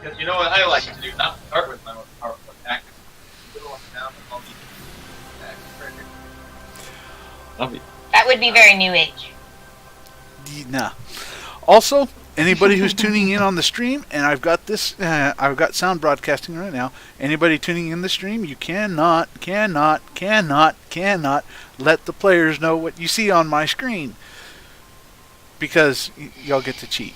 Because you know what I like to do? Not start with my most powerful attack. Little one down with all these attacks. Love it. That would be very new age. Nah. Also, anybody who's tuning in on the stream, and I've got sound broadcasting right now. Anybody tuning in the stream, you cannot let the players know what you see on my screen, because y'all get to cheat.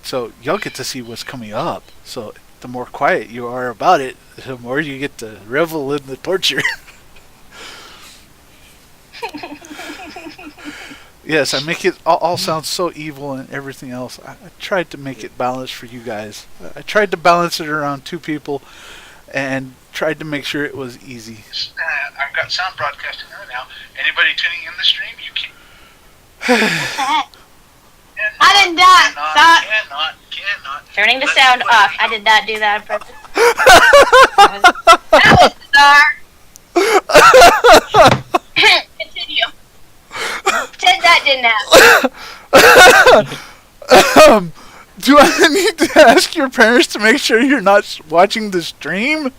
So y'all get to see what's coming up. So the more quiet you are about it, the more you get to revel in the torture. Yes, I make it all sound so evil and everything else. I tried to make it balanced for you guys. I tried to balance it around two people and tried to make sure it was easy. I've got sound broadcasting right now. Anybody tuning in the stream, you can. I did not. Stop. Cannot. Turning the sound off. I did not do that on purpose. That was bizarre. Continue. Pretend that didn't happen. Do I need to ask your parents to make sure you're not watching the stream?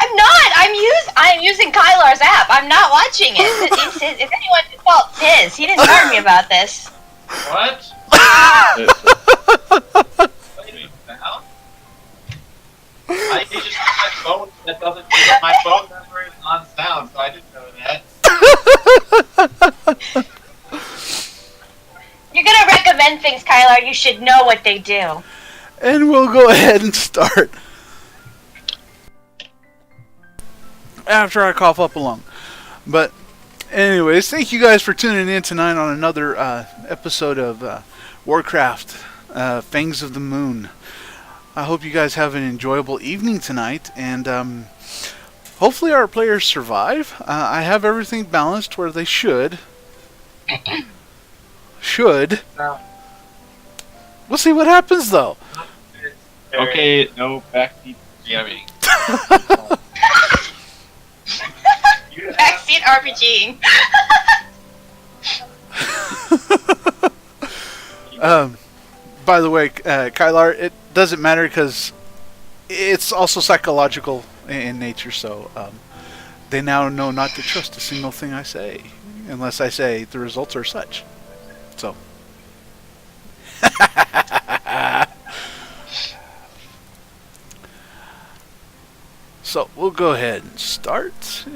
I'm not. I'm using Kylar's app. I'm not watching it. It's his, if anyone's fault, it's his. He didn't warn me about this. What? I just have my phone that doesn't. My phone number is on sound, so I didn't know that. You're gonna recommend things, Kylar. You should know what they do. And we'll go ahead and start. After I cough up a lung. But anyways, thank you guys for tuning in tonight on another episode of Warcraft, Fangs of the Moon. I hope you guys have an enjoyable evening tonight, and hopefully our players survive. I have everything balanced where they should. We'll see what happens, though. Okay, no backseat jamming. Backseat RPGing. By the way, Kylar, it doesn't matter because it's also psychological in nature, so they now know not to trust a single thing I say, unless I say the results are such. So. So, we'll go ahead and start. Oh,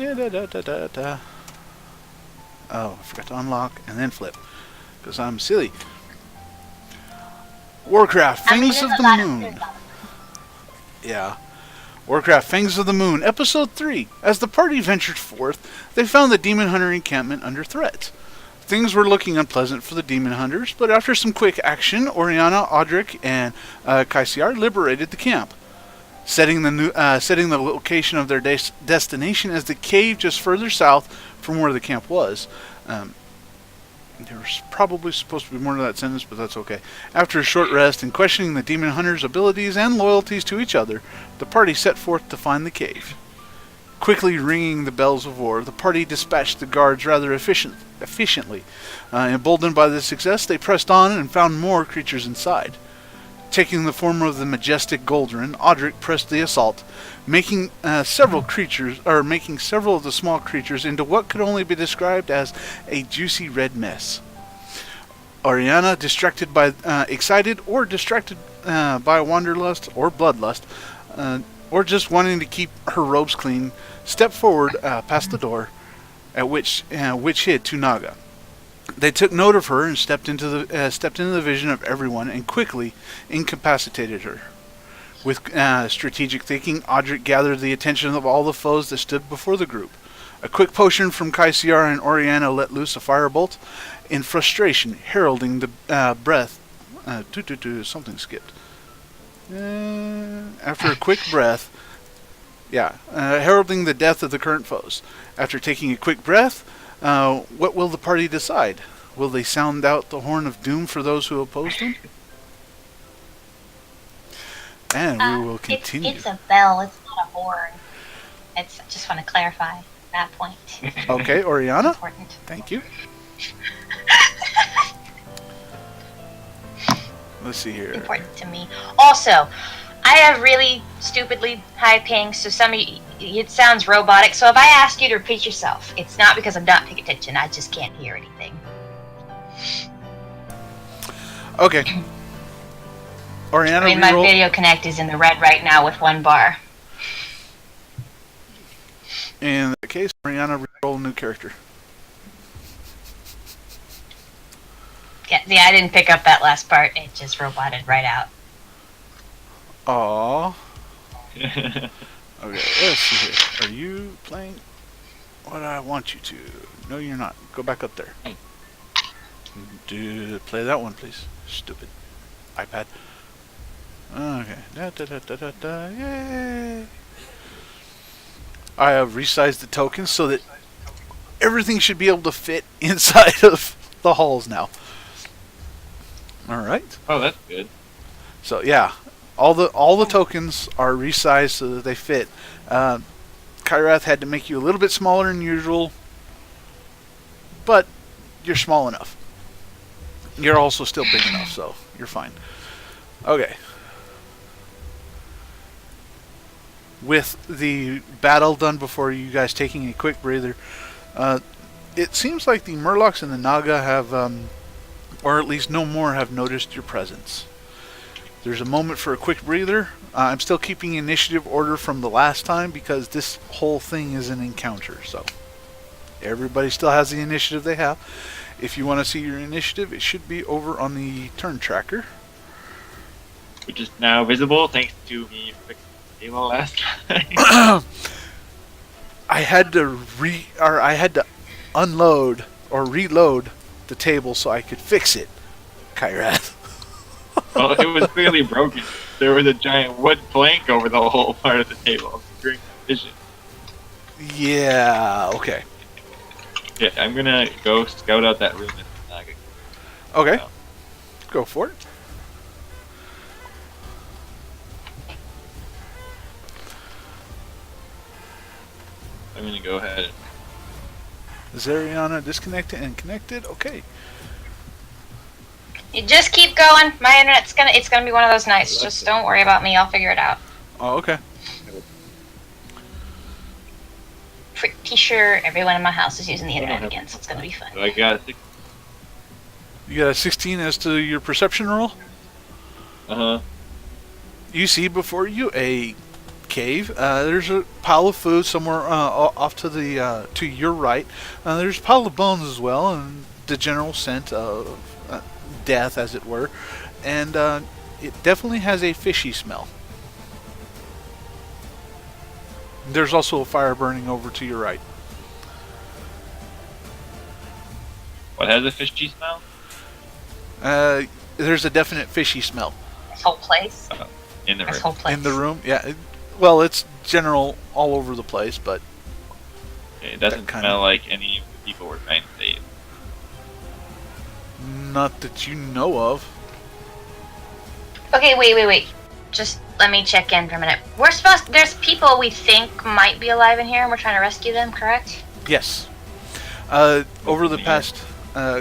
I forgot to unlock and then flip, because I'm silly. Warcraft, Fangs of the Moon. Yeah. Warcraft, Fangs of the Moon, Episode 3. As the party ventured forth, they found the Demon Hunter encampment under threat. Things were looking unpleasant for the Demon Hunters, but after some quick action, Oriana, Audric, and Kasyer liberated the camp, setting the location of their destination as the cave just further south from where the camp was. There was probably supposed to be more to that sentence, but that's okay. After a short rest and questioning the Demon Hunters' abilities and loyalties to each other, the party set forth to find the cave. Quickly ringing the bells of war, the party dispatched the guards rather efficiently. Emboldened by this success, they pressed on and found more creatures inside. Taking the form of the majestic Goldrinn, Audric pressed the assault, making several of the small creatures into what could only be described as a juicy red mess. Oriana, excited or distracted by wanderlust or bloodlust, or just wanting to keep her robes clean, stepped forward past the door, at which hid two naga. They took note of her and stepped into the vision of everyone and quickly incapacitated her. With strategic thinking, Audric gathered the attention of all the foes that stood before the group. A quick potion from Kasyer and Oriana let loose a firebolt. In frustration, heralding the breath. Something skipped. After a quick breath, heralding the death of the current foes. After taking a quick breath, what will the party decide? Will they sound out the horn of doom for those who oppose them? And we will continue. It's a bell, it's not a horn. I just want to clarify that point. Okay, Oriana. Important. Thank you. Let's see here. Important to me. Also, I have really stupidly high pings, so some of you, it sounds robotic. So if I ask you to repeat yourself, it's not because I'm not paying attention. I just can't hear anything. Okay. Oriana, I mean, my reroll. video connect is in the red right now with 1 bar. In that case, Oriana, reroll a new character. Yeah, I didn't pick up that last part. It just roboted right out. Aww. Okay, let's see here. Are you playing what I want you to? No, you're not. Go back up there. Play that one, please. Stupid iPad. Okay. Yay! I have resized the tokens so that everything should be able to fit inside of the halls now. Alright. Oh, that's good. So yeah, all the tokens are resized so that they fit. Kyrath had to make you a little bit smaller than usual, but you're small enough. You're also still big enough, so you're fine. Okay. With the battle done before you guys taking a quick breather, it seems like the murlocs and the naga have, or at least no more, have noticed your presence. There's a moment for a quick breather. I'm still keeping initiative order from the last time because this whole thing is an encounter, so everybody still has the initiative they have. If you want to see your initiative, it should be over on the turn tracker. Which is now visible thanks to me fixing the table last time. I had to unload or reload the table so I could fix it, Kyrath. Well, it was clearly broken. There was a giant wood plank over the whole part of the table during the vision. Yeah, okay. Yeah, I'm gonna go scout out that room in the naga. Okay. Go for it. I'm gonna go ahead and Zariana disconnected and connected. Okay. You just keep going. My internet's gonna be one of those nights. Just don't worry about me. I'll figure it out. Oh, okay. Pretty sure everyone in my house is using the internet again, so it's gonna be fun. so I got 6. You got a 16 as to your perception roll. You see before you a cave. There's a pile of food somewhere off to the to your right. There's a pile of bones as well, and the general scent of death, as it were. And it definitely has a fishy smell. There's also a fire burning over to your right. What has a fishy smell? There's a definite fishy smell. This whole place. In the This room. whole place. In the room, yeah. Well, it's general all over the place, but It doesn't smell like any of the people we're trying to save. not that you know of. Okay, wait. Just let me check in for a minute. There's people we think might be alive in here, and we're trying to rescue them, correct? Yes. Over the past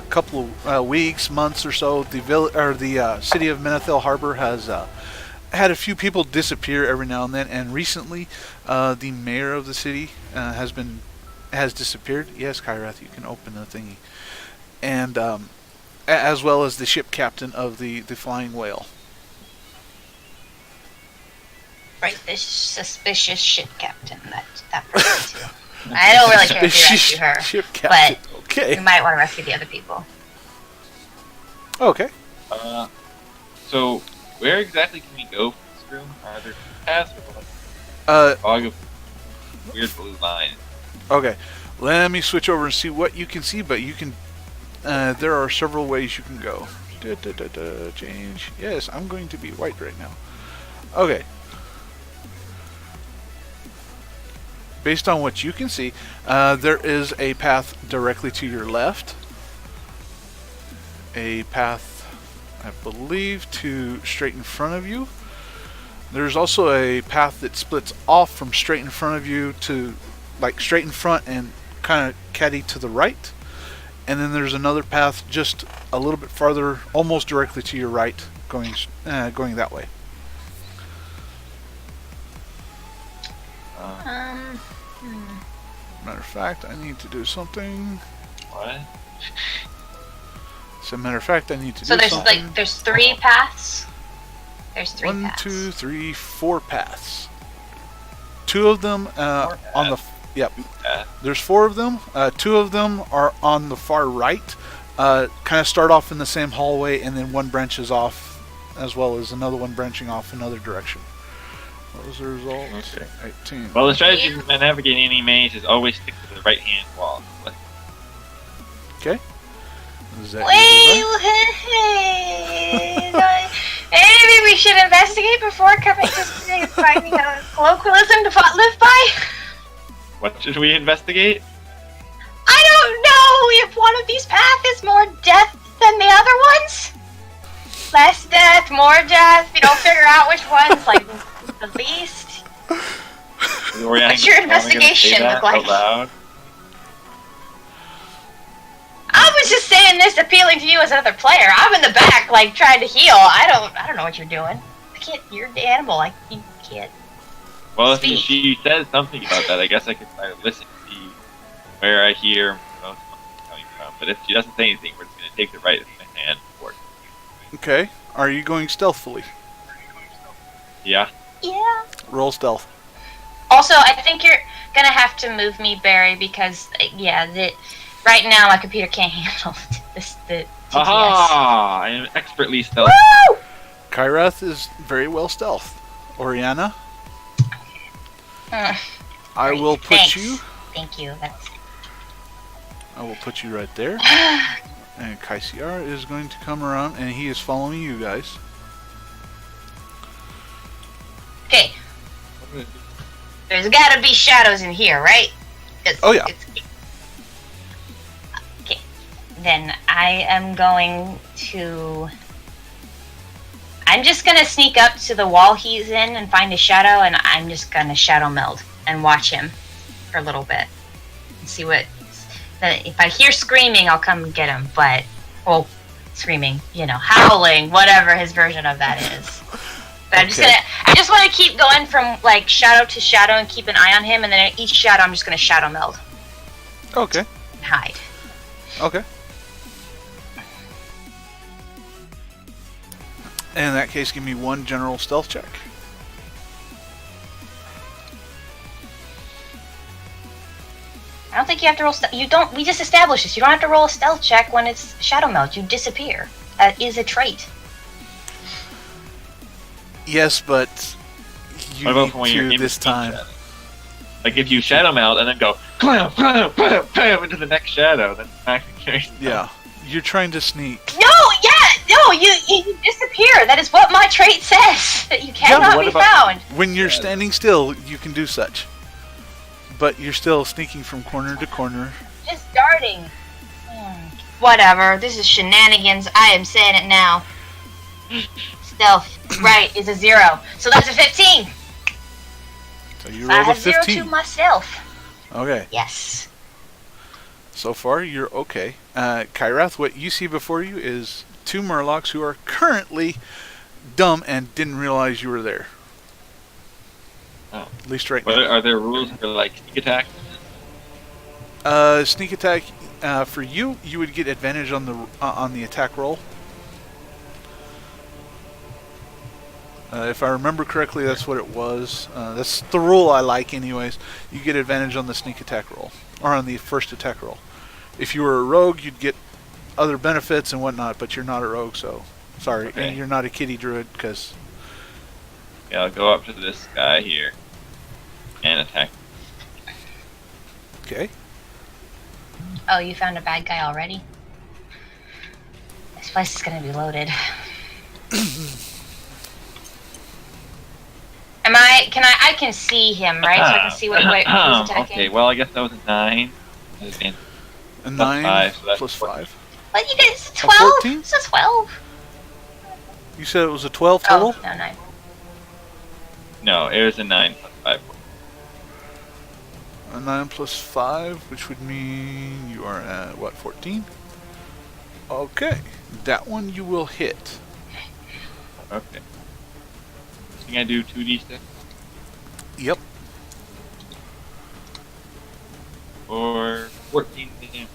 couple of weeks, months or so, the city of Menethil Harbor has had a few people disappear every now and then, and recently, the mayor of the city has disappeared. Yes, Kyrath, you can open the thingy, and as well as the ship captain of the Flying Whale. Right, this suspicious ship captain. That person too. I don't really care if you rescue her, Ship captain. but Okay. you might want to rescue the other people. Okay. So where exactly can we go from this room? Are there paths or what? Fog of weird blue line. Okay. Let me switch over and see what you can see, but you can. There are several ways you can go. Change. Yes, I'm going to be white right now. Okay. Based on what you can see, there is a path directly to your left. A path, I believe, to straight in front of you. There's also a path that splits off from straight in front of you to, like, straight in front and kind of caddy to the right. And then there's another path just a little bit farther, almost directly to your right, going that way. Matter of fact, I need to do something. What? As a matter of fact, I need to do So there's something. like there's 3 paths. There's 3 One, paths. 2, 3, 4 paths. 2 of them on the There's 4 of them. 2 of them are on the far right. Kind of start off in the same hallway, and then one branches off, as well as another one branching off another direction. What was the result? Okay. 18. Well, the strategy in navigating any maze is always stick to the right hand wall. Okay. Is that Maybe we should investigate before coming to finding a colloquialism to live by. What should we investigate? I don't know if one of these paths is more death than the other ones. Less death, more death. You don't figure out which one's like the least. What's your investigation look like? I was just saying this appealing to you as another player. I'm in the back, like trying to heal. I don't know what you're doing. I can't. You're the animal. Like you can't. Well, if she says something about that, I guess I could try to listen to see where I hear most coming from. But if she doesn't say anything, we're just going to take the right hand forward. Okay. Are you going stealthily? Yeah. Yeah. Roll stealth. Also, I think you're gonna have to move me, Barry, because right now my computer can't handle the TTS. Aha! I am expertly stealth. Woo! Kyrath is very well stealth. Oriana? I will put Thanks. you. Thank you. I will put you right there. And Kasyer is going to come around, and he is following you guys. Okay. There's gotta be shadows in here, right? Oh, yeah. Okay. Then I am going to... I'm just gonna sneak up to the wall he's in and find a shadow, and I'm just gonna shadow meld and watch him for a little bit. And see what... If I hear screaming, I'll come get him, but... Well, screaming, howling, whatever his version of that is. But I'm just gonna... I just want to keep going from, like, shadow to shadow and keep an eye on him, and then at each shadow I'm just gonna shadow meld. Okay. And hide. Okay. In that case, give me one general stealth check. I don't think you have to roll you don't. We just established this. You don't have to roll a stealth check when it's shadow meld. You disappear. That is a trait. Yes, but you need to this time. Like if you shadow meld and then go into the next shadow, then yeah, you're trying to sneak. No, you disappear. That is what my trait says. That you cannot be found. When you're standing still, you can do such. But you're still sneaking from corner to corner. Just darting. Whatever. This is shenanigans. I am saying it now. Stealth, right, is a 0. So that's a 15. So you I rolled a have 15. 0 to myself. Okay. Yes. So far, you're okay. Kyrath, what you see before you is 2 murlocs who are currently dumb and didn't realize you were there. Oh. At least right now. Are there rules for like sneak attack? Sneak attack for you would get advantage on the attack roll. If I remember correctly, that's what it was. That's the rule I like, anyways. You get advantage on the sneak attack roll, or on the first attack roll. If you were a rogue, you'd get other benefits and whatnot, but you're not a rogue, so sorry. Okay. And you're not a kitty druid, because... Yeah, I'll go up to this guy here and attack. Okay. Oh, you found a bad guy already? This place is gonna be loaded. I can see him, right? So I can see what way he's attacking. Okay, well I guess that was a 9. A 9 5, so that's plus 5. What, you guys, 12? 14? It's a 12. You said it was a 12 total? Oh, no, 9. No, it was a 9 plus 5. A 9 plus 5, which would mean you are at, what, 14? Okay. That one you will hit. Okay. Think I do 2d6 Yep. or 14 damage.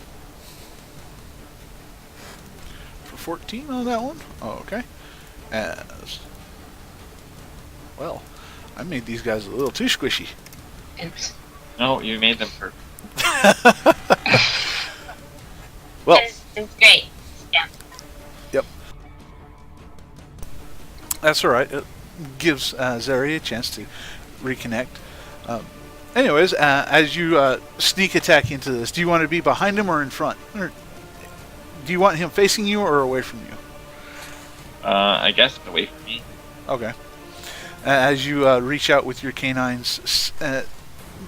For 14 on that one? Oh, okay. As well, I made these guys a little too squishy. Oops. No, you made them perfect. Well, It's great. Yeah. yep. That's alright. It gives Zeri a chance to reconnect. Anyways, as you sneak attack into this, do you want to be behind him or in front? Or do you want him facing you or away from you? I guess away from me. Okay. As you reach out with your canines,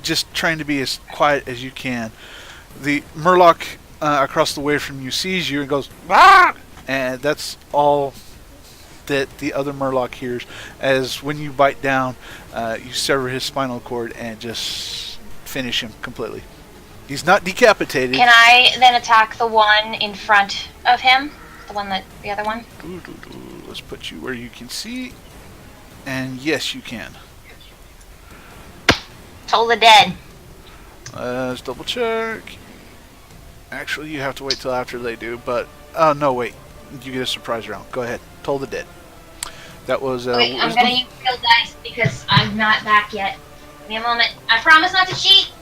just trying to be as quiet as you can, the murloc across the way from you sees you and goes, "Ah!" And that's all that the other murloc hears, as when you bite down, you sever his spinal cord and just finish him completely. He's not decapitated. Can I then attack the one in front of him? The other one? Let's put you where you can see. And yes, you can. Toll the dead. Let's double check. Actually, you have to wait till after they do, but... Oh, no, wait. You get a surprise round. Go ahead. Toll the dead. That was... Wait, I'm gonna use skill dice because I'm not back yet. Give me a moment. I promise not to cheat.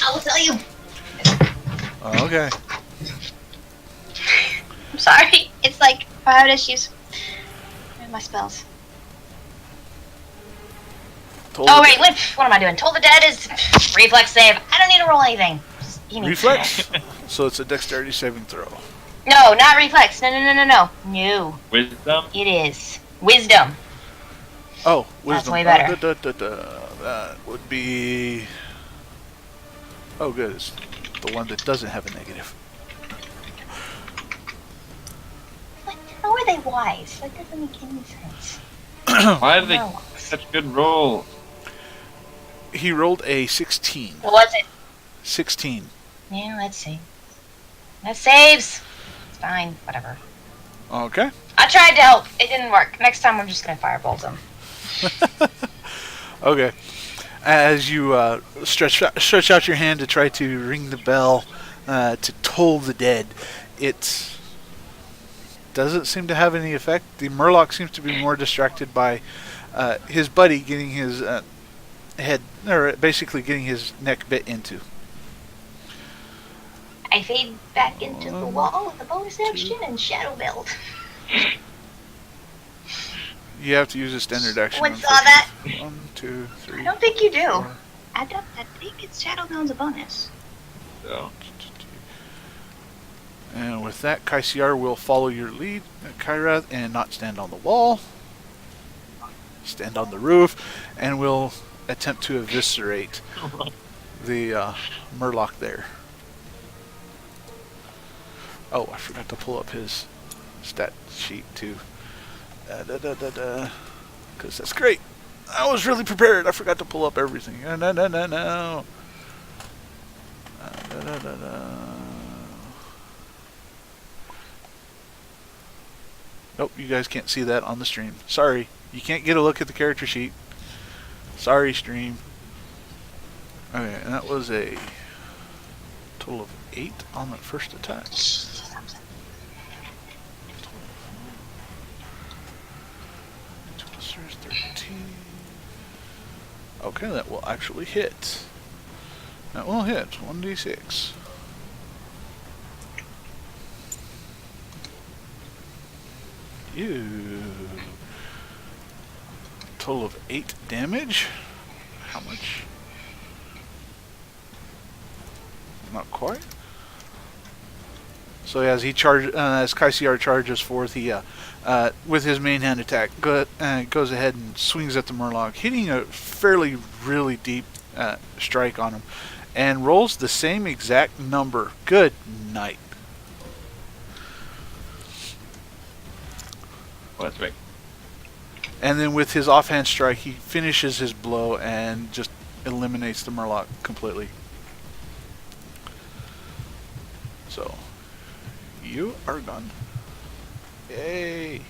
I will tell you. Okay. I'm sorry. It's like I have issues. Where's my spells? Toll Oh the wait, dead. what am I doing? Toll the dead is reflex save. I don't need to roll anything. Just give me- Reflex? So it's a dexterity saving throw. No, not reflex. No. No. Wisdom? It is wisdom. Oh, That's wisdom. way better. That would be... Oh, good. It's the one that doesn't have a negative. What? How are they wise? That doesn't make any sense. Why do they No. such good rolls? He rolled a 16. What was it? 16. Yeah, let's see. That saves. It's fine. Whatever. Okay. I tried to help. It didn't work. Next time, I'm just gonna firebolt them. Okay. As you stretch out your hand to try to ring the bell to toll the dead, it doesn't seem to have any effect. The murloc seems to be more distracted by his buddy getting his head, or basically getting his neck bit into. I fade back into the wall with a bonus action and shadow build. You have to use a standard action. What saw that? 1, 2, 3. I don't think you do. 4. I think it's shadow build's a bonus. So, And with that, Kasyer will follow your lead, Kyrath, and not stand on the wall. Stand on the roof, and will attempt to eviscerate the murloc there. Oh, I forgot to pull up his stat sheet too. Because that's great. I was really prepared. I forgot to pull up everything. No. Nope, you guys can't see that on the stream. Sorry. You can't get a look at the character sheet. Sorry, stream. Okay, and that was a total of 8 on that first attack. There's 13. Okay, that will actually hit. That will hit. 1d6. Ew. Total of 8 damage. How much? Not quite. So as Kasyer charges forth, he with his main hand attack goes ahead and swings at the murloc, hitting a fairly really deep strike on him, and rolls the same exact number. Good night. well, that's right. And then with his offhand strike, he finishes his blow and just eliminates the murloc completely. So, you are gone. Yay.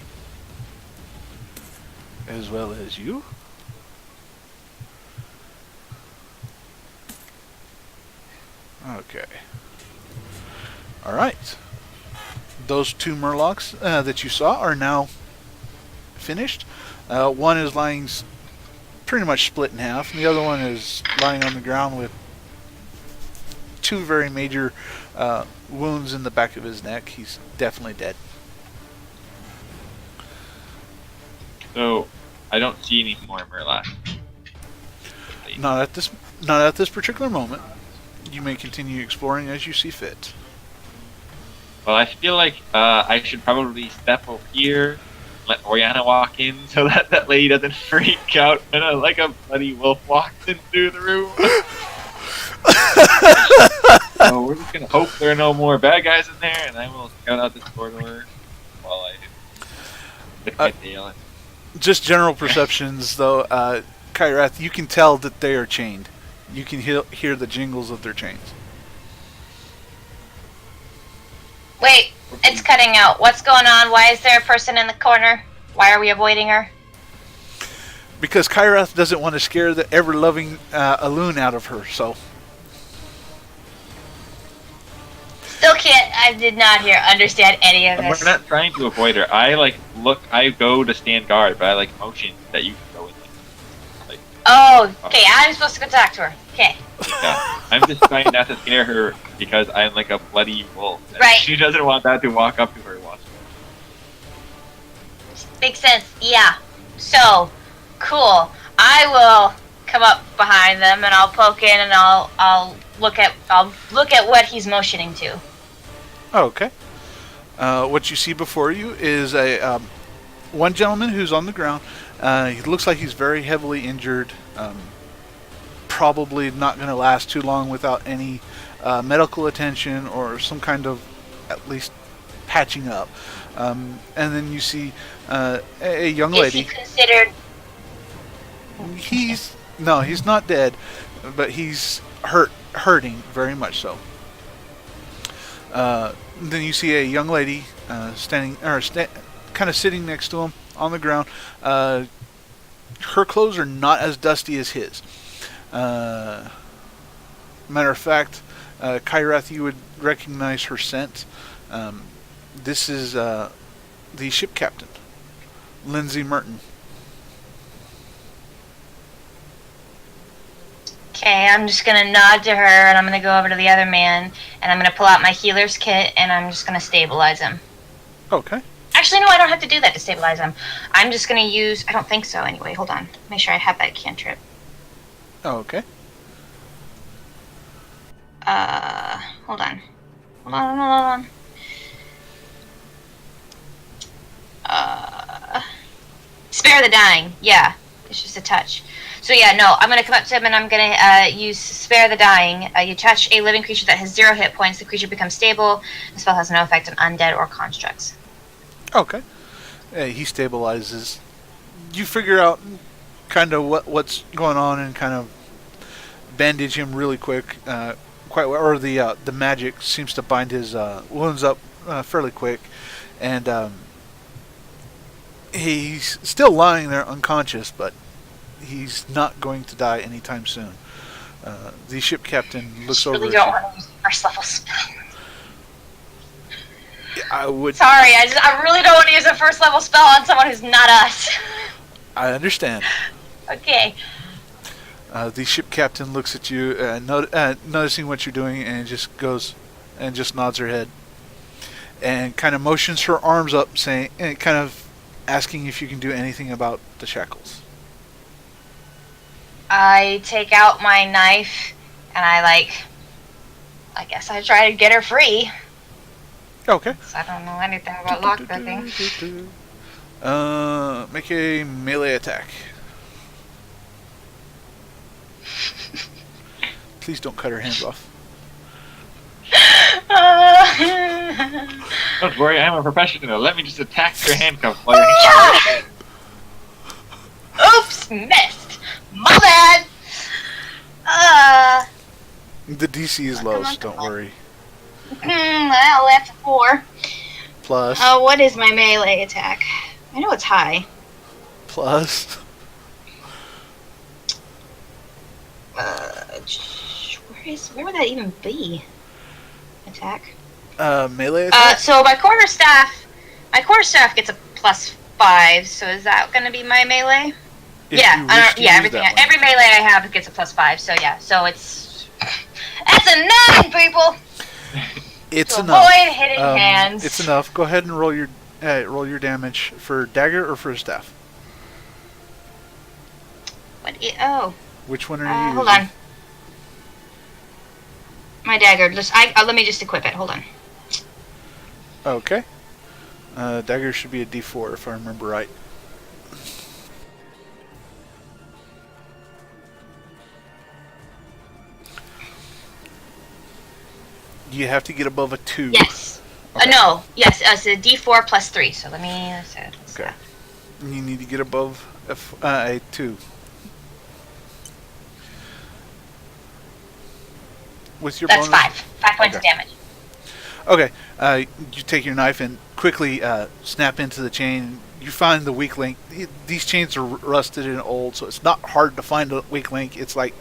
as well as you. Okay. Alright. Those 2 murlocs that you saw are now finished. One is lying pretty much split in half, and the other one is lying on the ground with 2 very major wounds in the back of his neck. He's definitely dead. So, I don't see any more murlocs. Not at this particular moment. You may continue exploring as you see fit. Well, I feel like I should probably step over here, let Oriana walk in, so that that lady doesn't freak out when like a bloody wolf walks into the room. So we're just gonna hope there are no more bad guys in there, and I will scout out this corridor while I lick my tail. Just general perceptions, though. Kyrath, you can tell that they are chained. You can hear the jingles of their chains. Wait, it's cutting out. What's going on? Why is there a person in the corner? Why are we avoiding her? Because Kyrath doesn't want to scare the ever-loving Alun out of her, so... Still can't. I did not understand any of this. We're not trying to avoid her. I go to stand guard, but I motion that you can go in. Oh, okay. I'm supposed to go talk to her. Okay. Yeah, I'm just trying not to scare her because I'm like a bloody wolf. Right. She doesn't want that to walk up to her and watch. Makes sense. Yeah. So, cool. I will come up behind them and I'll poke in and I'll look at what he's motioning to. Okay. What you see before you is a one gentleman who's on the ground. He looks like he's very heavily injured. Probably not going to last too long without any medical attention or some kind of at least patching up. And then you see a young lady. Is he considered? He's not dead, but he's hurting very much so. Then you see a young lady kind of sitting next to him on the ground. Her clothes are not as dusty as his. Matter of fact, Kyrath, you would recognize her scent. This is the ship captain, Lindsay Merton. Okay, I'm just gonna nod to her and I'm gonna go over to the other man and I'm gonna pull out my healer's kit and I'm just gonna stabilize him. Okay. Actually, no, I don't have to do that to stabilize him. I'm just gonna use. I don't think so. Anyway, hold on. Make sure I have that cantrip. Okay. Hold on. Hold on. Spare the dying. Yeah, it's just a touch. So yeah, no, I'm gonna come up to him and I'm gonna use Spare the Dying. You touch a living creature that has 0 hit points. The creature becomes stable. The spell has no effect on undead or constructs. Okay. He stabilizes. You figure out kind of what's going on and kind of bandage him really quick, quite well. Or the magic seems to bind his wounds up fairly quick, and he's still lying there unconscious, but he's not going to die anytime soon. The ship captain looks over. I really don't want to use the first level spell. I would. Sorry, I really don't want to use a first level spell on someone who's not us. I understand. Okay. The ship captain looks at you, noticing what you're doing, and just goes and just nods her head, and kind of motions her arms up, saying, and kind of asking if you can do anything about the shackles. I take out my knife, and I guess I try to get her free. Okay. I don't know anything about lockpicking. Make a melee attack. Please don't cut her hands off. Don't worry, I'm a professional. Let me just attack your handcuff while you're hanging. Oops, missed. My bad. The DC is low, so don't worry. Well, that's 4. Plus. What is my melee attack? I know it's high. plus. Where would that even be? Attack. Melee attack? So my quarterstaff gets a +5. So is that going to be my melee? If Yeah, you wish to use everything. that one. Every melee I have gets a +5. So yeah, so that's a 9, people. It's to enough. avoid hitting hands. It's enough. Go ahead and roll your damage for dagger or for staff. Oh. Which one are you Hold using? on. My dagger. Let me just equip it. Hold on. Okay. Dagger should be a D4 if I remember right. You have to get above a 2. Yes. Okay. No. Yes. It's a D4 +3. So let me. Okay. You need to get above a 2. What's your That's bonus? 5. 5 points of damage. Okay. You take your knife and quickly snap into the chain. You find the weak link. These chains are rusted and old, so it's not hard to find a weak link. It's like,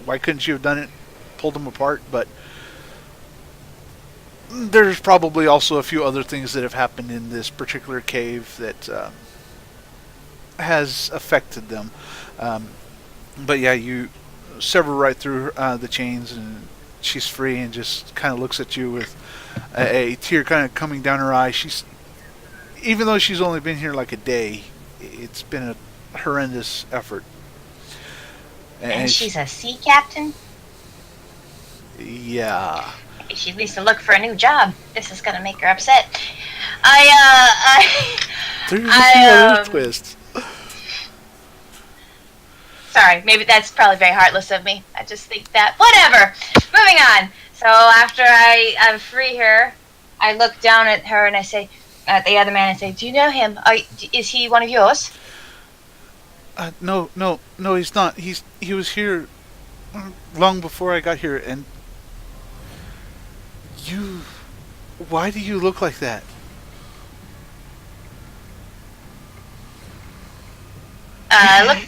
why couldn't you have done it? Pulled them apart, but there's probably also a few other things that have happened in this particular cave that has affected them. But yeah, you sever right through the chains, and she's free and just kind of looks at you with a tear kind of coming down her eye. Even though she's only been here like a day, it's been a horrendous effort. And she's a sea captain? Yeah. She needs to look for a new job. This is gonna make her upset. There's a few other twists. Sorry, maybe that's probably very heartless of me. I just think that. Whatever! Moving on. So after I free her, I look down at her and I say, at the other man, and say, "Do you know him? Is he one of yours?" No, he's not. He was here long before I got here, and you. Why do you look like that?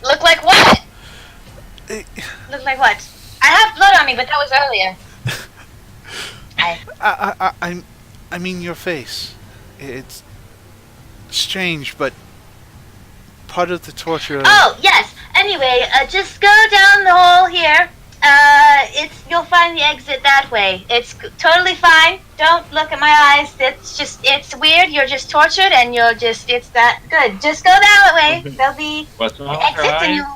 Look like what? Look like what? I have blood on me, but that was earlier. I mean your face. It's strange, but part of the torture. Oh yes. Anyway, just go down the hall here. You'll find the exit that way. It's totally fine. Don't look at my eyes. It's weird. You're just tortured, and it's that good. Just go that way. There'll be What's wrong the with her exit, and eyes? you.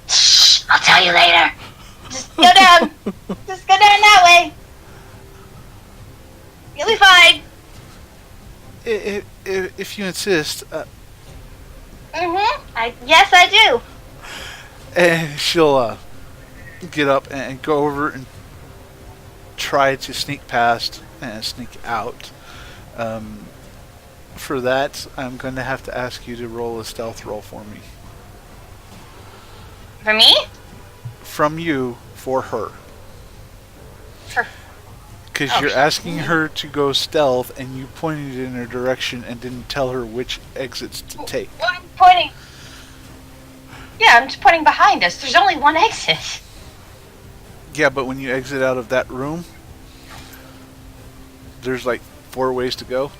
Shh! I'll tell you later. Just go down. Just go down that way. You'll be fine. If you insist. Yes, I do. And she'll get up and go over and try to sneak past and sneak out. For that, I'm going to have to ask you to roll a stealth roll for me. For me? From you for her. For. Because Oh, you're asking her to go stealth, and you pointed in her direction and didn't tell her which exits to take. Well, I'm pointing. Yeah, I'm just pointing behind us. There's only one exit. Yeah, but when you exit out of that room, there's like 4 ways to go.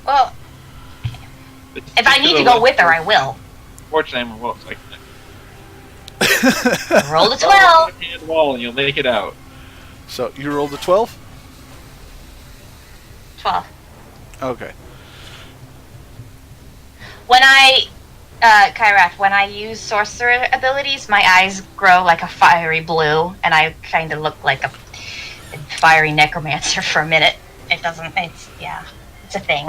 Well, if I need to go with her, I will. Fortunately, I'm a wolf, so I can Roll the 12. hit the wall and you'll make it out. So you rolled a 12? 12. Okay. When Kyrath, when I use sorcerer abilities, my eyes grow like a fiery blue, and I kind of look like a fiery necromancer for a minute. It's a thing.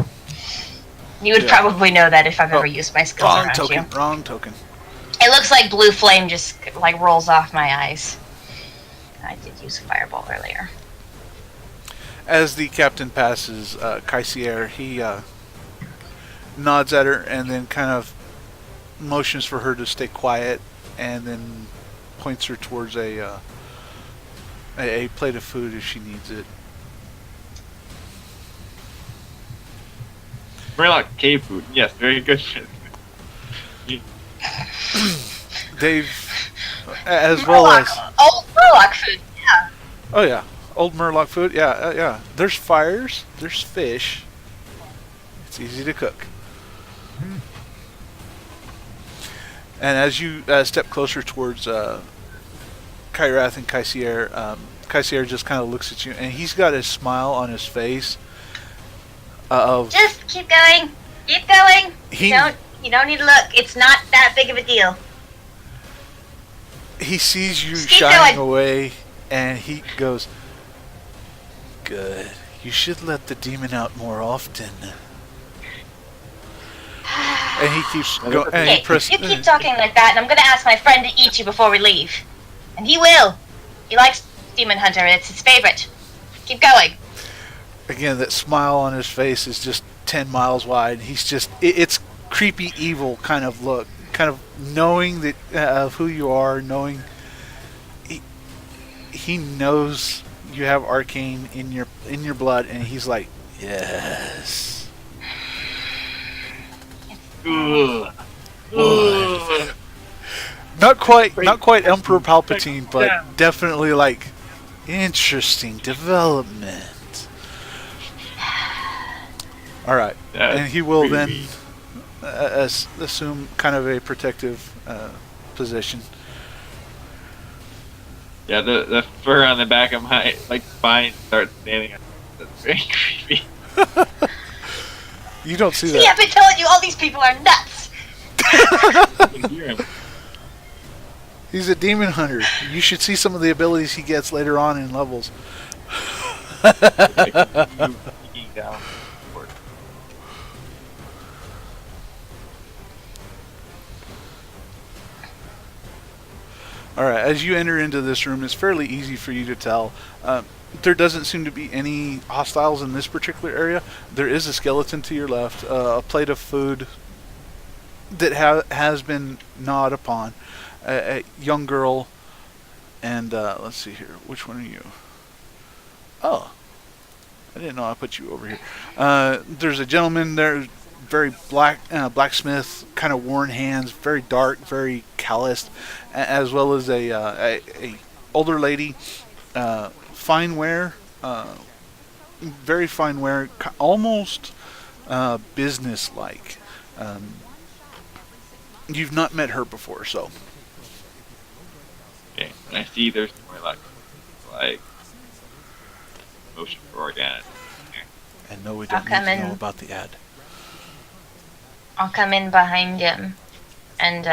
You would probably know that if I've ever used my skills around you. Wrong token. It looks like blue flame just like rolls off my eyes. I did use a fireball earlier. As the captain passes Kasyer, he nods at her and then kind of motions for her to stay quiet, and then points her towards a plate of food if she needs it. Murloc cave food. Yes, very good. Dave, as well as old murloc food. Yeah. oh yeah, old Murloc food. Yeah, yeah. There's fires. There's fish. It's easy to cook. And as you step closer towards Kyrath and Kasyer, Kasyer just kind of looks at you, and he's got a smile on his face. Of Just keep going. Keep going. He- You don't need to look. It's not that big of a deal. he sees you Just keep shying going. away, and he goes, "Good. You should let the demon out more often." And he keeps going. And Okay, he presses. you keep talking like that, and I'm gonna ask my friend to eat you before we leave. And he will. He likes Demon Hunter. It's his favorite. Keep going. Again, that smile on his face is just 10 miles wide. He's just, it's creepy, evil kind of look. Kind of knowing that of who you are, knowing he knows you have arcane in your blood, and he's like, yes. Ugh. Not quite Emperor Palpatine, but definitely like interesting development. All right, and he will then assume kind of a protective position. Yeah, the fur on the back of my spine starts standing up. That's very creepy. You don't see See, that. I've been telling you, all these people are nuts. I can hear him. He's a demon hunter. You should see some of the abilities he gets later on in levels. Peeking down. Alright, as you enter into this room, it's fairly easy for you to tell. There doesn't seem to be any hostiles in this particular area. There is a skeleton to your left, a plate of food that has been gnawed upon. A young girl, and let's see here. Which one are you? Oh, I didn't know I put you over here. There's a gentleman there, very blacksmith, kind of worn hands, very dark, very calloused, as well as a older lady, fine wear, very fine wear, almost business-like. You've not met her before, so. Okay, and I see there's more like motion for Oriana. And no, we don't I'll need come to in. know about the ad. I'll come in behind him, and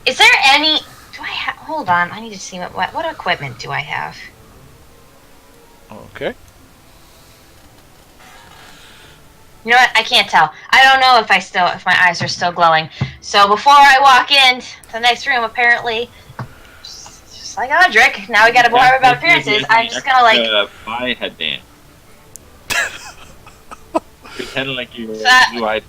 is there any? Do I have? Hold on, I need to see what equipment do I have? Okay. You know what? I can't tell. I don't know if my eyes are still glowing. So before I walk in to the next room, apparently, just like Audric, now we got to worry about appearances. I'm just gonna like. My headband. Pretend like you're blue-eyed.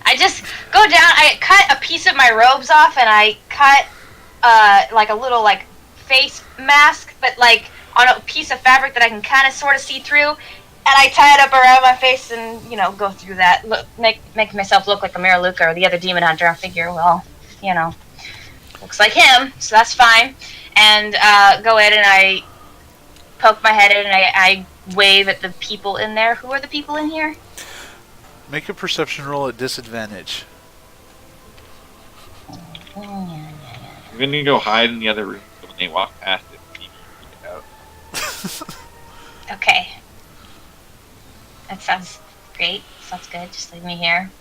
I just go down. I cut a piece of my robes off, and I cut like a little like face mask, but like on a piece of fabric that I can kind of sort of see through. And I tie it up around my face and, go through that. Make myself look like a Murloc or the other demon hunter. I figure, well, looks like him, so that's fine. And go in and I poke my head in and I wave at the people in there. Who are the people in here? Make a perception roll at disadvantage. I'm gonna go hide in the other room so when they walk past it, you can freak out. Okay. That sounds great. Sounds good. Just leave me here.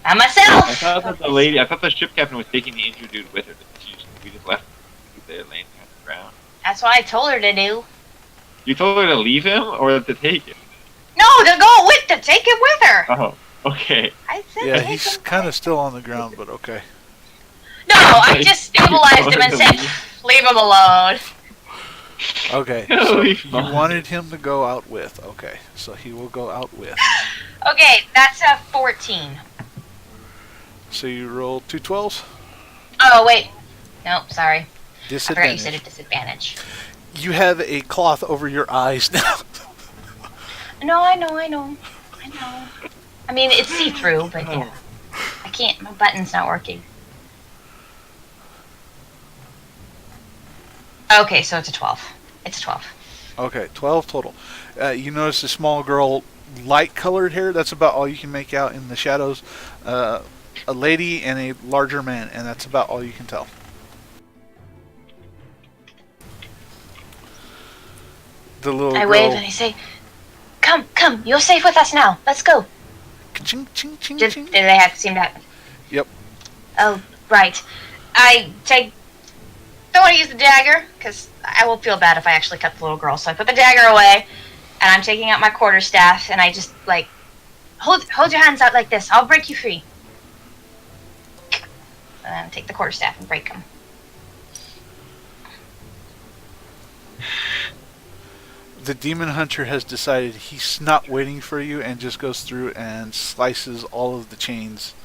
By myself! I thought the ship captain was taking the injured dude with her. We just left him there laying on the ground. That's what I told her to do. You told her to leave him or to take him? No, to take him with her! Oh, okay. I said Yeah, take he's him. kind of still on the ground, but okay. No, I just stabilized him and said, leave him alone. Okay, It'll so be you fine. wanted him to go out with. Okay, so he will go out with. Okay, that's a 14. So you roll 2 12s. Oh, wait. Nope, sorry. I forgot you Disadvantage. said a disadvantage. You have a cloth over your eyes now. No, I know. I mean, it's see-through, but yeah. I can't. My button's not working. Okay, so it's a 12. It's a 12. Okay, 12 total. You notice a small girl, light-colored hair. That's about all you can make out in the shadows. A lady and a larger man, and that's about all you can tell. The little I girl. wave and I say, "Come, you're safe with us now. Let's go." Ching, ching, ching, Did ching. they have seem to happen? Yep. Oh, right. I don't want to use the dagger because I will feel bad if I actually cut the little girl. So I put the dagger away, and I'm taking out my quarterstaff, and I just like hold your hands out like this. I'll break you free. And then take the quarterstaff and break them. The demon hunter has decided he's not waiting for you and just goes through and slices all of the chains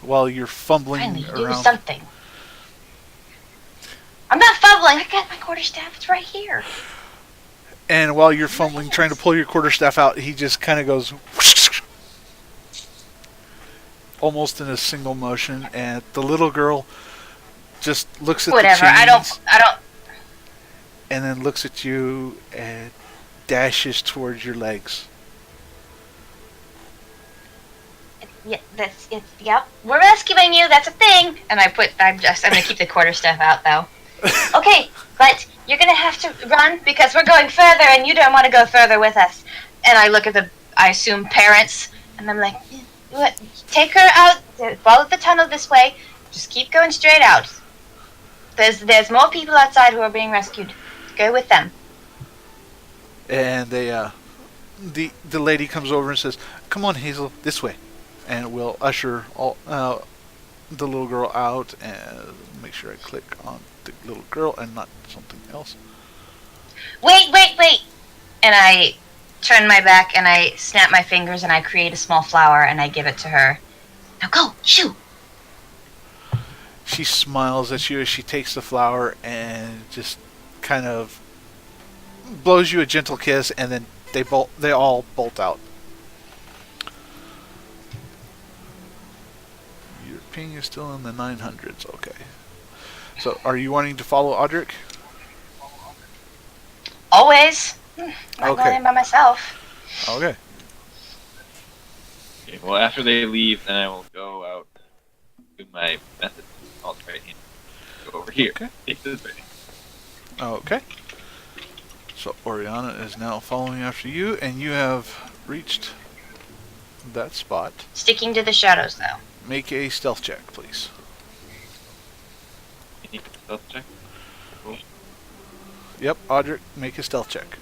while you're fumbling Finally, you do around. something. I'm not fumbling. I got my quarterstaff. It's right here. And while you're fumbling, trying to pull your quarterstaff out, he just kind of goes almost in a single motion, and the little girl just looks at Whatever. the chains. I don't. And then looks at you and dashes towards your legs. Yeah, that's it. Yep, we're rescuing you. That's a thing. And I'm gonna keep the quarterstaff out though. Okay, but you're gonna have to run because we're going further, and you don't want to go further with us. And I look at I assume parents, and I'm like, what? Take her out. Follow the tunnel this way. Just keep going straight out. There's more people outside who are being rescued. Go with them. And the lady comes over and says, "Come on, Hazel, this way," and we'll usher the little girl out. And make sure I click on the little girl and not something else. Wait! And I turn my back and I snap my fingers and I create a small flower and I give it to her. Now go, shoot! She smiles at you as she takes the flower and just kind of blows you a gentle kiss, and then they all bolt out. Your ping is still in the 900s. Okay. So, are you wanting to follow Audric? Always. I'm not going in by myself. Okay. Okay, well, after they leave, then I will go out to my method. I'll try and go over here. Okay. Take this way. Okay. So Oriana is now following after you, and you have reached that spot. Sticking to the shadows, though. Make a stealth check, please. Any stealth check? Cool. Yep, Audric, make a stealth check.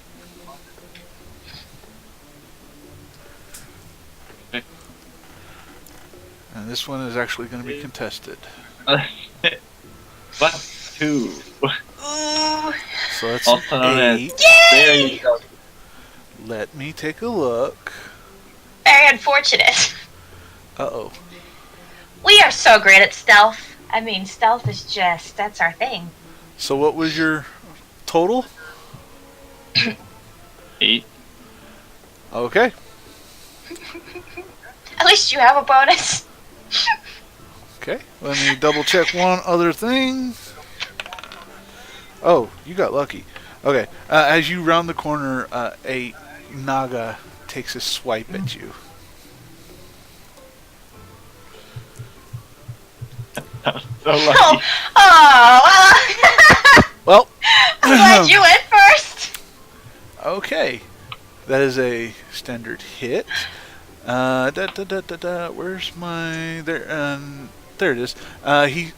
Okay. And this one is actually going to be contested. +2. Ooh. So that's Also known an as 8. There you go. Let me take a look. Very unfortunate. Uh-oh. We are so great at stealth. I mean, stealth is that's our thing. So what was your total? 8. Okay. At least you have a bonus. Okay. Let me double check one other thing. Oh, you got lucky. Okay. As you round the corner, a naga takes a swipe at you. So lucky. Oh, Well, I'm glad you went first. okay. That is a standard hit. Where's my... There it is. He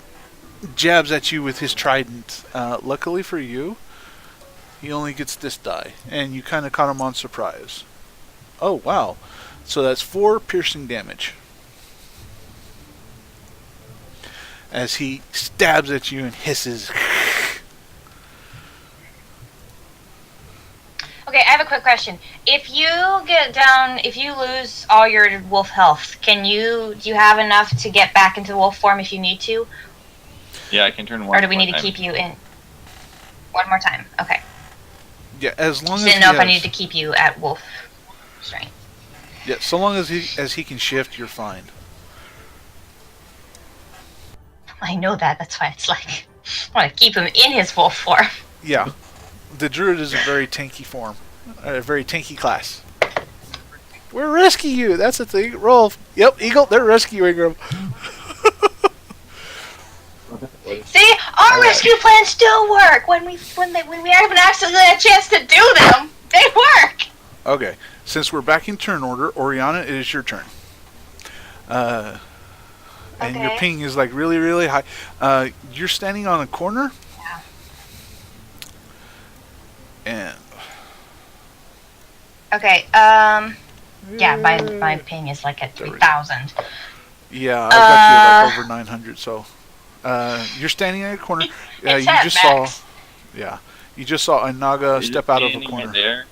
jabs at you with his trident. Luckily for you, he only gets this die. And you kind of caught him on surprise. Oh, wow. So that's 4 piercing damage. As he stabs at you and hisses. Okay, I have a quick question. If you lose all your wolf health, do you have enough to get back into wolf form if you need to? Yeah, I can turn one. Or do we need more to time. keep you in one more time? Okay. Yeah, as long Just as didn't know if I needed to keep you at wolf strength. Yeah, so long as he can shift, you're fine. I know that. That's why it's like I want to keep him in his wolf form. Yeah, the druid is a very tanky form, a very tanky class. We're rescue you. That's the thing. Roll. Yep, Eagle. They're rescuing him. See, our rescue plans still work when we haven't actually had a chance to do them. They work. Okay, since we're back in turn order, Oriana, it is your turn. And your ping is like really, really high. You're standing on a corner. Yeah. And. Okay. Yeah, my ping is like at 3,000. Yeah, I've got you like over 900. So, you're standing in a corner. It's you at just max. saw. Yeah, you just saw a naga step out of a corner. Right there?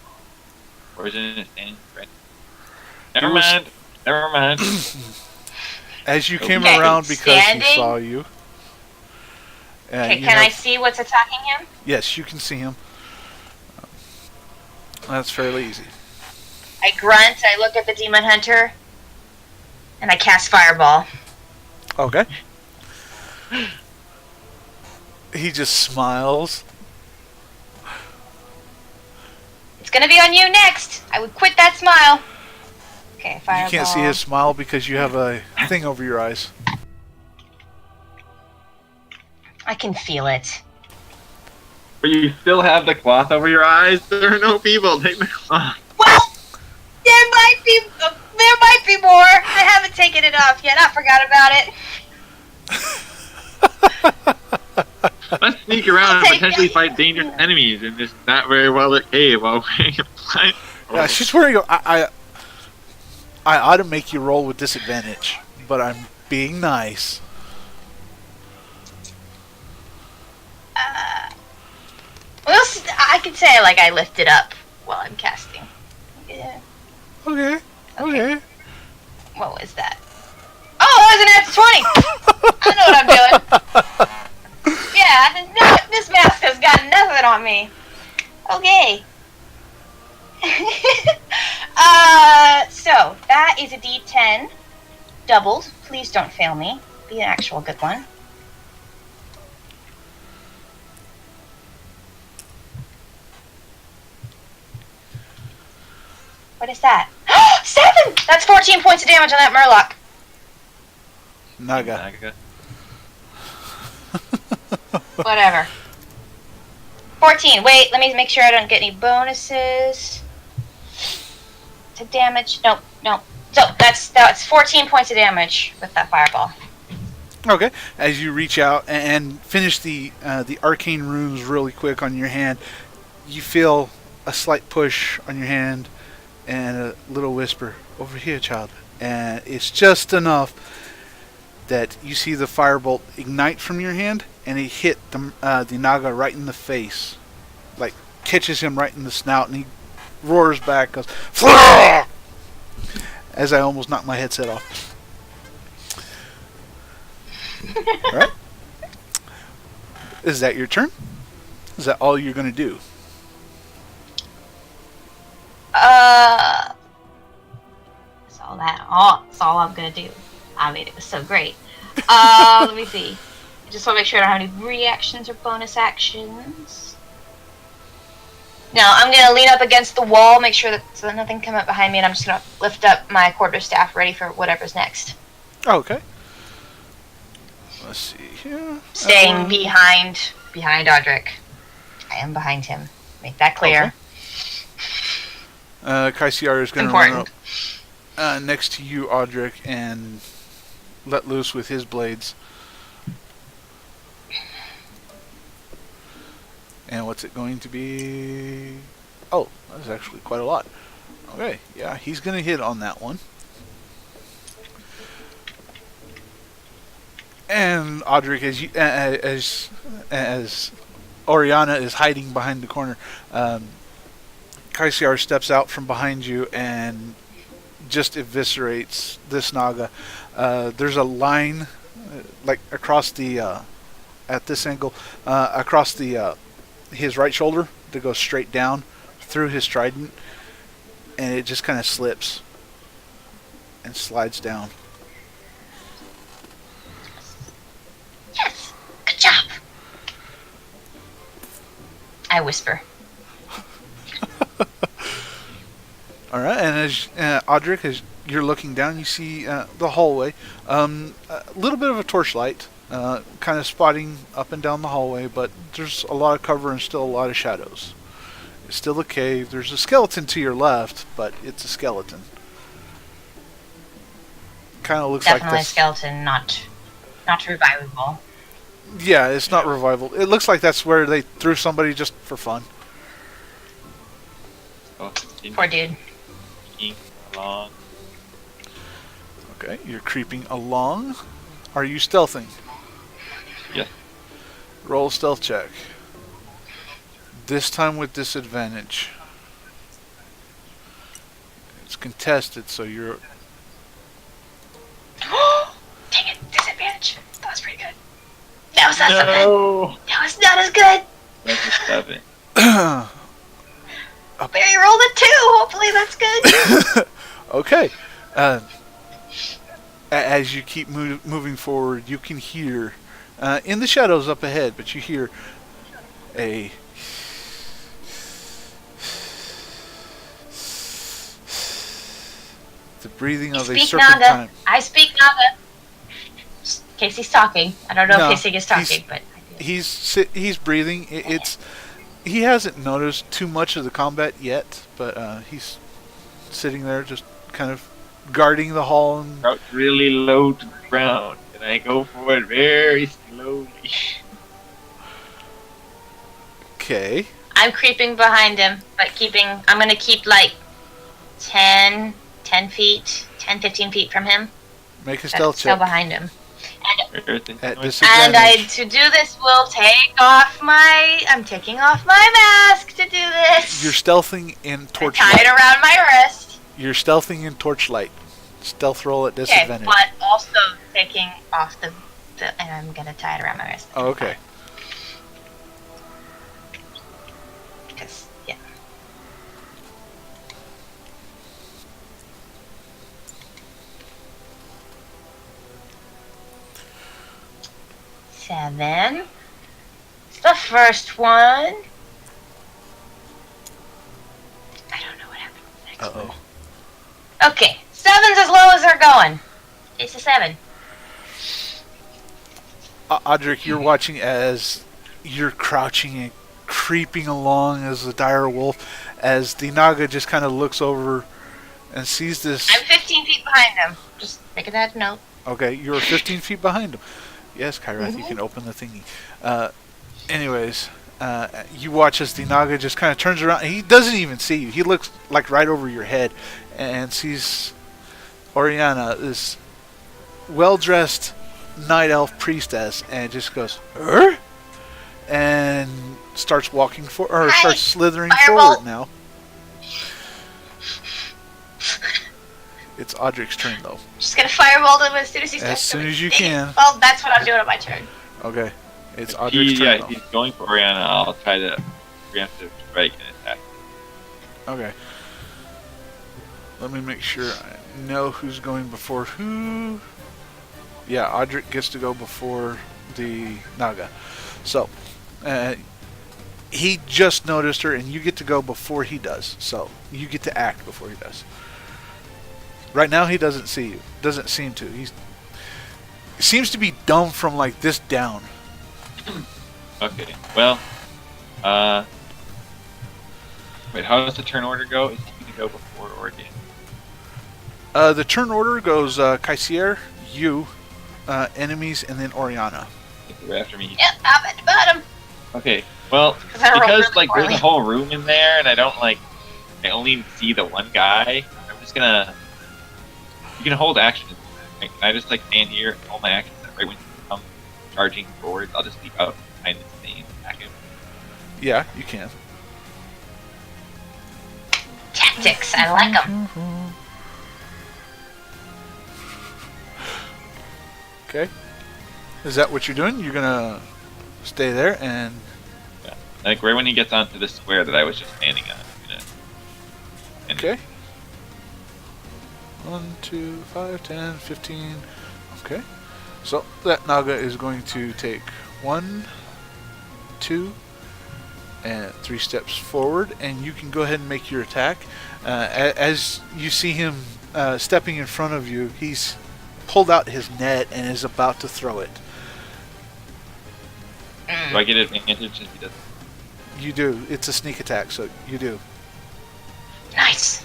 Or is it standing right? Never mind. Never mind. As you came around because he saw you. Okay, can I see what's attacking him? Yes, you can see him. That's fairly easy. I grunt, I look at the demon hunter, and I cast fireball. Okay. He just smiles. It's gonna be on you next. I would quit that smile. Okay, fireball. You can't see his smile because you have a thing over your eyes. I can feel it. But you still have the cloth over your eyes? There are no people. Take the cloth. Well, there might be more. I haven't taken it off yet. I forgot about it. Let's sneak around and potentially fight dangerous enemies in this not very well lit cave while wearing a blind. Yeah, she's wearing. I ought to make you roll with disadvantage, but I'm being nice. Well, I can say like I lift it up while I'm casting. Yeah. Okay. What was that? Oh, that was an F 20. I know what I'm doing. Yeah, no, this mask has got nothing on me. Okay. So that is a D10 doubled. Please don't fail me. Be an actual good one. What is that? 7! That's 14 points of damage on that murloc. Naga. Whatever. 14. Wait, let me make sure I don't get any bonuses to damage. Nope. So that's 14 points of damage with that fireball. Okay. As you reach out and finish the arcane runes really quick on your hand, you feel a slight push on your hand and a little whisper, "Over here, child." And it's just enough that you see the firebolt ignite from your hand, and it hit the naga right in the face, like catches him right in the snout, and he roars back, goes, "Fleur!" As I almost knocked my headset off. All right. Is that your turn? Is that all you're going to do? That's all I'm gonna do. I mean, it was so great. Let me see. I just want to make sure I don't have any reactions or bonus actions. Now, I'm gonna lean up against the wall, make sure that so nothing come up behind me, and I'm just gonna lift up my quarterstaff, ready for whatever's next. Okay. Let's see here. Staying behind Audric. I am behind him. Make that clear. Kasyer is going to run up next to you, Audric, and let loose with his blades. And what's it going to be? Oh, that's actually quite a lot. Okay, yeah, he's going to hit on that one. And Audric, as Oriana is hiding behind the corner, Kasyer steps out from behind you and just eviscerates this naga. There's a line, like across the, at this angle, across the his right shoulder that goes straight down, through his trident, and it just kind of slips and slides down. Yes! Good job! I whisper. All right, and as Audric, as you're looking down, you see the hallway. A little bit of a torchlight, kind of spotting up and down the hallway, but there's a lot of cover and still a lot of shadows. It's still a cave. There's a skeleton to your left, but it's a skeleton. Kind of looks Definitely like a this. skeleton, not revivable. Yeah, it's not revival. It looks like that's where they threw somebody just for fun. Oh, Poor dude. along. Okay, you're creeping along. Are you stealthing? Yes. Roll a stealth check. This time with disadvantage. It's contested, so you're... Dang it, disadvantage. That was pretty good. That was not so No! good. That was not as good. That's a 7. Barry rolled a 2. Hopefully that's good. Okay. As you keep moving forward, you can hear, in the shadows up ahead, but you hear a... the breathing of a Speak serpentine. Naga. I speak Naga. Casey's talking. I don't know No, if Casey is talking, but I do. He's breathing. He hasn't noticed too much of the combat yet, but he's sitting there just kind of guarding the hall. And Crouch really low to the ground, and I go for it very slowly. okay, I'm creeping behind him, but I'm going to keep like 10 feet, 10, 15 feet from him. make a But stealth still check. behind him. At And disadvantage. to do this will I'm taking off my mask to do this. You're stealthing in I tie it torchlight. around my wrist. You're stealthing in torchlight. Stealth roll at Okay, disadvantage. but also taking off the and I'm going to tie it around my wrist. Oh, okay. Because, yeah. Seven. It's the first one. I don't know what happened with the next Uh-oh. one. Okay, 7's as low as they're going. It's a 7. Audric, you're watching as you're crouching and creeping along as the dire wolf, as the naga just kind of looks over and sees this. I'm 15 feet behind them. Just making that note. Okay, you're 15 feet behind him. Yes, Kyrath, you can open the thingy. Anyways, you watch as the naga just kind of turns around. He doesn't even see you. He looks like right over your head and sees Oriana, this well-dressed night elf priestess, and just goes, and starts walking starts slithering Firebolt. forward now. It's Audric's turn, though. Just gonna firebolt him as soon as he starts. As soon coming. as you can. Well, that's what I'm doing on my turn. Okay, it's Audric's turn, though. He's going for Oriana. I'll try to preemptive strike and attack. Okay. Let me make sure I know who's going before who. Yeah, Audric gets to go before the naga. So, he just noticed her, and you get to go before he does. So, you get to act before he does. Right now, he doesn't see you. Doesn't seem to. He seems to be dumb from, like, this down. Okay, well, wait, how does the turn order go? Is he going to go before or again? The turn order goes Kasyer, you, enemies, and then Oriana. Right after me. Yep, I'm at the bottom. Okay, well, I rolled because really like there's poorly. a whole room in there, and I only see the one guy. I'm just gonna. You can hold action. Right? I just like stand here, and hold my action. Right when you come charging forward, I'll just leap out behind this thing and attack him. Yeah, you can. Tactics, I like them. Okay. Is that what you're doing? You're gonna stay there and... Like right when he gets onto the square that I was just standing on, I'm gonna Okay. 1, 2, 5, 10, 15. Okay. So that naga is going to take 1, 2, and 3 steps forward, and you can go ahead and make your attack. As you see him stepping in front of you, he's pulled out his net and is about to throw it. Do I get advantage if he doesn't? You do. It's a sneak attack, so you do. Nice.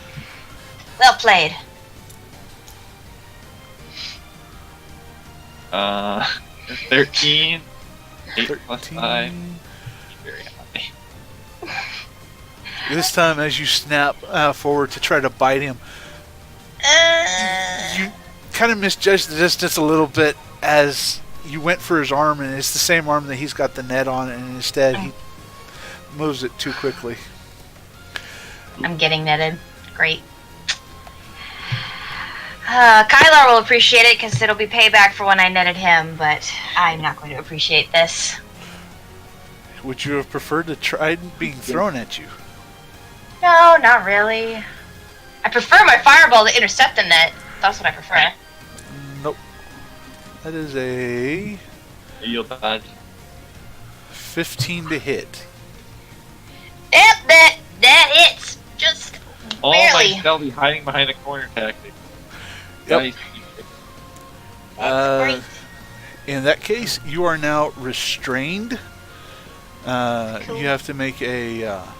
Well played. 13. 8 plus 13. 5. Very high. This time, as you snap forward to try to bite him, you kind of misjudged the distance a little bit as you went for his arm, and it's the same arm that he's got the net on, and instead he moves it too quickly. I'm getting netted. Great. Kylar will appreciate it because it'll be payback for when I netted him, but I'm not going to appreciate this. Would you have preferred to try being thrown at you? No, not really. I prefer my fireball to intercept the net. That's what I prefer. Nope. That is a You'll dodge. 15 to hit. Yep, that hits. Just All barely. my stealthy hiding behind a corner tactic. Yep. Nice. That's great. In that case, you are now restrained. Cool. You have to make a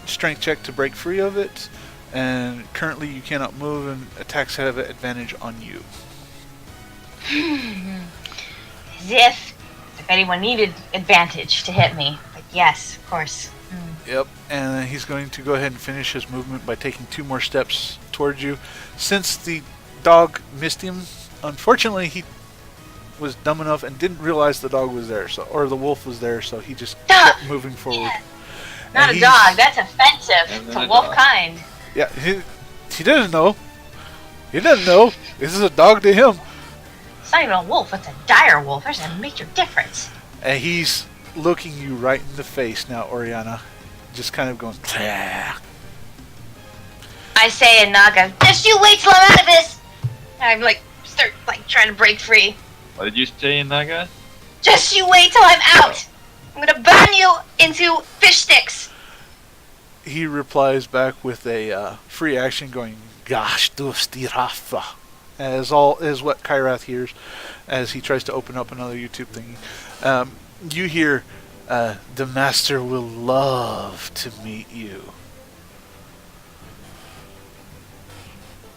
strength check to break free of it, and currently you cannot move, and attacks have an advantage on you. As if anyone needed advantage to hit me. But yes, of course. Yep, and then he's going to go ahead and finish his movement by taking 2 more steps towards you. Since the dog missed him, unfortunately he was dumb enough and didn't realize the dog was there, or the wolf was there, so he just kept moving forward. Yeah. Not And a dog, that's offensive And to a wolf dog. kind. Yeah, he doesn't know. He doesn't know. This is a dog to him. It's not even a wolf, it's a dire wolf. There's a major difference. And he's looking you right in the face now, Oriana. Just kind of going, "Clah." I say in Naga, just you wait till I'm out of this! And I'm start trying to break free. What did you say, Naga? Just you wait till I'm out! I'm gonna burn you into fish sticks! He replies back with a free action going, "Gosh, du stirafa," as what Kyrath hears as he tries to open up another YouTube thingy. You hear, "The master will love to meet you."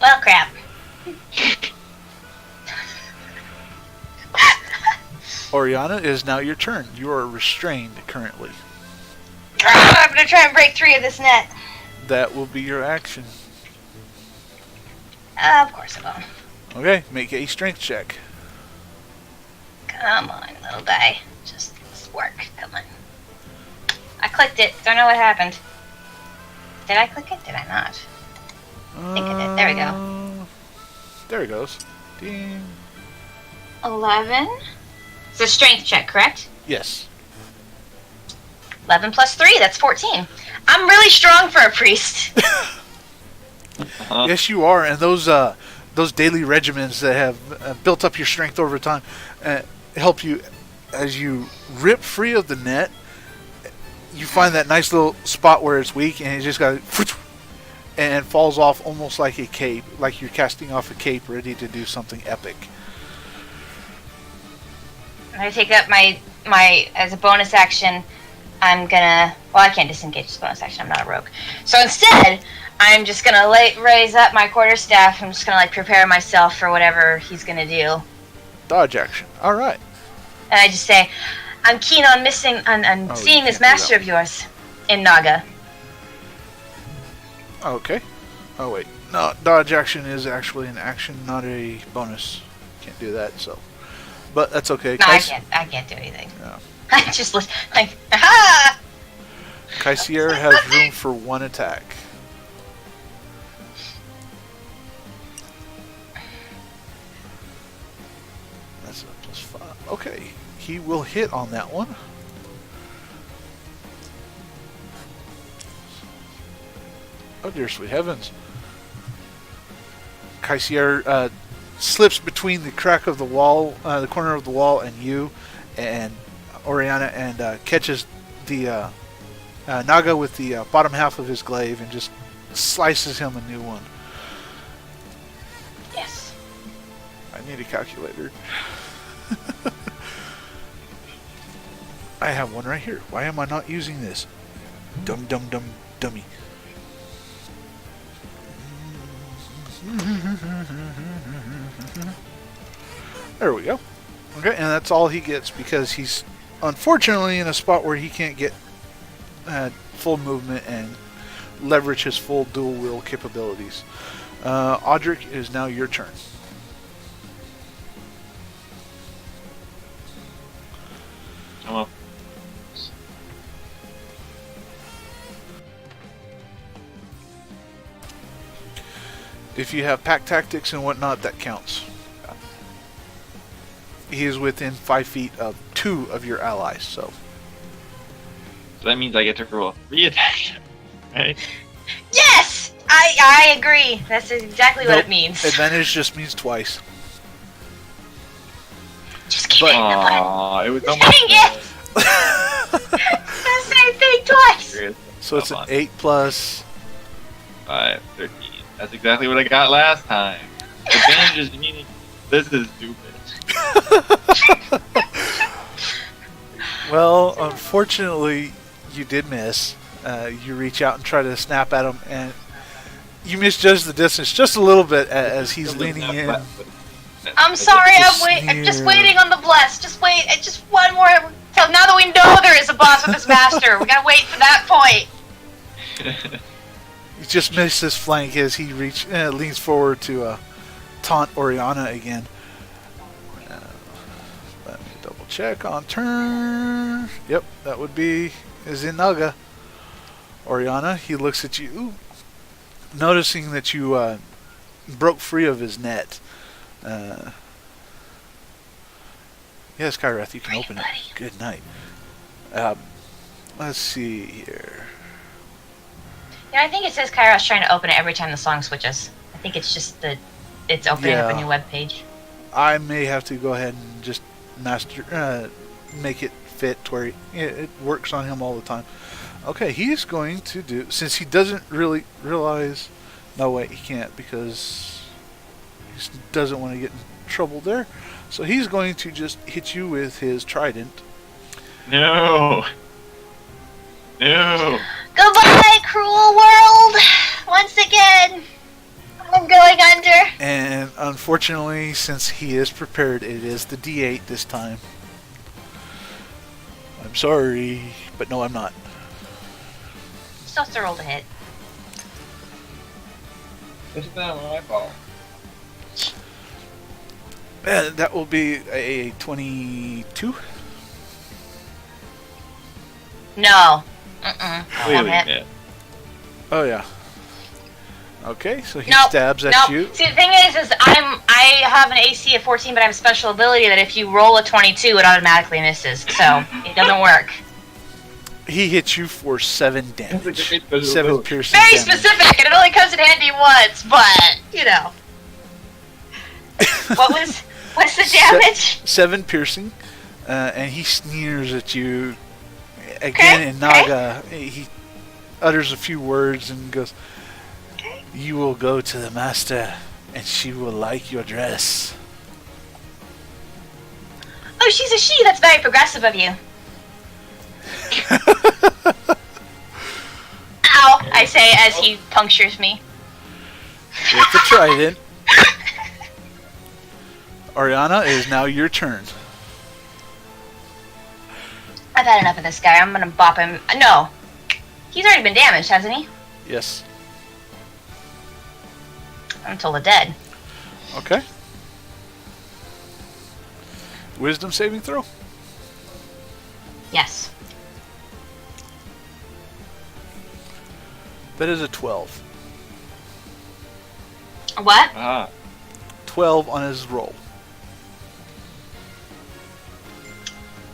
Well, crap. Oriana, it is now your turn. You are restrained currently. I'm gonna try and break free of this net. That will be your action. Of course I will. Okay, make a strength check. Come on, little guy. Just work. Come on. I clicked it. Don't know what happened. Did I click it? Did I not? I think I did. There we go. There it goes. Ding. 11. It's a strength check, correct? Yes. 11 plus 3, that's 14. I'm really strong for a priest. Uh-huh. Yes, you are, and those daily regimens that have built up your strength over time help you as you rip free of the net. You find that nice little spot where it's weak, and it just got and falls off almost like a cape, like you're casting off a cape, ready to do something epic. I'm gonna take up my as a bonus action. I'm gonna. Well, I can't disengage as a bonus action. I'm not a rogue. So instead, I'm just gonna raise up my quarterstaff. I'm just gonna prepare myself for whatever he's gonna do. Dodge action. All right. And I just say, I'm keen on seeing this master of yours in Naga. Okay. Oh wait. No, dodge action is actually an action, not a bonus. Can't do that. So, but that's okay. No, I can't do anything. No. I just aha! Kasyer has room for 1 attack. That's a +5. Okay, he will hit on that one. Oh dear sweet heavens. Kasyer slips between the crack of the wall, the corner of the wall, and you, and Oriana, and catches the naga with the bottom half of his glaive and just slices him a new one. Yes. I need a calculator. I have one right here. Why am I not using this? Dummy. There we go. Okay, and that's all he gets because he's unfortunately in a spot where he can't get full movement and leverage his full dual wield capabilities. Audric, it is now your turn. Come on. If you have pack tactics and whatnot, that counts. He is within 5 feet of 2 of your allies, so. So that means I get to roll 3 attacks. Right? Yes! I agree. That's exactly what Nope. it means. Advantage just means twice. Just keep But- hitting the button. Aw, it was Just almost. hitting it! The same thing twice! So it's an 8 plus. 5, 13. That's exactly what I got last time. Advantages meaning this is stupid. Well, unfortunately, you did miss. You reach out and try to snap at him, and you misjudge the distance just a little bit as he's leaning in. I'm sorry, Just I'm just sneer. waiting on the bless. Just wait, just one more. Till now that we know there is a boss with his master, we gotta wait for that point. You just missed his flank as he leans forward to taunt Oriana again. Let me double check on turn. Yep, that would be is in naga. Oriana, he looks at you, noticing that you broke free of his net. Yes, Kyrath, you can open it. Good night. Let's see here. Yeah, I think it says Kairos trying to open it every time the song switches. I think it's just that it's opening up a Yeah. new web page. I may have to go ahead and just make it fit to where it works on him all the time. Okay, he's going to do, since he doesn't really realize, no wait, he can't because he doesn't want to get in trouble there. So he's going to just hit you with his trident. No. No. Goodbye, cruel world! Once again, I'm going under. And unfortunately, since he is prepared, it is the D8 this time. I'm sorry, but no, I'm not. Still have to roll to hit. Isn't that my fault? And that will be a 22. No. Won't Clearly, hit. yeah. Oh yeah. Okay, so he Nope, stabs at nope. you. See, the thing is I have an AC of 14, but I have a special ability that if you roll a 22, it automatically misses. So it doesn't work. He hits you for 7 damage. That's a great special 7 ability. piercing Very damage. specific, and it only comes in handy once. But you know, what's the damage? 7 piercing, and he sneers at you again in Naga. He utters a few words and goes, "You will go to the master, and she will like your dress." Oh, she's a she. That's very progressive of you. Ow! I say as he punctures me. With the trident. Oriana, it is now your turn. I've had enough of this guy. I'm gonna bop him. No, he's already been damaged, hasn't he? Yes. Until the dead. Okay. Wisdom saving throw. Yes. That is a 12. What? Ah. 12 on his roll.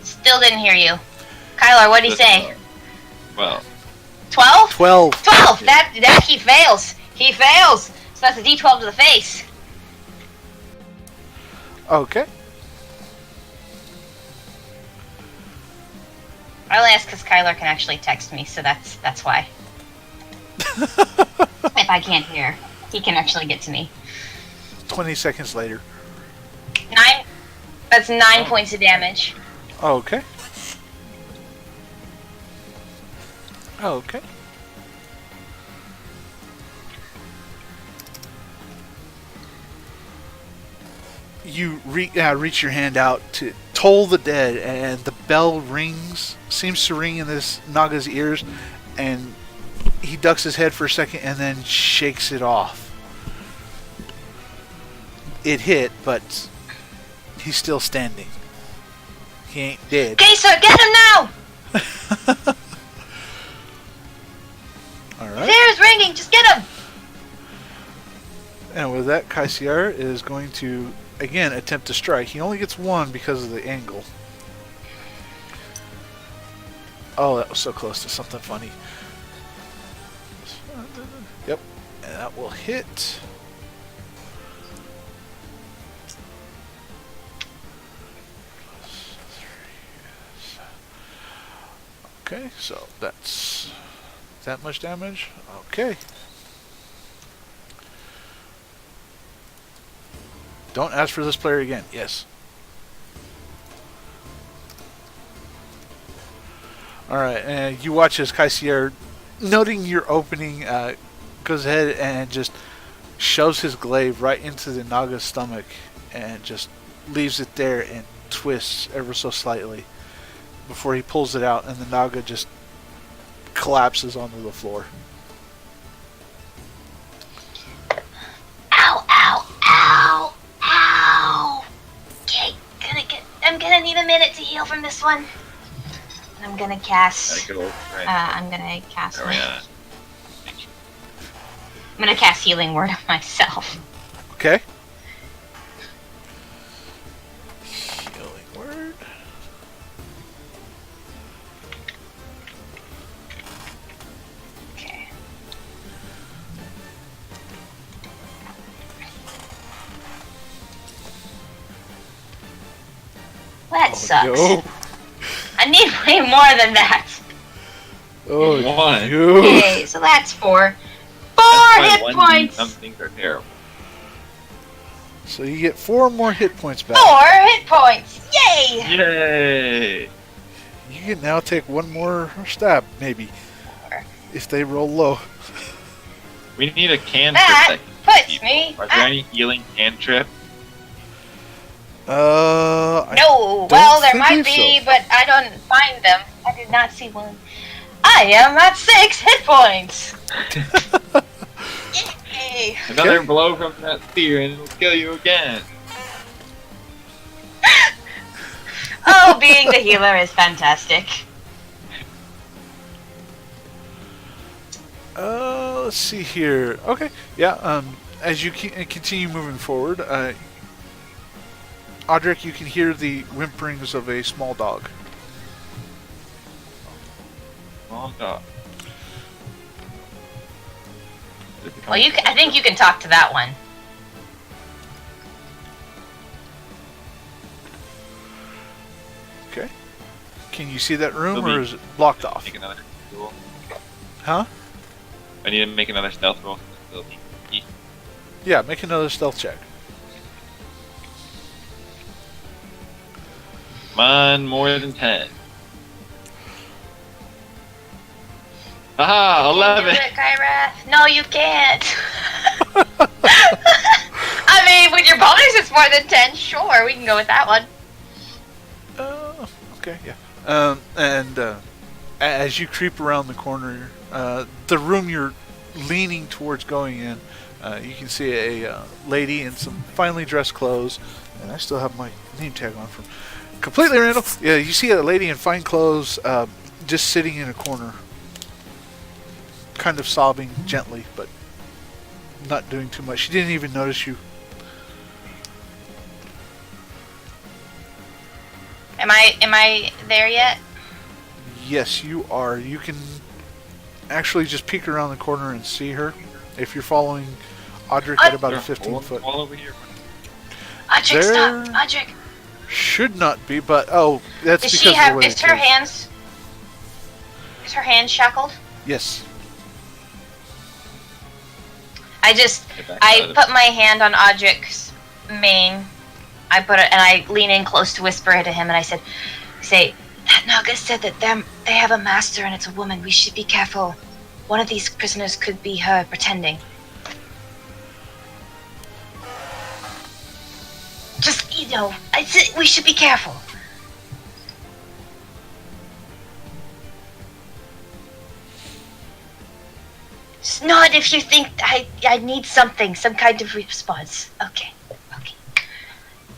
Still didn't hear you. Kyler, what'd he say? Well, 12? 12. 12! That he fails. He fails. So that's a D12 to the face. Okay. I only ask because Kyler can actually text me, so that's why. If I can't hear, he can actually get to me. 20 seconds later. 9. That's 9 points of damage. Okay. Okay. You reach your hand out to toll the dead, and the bell seems to ring in this Naga's ears, and he ducks his head for a second and then shakes it off. It hit, but he's still standing. He ain't dead. Kasyer, get him now! Alright. His ears ringing, just get him! And with that, Kasyer is going to, again, attempt to strike. He only gets one because of the angle. Oh, that was so close to something funny. Yep. And that will hit. Okay, so that's that much damage. Okay. Don't ask for this player again. Yes. Alright, and you watch as Kasyer, noting your opening, goes ahead and just shoves his glaive right into the Naga's stomach and just leaves it there and twists ever so slightly before he pulls it out, and the Naga just collapses onto the floor. Ow, ow, ow, ow. Okay, I'm gonna need a minute to heal from this one. And I'm gonna cast. Gotta go. Right. I'm gonna cast. Oriana. I'm gonna cast Healing Word on myself. Okay. Healing word. Okay. That sucks. Yo. I need way more than that. Oh, One. yo. Okay, so that's 4. 4 That's hit why points. Some things are terrible. So you get 4 more hit points back. 4 hit points. Yay! Yay! You can now take 1 more stab, maybe, if they roll low. We need a cantrip That that puts me. Are there any healing cantrip? I No, don't well, there think might be, so. but I don't find them. I did not see one. I am at 6 hit points. Yay! Another blow from that spear and it'll kill you again. Oh, being the healer is fantastic. Let's see here. Okay, yeah. As you continue moving forward, Audric, you can hear the whimperings of a small dog. Oh god. Well, I think you can talk to that one. Okay. Can you see that room, It'll or be- is it blocked off? Make another roll. Huh? I need to make another stealth roll. It'll be- Yeah, make another stealth check. Come on, more than 10. Aha, 11! Can you do it, Kyra? No, you can't. I mean, with your bonus, it's more than 10. Sure, we can go with that one. Okay, yeah. As you creep around the corner, the room you're leaning towards going in, you can see a lady in some finely dressed clothes, and I still have my name tag on from completely random. Yeah, you see a lady in fine clothes, just sitting in a corner, kind of sobbing gently, but not doing too much. She didn't even notice you. Am I there yet? Yes, you are. You can actually just peek around the corner and see her. If you're following Audric at about a 15 foot. All over here. Audric, stop! Audric! Should not be, but that's Does because she of the have? way Is it her is. hands? Is her hands shackled? Yes. I put my hand on Audric's mane. I put it, and I lean in close to whisper it to him, and I say, that naga said that they have a master, and it's a woman. We should be careful. One of these prisoners could be her pretending. Just, we should be careful. Just nod if you think I need something, some kind of response. Okay.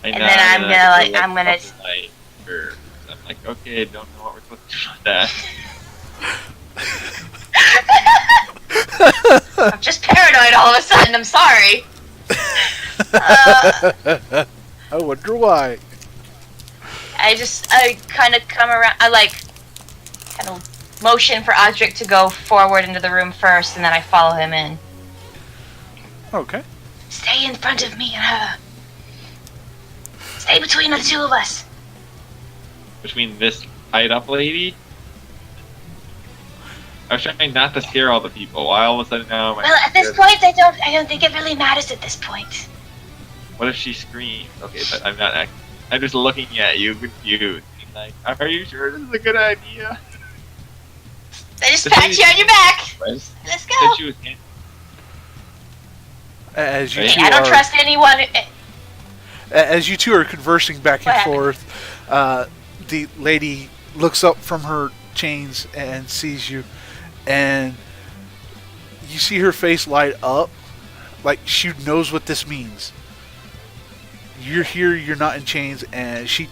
And then I'm gonna. I'm like, okay, don't know what we're supposed to do with that. I'm just paranoid all of a sudden. I'm sorry. I wonder why. I kind of come around. I kind of motion for Audric to go forward into the room first, and then I follow him in. Okay. Stay in front of me and her. Stay between the two of us. Between this tied up lady? I was trying not to scare all the people. Why all of a sudden now am I Well, at this point, I don't think it really matters at this point. What if she screams? Okay, but I'm not acting. I'm just looking at you confused. Like, are you sure this is a good idea? I just pat you on your back. Let's go. As you Right. two I don't are, trust anyone. as you two are conversing back What and happened? forth, the lady looks up from her chains and sees you, and you see her face light up, like she knows what this means. You're here, you're not in chains, and she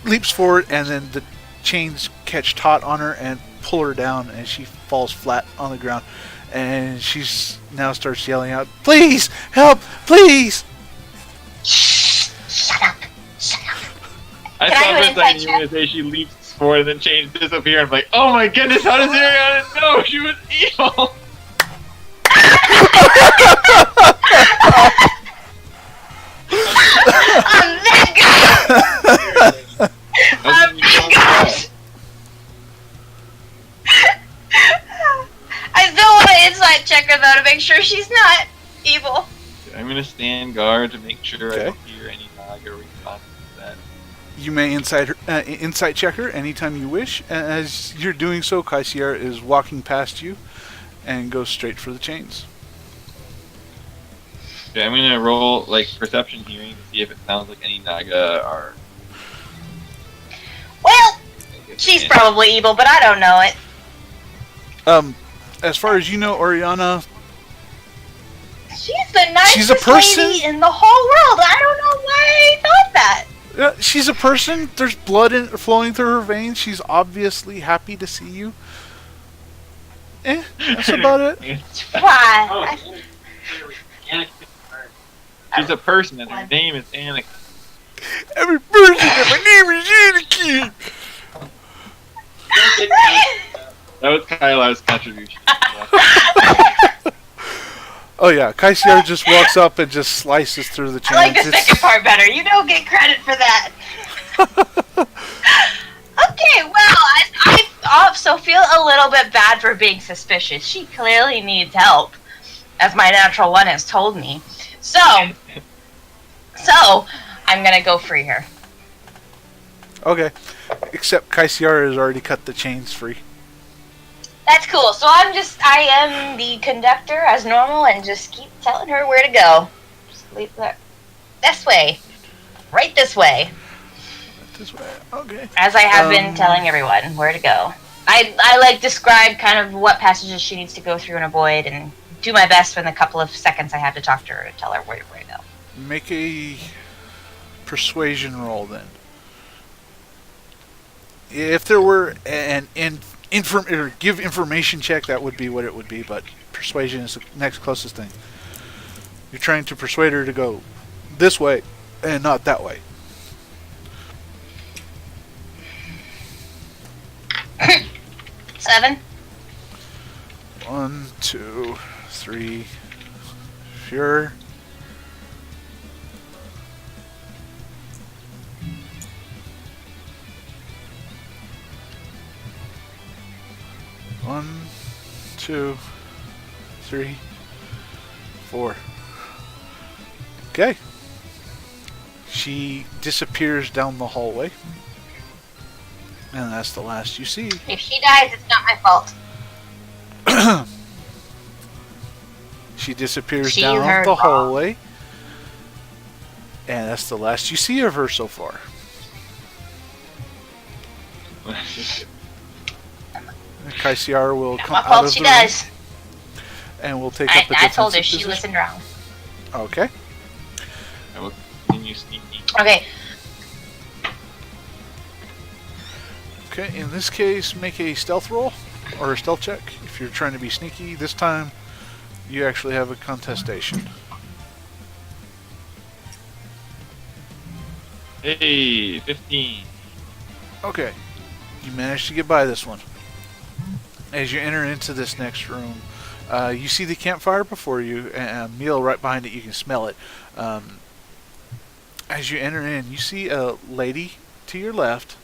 leaps forward, and then the chains catch taut on her and pull her down, and she falls flat on the ground. And she's now starts yelling out, "Please, help, please!" Shut up. I Can I thought do an for a insight second you were going to say she leaps forward and then chains disappear. I'm like, oh my goodness, how does Oriana know she was evil? I'm that good. I'm that good. I still want to insight check her though to make sure she's not evil. I'm going to stand guard to make sure I Okay. don't hear any naga response to that. You may insight check her anytime you wish. As you're doing so, Kasyer is walking past you and goes straight for the chains. Okay, I'm going to roll like perception hearing to see if it sounds like any naga are. Well, she's probably evil, but I don't know it. As far as you know, Oriana, She's the nicest She's a person? lady in the whole world. I don't know why I thought that. she's a person. There's blood flowing through her veins. She's obviously happy to see you. That's about it. Why? She's a person and her name is Anakin. Every person, and my name is Anakin. That was Kyla's contribution. Oh yeah, Kasyer just walks up and just slices through the chains. I like the second part better. You don't get credit for that. Okay, well, I also feel a little bit bad for being suspicious. She clearly needs help, as my natural one has told me. So I'm gonna go free her. Okay, except Kasyer has already cut the chains free. That's cool. So I am the conductor as normal and just keep telling her where to go. Just leave that this way. Right this way. This way. Okay. As I have been telling everyone where to go. I like describe kind of what passages she needs to go through and avoid and do my best in the couple of seconds I have to talk to her to tell her where to go. Make a persuasion roll then. If there were an give information check, that would be what it would be, but persuasion is the next closest thing. You're trying to persuade her to go this way and not that way. Seven. 2, 3. Sure. One, 2, 3, 4. Okay. She disappears down the hallway. And that's the last you see. If she dies, it's not my fault. She disappears She down heard the wrong. hallway. And that's the last you see of her so far. Kasyer will Not come my out fault of she the room, does. and we'll take up the I told her defensive she position. listened wrong. Okay. I will continue sneaking. Okay, Okay, in this case, make a stealth roll or a stealth check. If you're trying to be sneaky, this time you actually have a contestation. Hey, 15. Okay, you managed to get by this one. As you enter into this next room, you see the campfire before you, and a meal right behind it. You can smell it. As you enter in, you see a lady to your left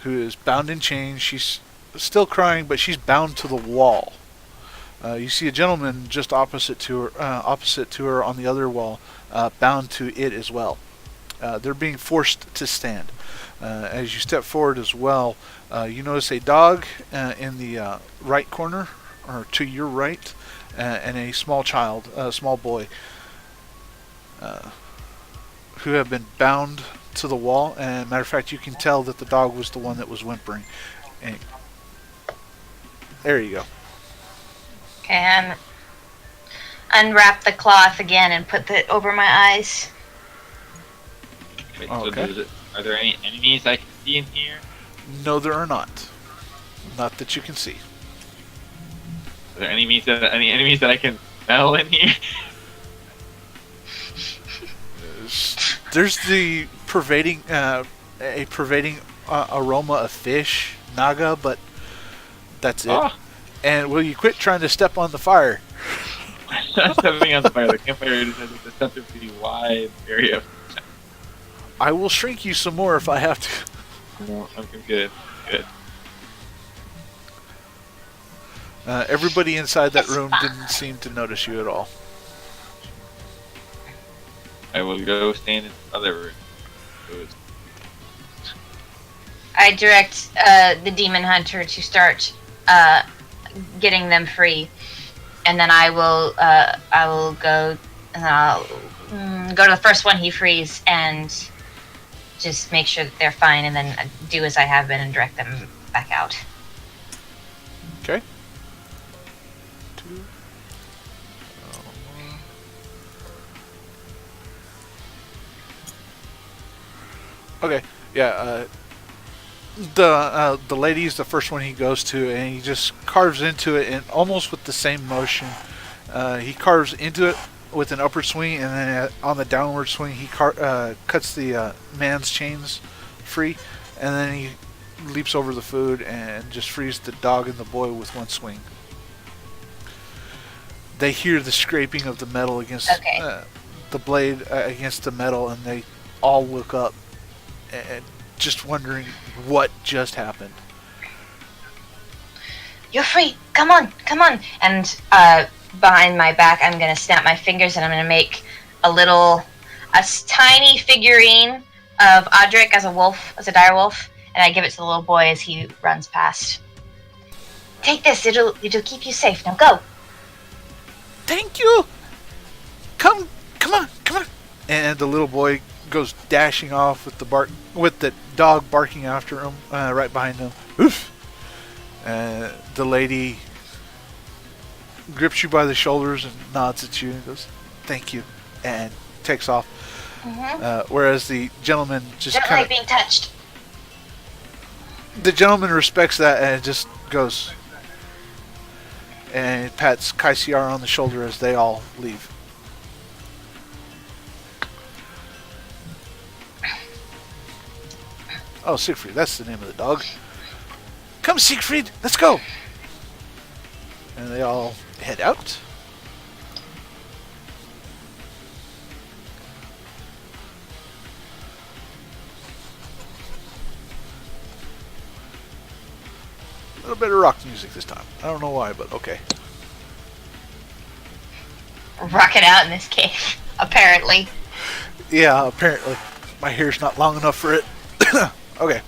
who is bound in chains. She's still crying, but she's bound to the wall. You see a gentleman just opposite to her on the other wall, bound to it as well. They're being forced to stand. As you step forward as well, you notice a dog in the right corner, or to your right, and a small child, a small boy, who have been bound to the wall. And matter of fact, you can tell that the dog was the one that was whimpering. And there you go. okay, and unwrap the cloth again and put it over my eyes. Wait, Okay. so are there any enemies I can see in here? No, there are not. Not that you can see. Are there any enemies that I can smell in here? There's the pervading, aroma of fish, naga, but that's it. Oh, And will you quit trying to step on the fire? I'm stepping on the fire. The campfire just has a deceptively wide area. I will shrink you some more if I have to. No, I'm good. Good. Everybody inside that room didn't seem to notice you at all. I will go stand in the other room. Good. I direct the demon hunter to start getting them free, and then I will go and I'll go to the first one he frees and just make sure that they're fine, and then do as I have been and direct them back out. Okay. Okay. Yeah. The lady's the first one he goes to, and he just carves into it, and almost with the same motion, he carves into it with an upward swing, and then on the downward swing, he cuts the man's chains free, and then he leaps over the food and just frees the dog and the boy with one swing. They hear the scraping of the metal against the blade against the metal, and they all look up, and just wondering what just happened. You're free. Come on. And behind my back, I'm gonna snap my fingers and I'm gonna make a tiny figurine of Audric as a wolf, as a dire wolf, and I give it to the little boy as he runs past. Take this. It'll keep you safe. Now go. Thank you. Come on. And the little boy goes dashing off with the dog barking after him, right behind him. Oof. The lady grips you by the shoulders and nods at you and goes, "Thank you," and takes off. Whereas the gentleman just Don't kind like being touched. the gentleman respects that and just goes and pats Kasyer on the shoulder as they all leave. Oh, Siegfried, that's the name of the dog. Come, Siegfried, let's go. And they all head out. A little bit of rock music this time. I don't know why, but okay. Rock it out in this cave, apparently. Yeah, apparently. My hair's not long enough for it. Okay.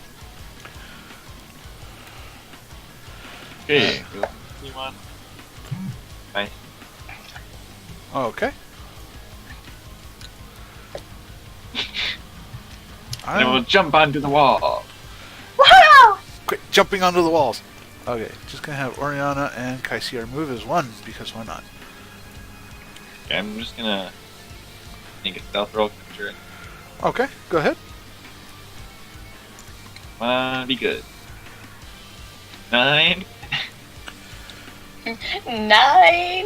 Okay. Anyone? Nice. Okay. And then we'll jump onto the wall. Wow! Quit jumping onto the walls. Okay, just gonna have Oriana and Kasyer move as one, because why not? Okay, I'm just gonna make a stealth roll. Sure. Okay, go ahead. Be good. 9. 9.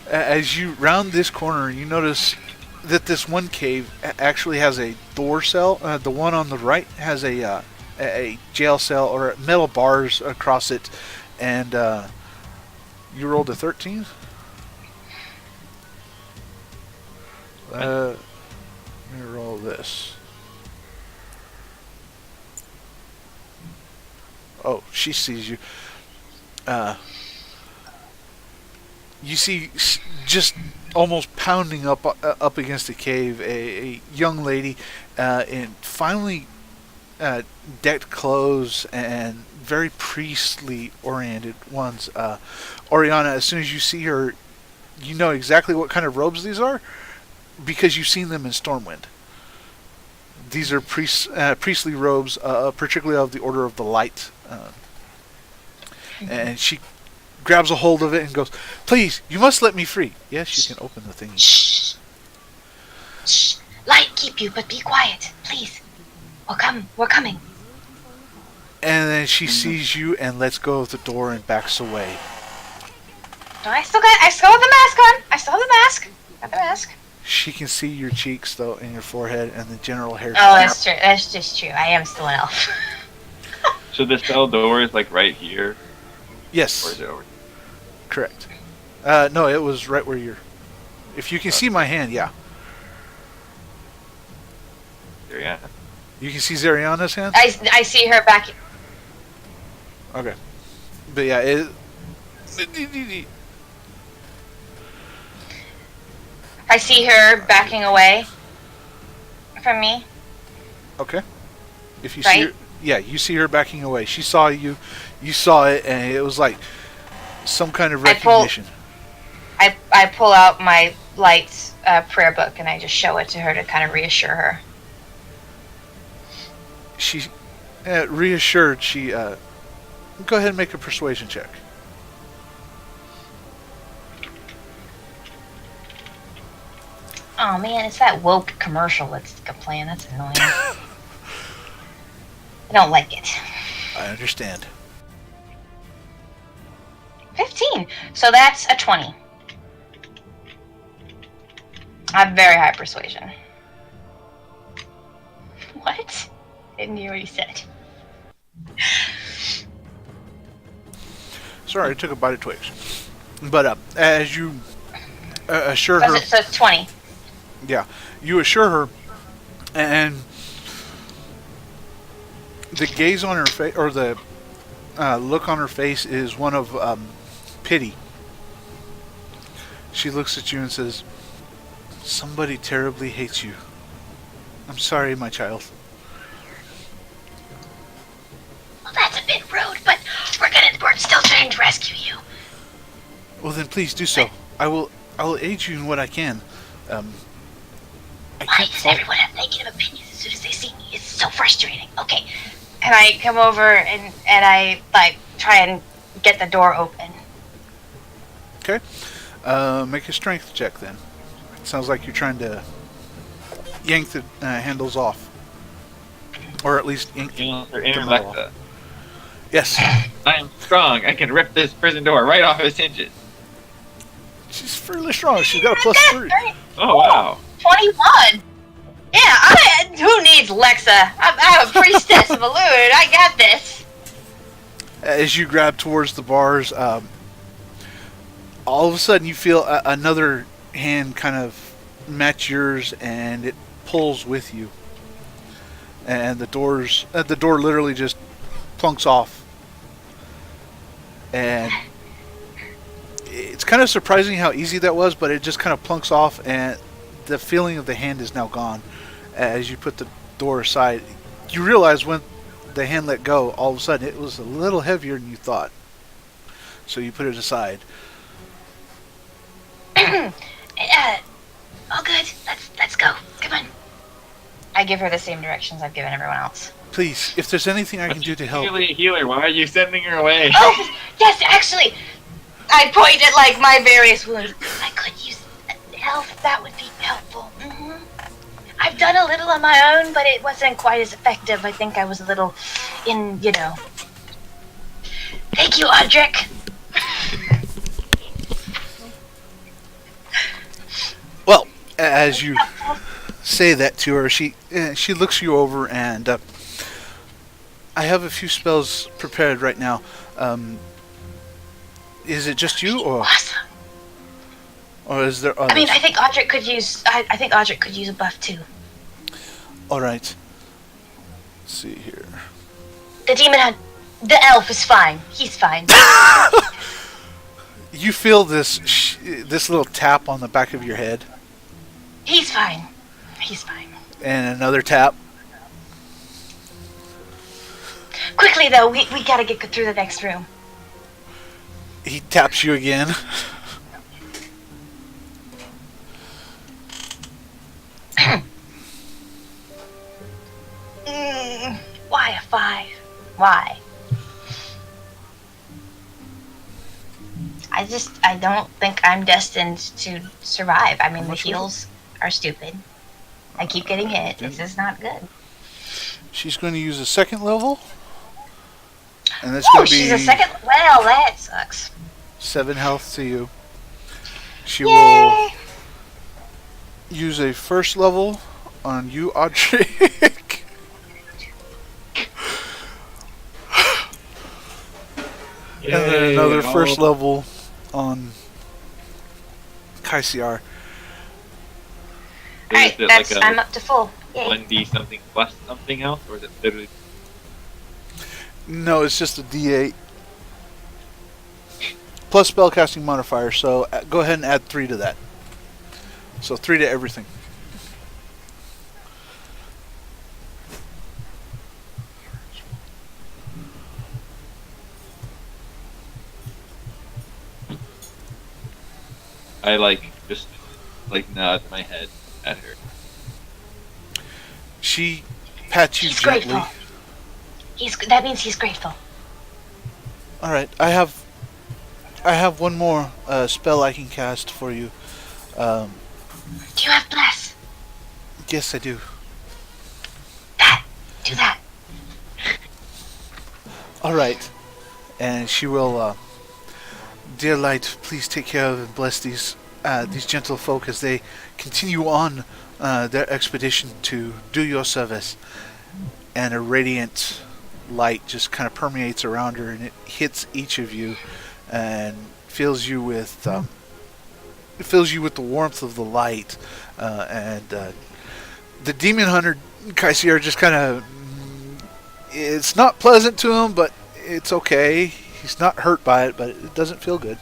As you round this corner, you notice that this one cave actually has a door cell. The one on the right has a jail cell or metal bars across it, and you rolled a 13. Let me roll this. Oh, she sees you. You see, just almost pounding up against the cave, a young lady in finely decked clothes and very priestly oriented ones. Oriana, as soon as you see her, you know exactly what kind of robes these are because you've seen them in Stormwind. These are priestly robes, particularly of the Order of the Light. And she grabs a hold of it and goes, "Please, you must let me free." Yes, you can open the thing. Shh. Shh. Light keep you, but be quiet, please. We're coming. And then she sees you and lets go of the door and backs away. No, I still have the mask on. I still have the mask. Got the mask. She can see your cheeks, though, and your forehead, and the general hair. Oh, that's true. That's just true. I am still an elf. So the cell door is like right here? Or Yes, is it over? correct. No, it was right where you're... If you can see my hand, yeah. There, yeah. You can see Zariana's hand? I see her back. Okay. But yeah, it... I see her backing away from me. Okay. If you Right? see her... Yeah, you see her backing away. She saw you, you saw it, and it was like some kind of recognition. I pull out my light's prayer book and I just show it to her to kind of reassure her. She... reassured, she... go ahead and make a persuasion check. Oh man, it's that woke commercial that's playing. That's annoying. I don't like it. I understand. 15. So that's a 20. I have very high persuasion. What? Didn't you already said? Sorry, I took a bite of Twix. But as you assure her... So it's 20. Yeah, you assure her, and the gaze on her face, or the look on her face, is one of pity. She looks at you and says, "Somebody terribly hates you. I'm sorry, my child." Well, that's a bit rude, but we're still trying to rescue you. Well, then please do so. I will aid you in what I can. Why does everyone have negative opinions as soon as they see me? It's so frustrating. Okay. And I come over and I like try and get the door open. Okay. Make a strength check then. Sounds like you're trying to yank the handles off. Or at least yank You know, they're the aiming metal like off. that. Yes. I am strong. I can rip this prison door right off its hinges. She's fairly strong. She's got a plus 3. Oh, wow. 21. Yeah, who needs Lexa? I'm a priestess of Elune. I got this. As you grab towards the bars, all of a sudden you feel another hand kind of match yours, and it pulls with you, and the door literally just plunks off, and it's kind of surprising how easy that was, but it just kind of plunks off, and the feeling of the hand is now gone. As you put the door aside, you realize when the hand let go, all of a sudden it was a little heavier than you thought. So you put it aside. All good. Let's go. Come on. I give her the same directions I've given everyone else. Please, if there's anything I can do to help. Clearly a healer. Why are you sending her away? Oh, yes, actually. I point at like my various wounds. I could use help. That would be helpful. I've done a little on my own, but it wasn't quite as effective. I think I was a little Thank you, Audric. Well, as you say that to her, she looks you over, and I have a few spells prepared right now. Is it just you, or Awesome. Or is there others? I mean, I think Audric could use. I think Audric could use a buff too. All right. Let's see here. The demon the elf is fine. He's fine. You feel this little tap on the back of your head, He's fine. He's fine. and another tap. Quickly though, we gotta get through the next room. He taps you again. Why a 5? Why? I don't think I'm destined to survive. I mean, the heals are stupid. I keep getting hit. This is not good. She's going to use a second level, and that's Oh, going to be she's a second. Well, that sucks. 7 health to you. She Yay! will use a first level on you, Audric. And then another first level on Kasyer. Alright, Is it that's like a I'm up to full. Yay. 1d something plus something else, or is it literally? No, it's just a D8 plus spellcasting modifier. So go ahead and add 3 to that. So 3 to everything. I just nod my head at her. She pats you He's gently. grateful. That means he's grateful. All right, I have one more spell I can cast for you. Do you have bless? Yes, I do. Do that. All right, and she will. Dear light, please take care of and bless these gentle folk as they continue on their expedition to do your service. And a radiant light just kind of permeates around her, and it hits each of you, and fills you with the warmth of the light. And the demon hunter Kasyer just kind of, it's not pleasant to him, but it's okay. He's not hurt by it, but it doesn't feel good.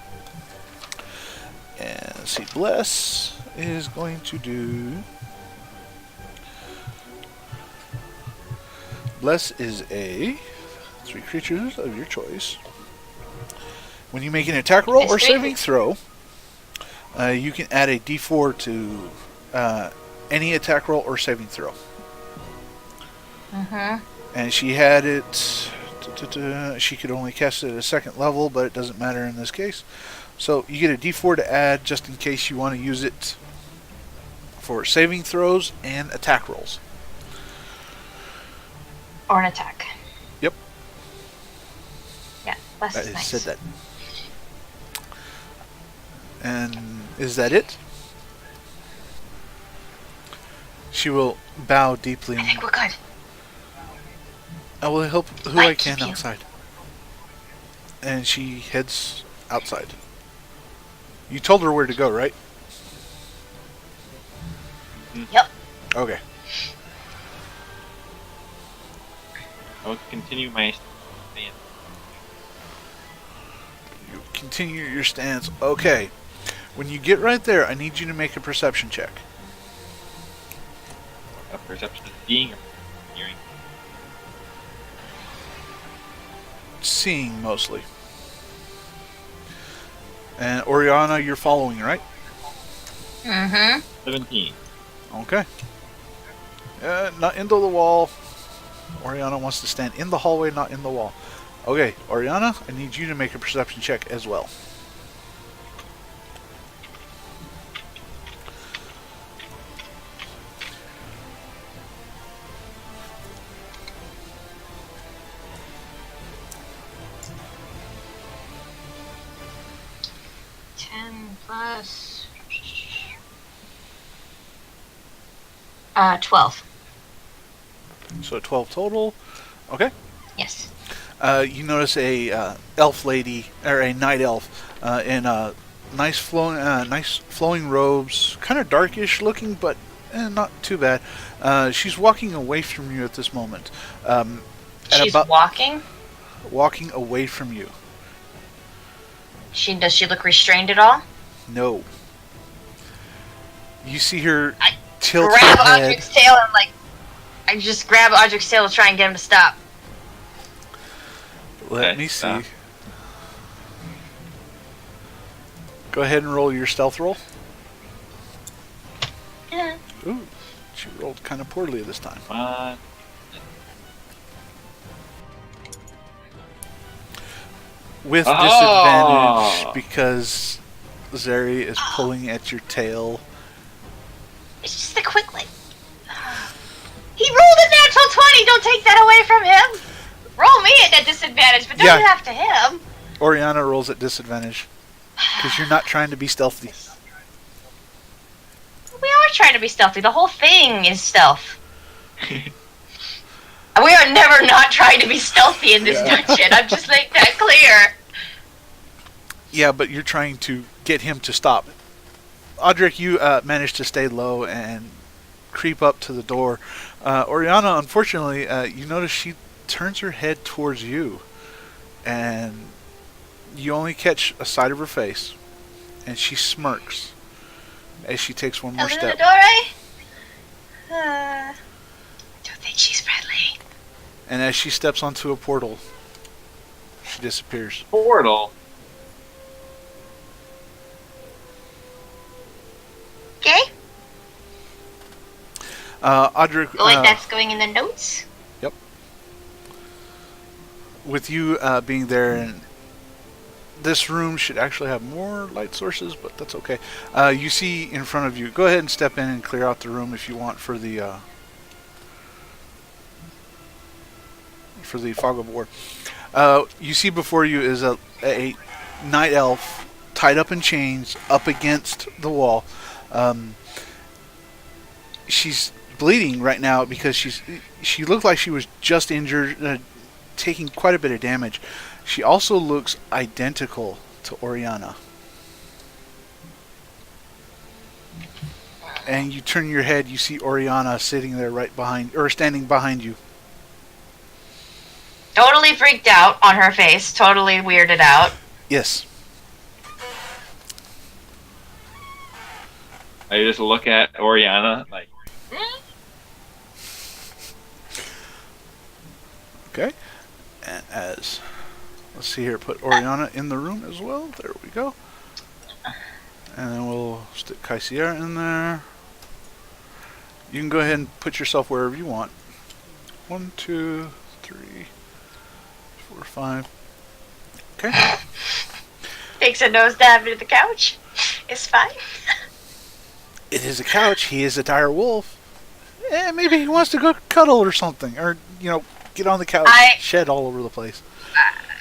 And let's see, bless is going to do. Bless is a 3 creatures of your choice. When you make an attack roll or saving throw, you can add a D4 to any attack roll or saving throw. And she had it. She could only cast it at a second level, but it doesn't matter in this case. So you get a D4 to add just in case you want to use it for saving throws and attack rolls. Or an attack. Yep. Yeah, bless is I nice. said that. And is that it? She will bow deeply. I think we're good. I will help who Might I can keep you. outside. And she heads outside. You told her where to go, right? Yep. Okay. I will continue my stance. You continue your stance. Okay. When you get right there, I need you to make a perception check. A perception of seeing or hearing. Seeing, mostly. And Oriana, you're following, right? Mm-hmm. 17. Okay. Not into the wall. Oriana wants to stand in the hallway, not in the wall. Okay, Oriana, I need you to make a perception check as well. Plus 12. So 12 total. Okay. Yes. You notice a elf lady, or a night elf, in nice flowing robes, kind of darkish looking, but not too bad. She's walking away from you at this moment. She's walking? Walking away from you. Does she look restrained at all? No. You see her I tilt grab her head. Audric's tail and I just grab Audric's tail to try and get him to stop. Let Okay, me see. stop. Go ahead and roll your stealth roll. Yeah. Ooh, she rolled kind of poorly this time. Come on. With Oh! disadvantage because Zeri is pulling at your tail. It's just a quick He rolled a natural 20! Don't take that away from him! Roll me at a disadvantage, but don't Yeah. do that to him! Oriana rolls at disadvantage because you're not trying to be stealthy. We are trying to be stealthy. The whole thing is stealth. We are never not trying to be stealthy in this dungeon. I'm just making that clear. Yeah, but you're trying to get him to stop. Audric, you managed to stay low and creep up to the door. Oriana, unfortunately, you notice she turns her head towards you, and you only catch a side of her face, and she smirks as she takes one more step. Dorai? I don't think she's friendly. And as she steps onto a portal, she disappears. Portal. Okay? Audric, That's going in the notes? Yep. With you being there, and this room should actually have more light sources, but that's okay. You see in front of you. Go ahead and step in and clear out the room if you want for the fog of war. You see before you is a night elf tied up in chains up against the wall. She's bleeding right now because she looked like she was just injured, taking quite a bit of damage. She also looks identical to Oriana. And you turn your head, you see Oriana sitting there right behind, or standing behind you. Totally freaked out on her face. Totally weirded out. Yes. I just look at Oriana like, Okay. And let's see here, put Oriana in the room as well. There we go. And then we'll stick Kasyer in there. You can go ahead and put yourself wherever you want. 1, 2, 3, 4, 5. Okay. Takes a nose dive into the couch. It's fine. It is a couch. He is a dire wolf. Maybe he wants to go cuddle or something. Or, get on the couch, shed all over the place.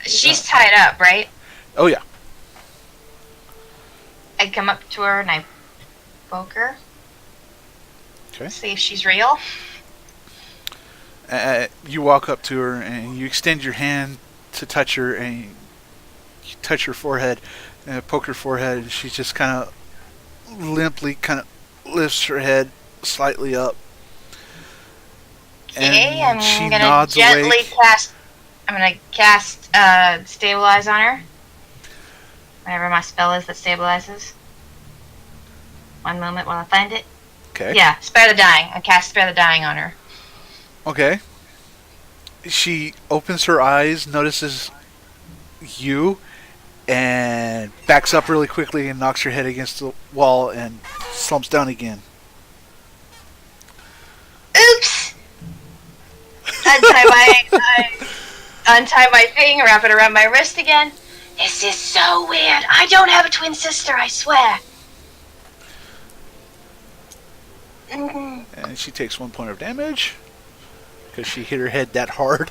She's tied up, right? Oh, yeah. I come up to her and I poke her. Okay. See if she's real. You walk up to her and you extend your hand to touch her, and you touch her forehead and poke her forehead, and she just kind of limply lifts her head slightly up. Okay, And I'm she gonna nods gently awake. cast. I'm gonna cast stabilize on her. Whatever my spell is that stabilizes. One moment while I find it. Okay. Yeah, spare the dying. I cast spare the dying on her. Okay. She opens her eyes, notices you, and backs up really quickly and knocks her head against the wall and slumps down again. Oops! Untie my thing, wrap it around my wrist again. This is so weird. I don't have a twin sister, I swear. And she takes 1 point of damage because she hit her head that hard.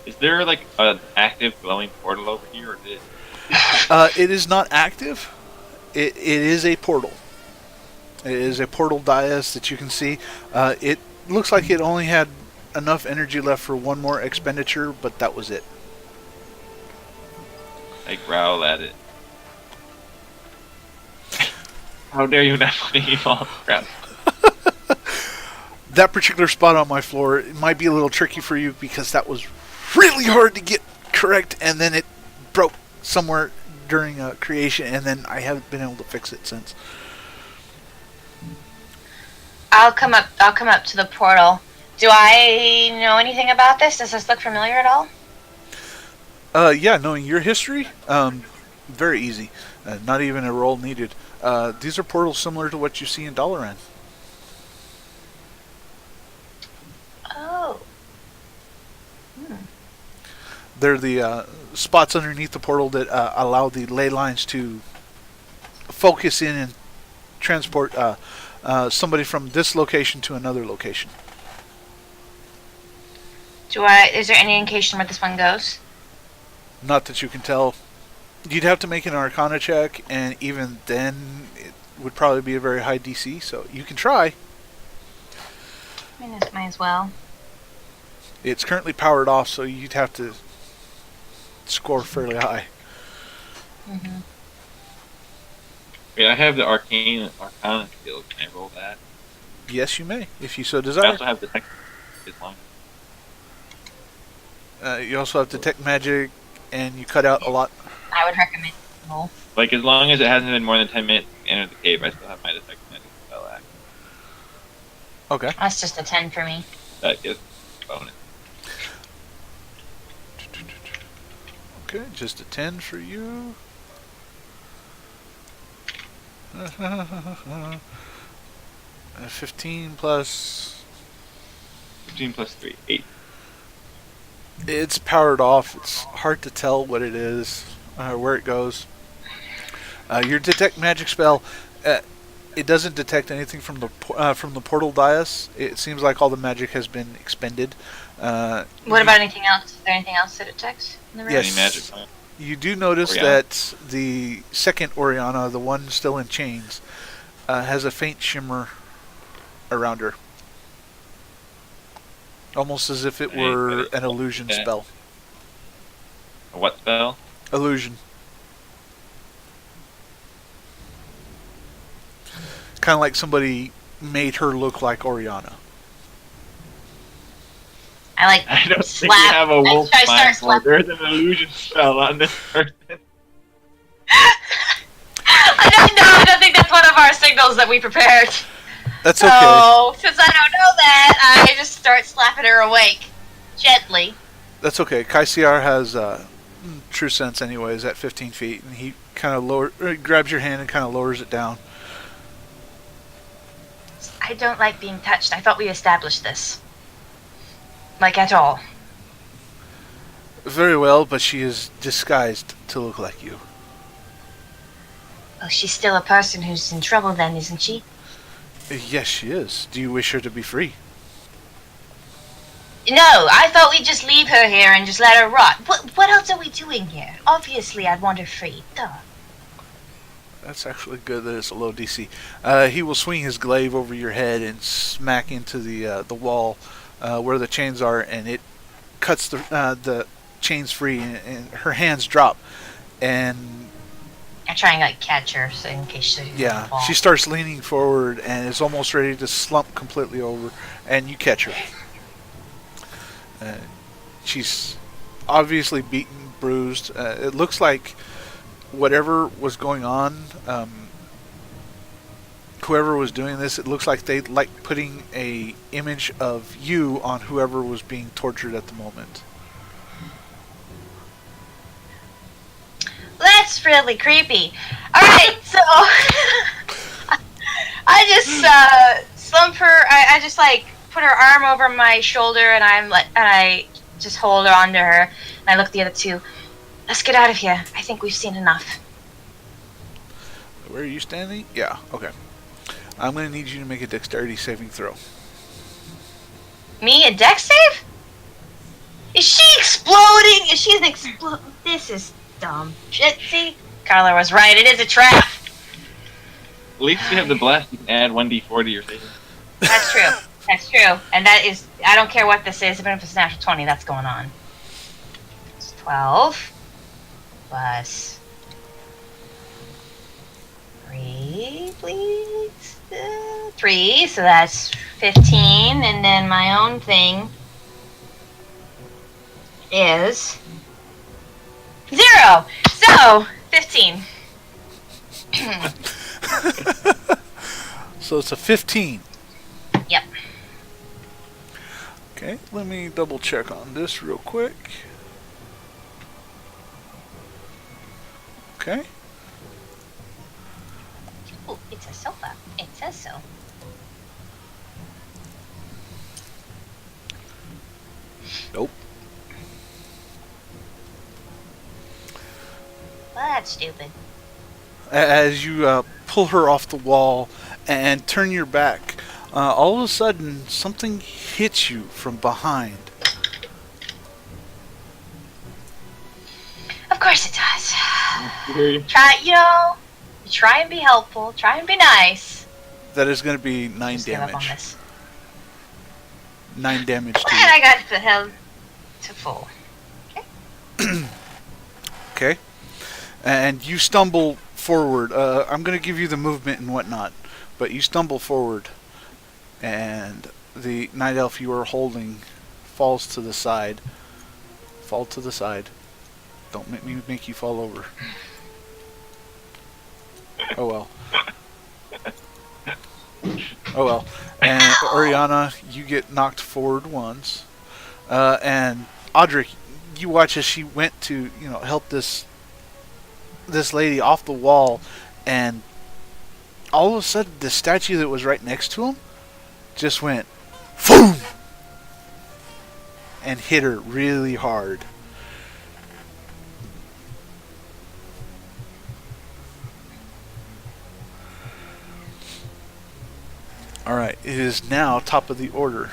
Is there like an active glowing portal over here, or did It is not active. It is a portal. It is a portal dais that you can see. It looks like it only had enough energy left for one more expenditure, but that was it. I growl at it? How dare you not put me on crap? That particular spot on my floor, it might be a little tricky for you because that was really hard to get correct, and then it broke somewhere during creation, and then I haven't been able to fix it since. I'll come up to the portal. Do I know anything about this? Does this look familiar at all? Yeah, knowing your history, very easy. Not even a roll needed. These are portals similar to what you see in Dalaran. Oh. They're the spots underneath the portal that allow the ley lines to focus in and transport somebody from this location to another location. Is there any indication where this one goes? Not that you can tell. You'd have to make an Arcana check, and even then, it would probably be a very high DC. So you can try. Might as well. It's currently powered off, so you'd have to score fairly high. Mm-hmm. Wait, I have the Arcana skill. Can I roll that? Yes, you may, if you so I desire. also have the tech. You also have Detect Magic, and you cut out a lot. I would recommend roll. Like, as long as it hasn't been more than 10 minutes to enter the cave, I still have my detect magic spell act. Okay. That's just a 10 for me. That gets bonus. Okay, just a 10 for you. 15 plus... 15 plus 3, 8. It's powered off. It's hard to tell what it is, where it goes. Your detect magic spell, it doesn't detect anything from the portal dais. It seems like all the magic has been expended. What about anything else? Is there anything else that it detects in the room? Yes. Any magic? You do notice Oriana. that the second Oriana, the one still in chains, has a faint shimmer around her. Almost as if it were an illusion spell. A what spell? Illusion. Kind of like somebody made her look like Oriana. I I don't think slap. we have a wolf I start mind for slapping. There's an illusion spell on this person. I don't think that's one of our signals that we prepared. That's okay. So, since I don't know that, I just start slapping her awake. Gently. That's okay. Kasyer has true sense anyways at 15 feet, and he kind of grabs your hand and kind of lowers it down. I don't like being touched. I thought we established this. Like, at all. Very well, but she is disguised to look like you. Well, she's still a person who's in trouble then, isn't she? Yes, she is. Do you wish her to be free? No, I thought we'd just leave her here and just let her rot. What else are we doing here? Obviously, I'd want her free. Duh. That's actually good that it's a low DC. He will swing his glaive over your head and smack into the wall where the chains are, and it cuts the chains free, and her hands drop, and I try and like catch her so in case she yeah, falls. she starts leaning forward and is almost ready to slump completely over, and you catch her. She's obviously beaten, bruised. It looks like whatever was going on, whoever was doing this, it looks like they like putting a image of you on whoever was being tortured at the moment. That's really creepy. Alright, so I just slump her. I just like put her arm over my shoulder, and I just hold her onto her. And I look at the other two. Let's get out of here. I think we've seen enough. Where are you standing? Yeah, okay. I'm going to need you to make a dexterity saving throw. Me, a dex save? Is she exploding? Is she an explode? This is dumb shit. See, Carla was right. It is a trap. At least we have the blast. You can add 1d4 to your saving. That's true. That's true. And that is, I don't care what this is, even if it's natural 20, that's going on. It's 12 plus 3, please. 3, so that's 15, and then my own thing is 0. So 15. So it's a 15. Yep. Okay, let me double check on this real quick. Okay. Ooh, it's a sofa. It says so. Nope. Well, that's stupid. As you pull her off the wall and turn your back, all of a sudden something hits you from behind. Of course it does. Try and be helpful. Try and be nice. That is going to be 9 Just give up on damage. this. 9 damage to And you. I got the hell to full. Okay. And you stumble forward. I'm going to give you the movement and whatnot, but you stumble forward, and the night elf you are holding falls to the side. Fall to the side. Don't make me make you fall over. Oh well. Oh well. And Oriana, you get knocked forward once. And Audric, you watch as she went to, help this lady off the wall, and all of a sudden the statue that was right next to him just went boom and hit her really hard. Alright, it is now top of the order.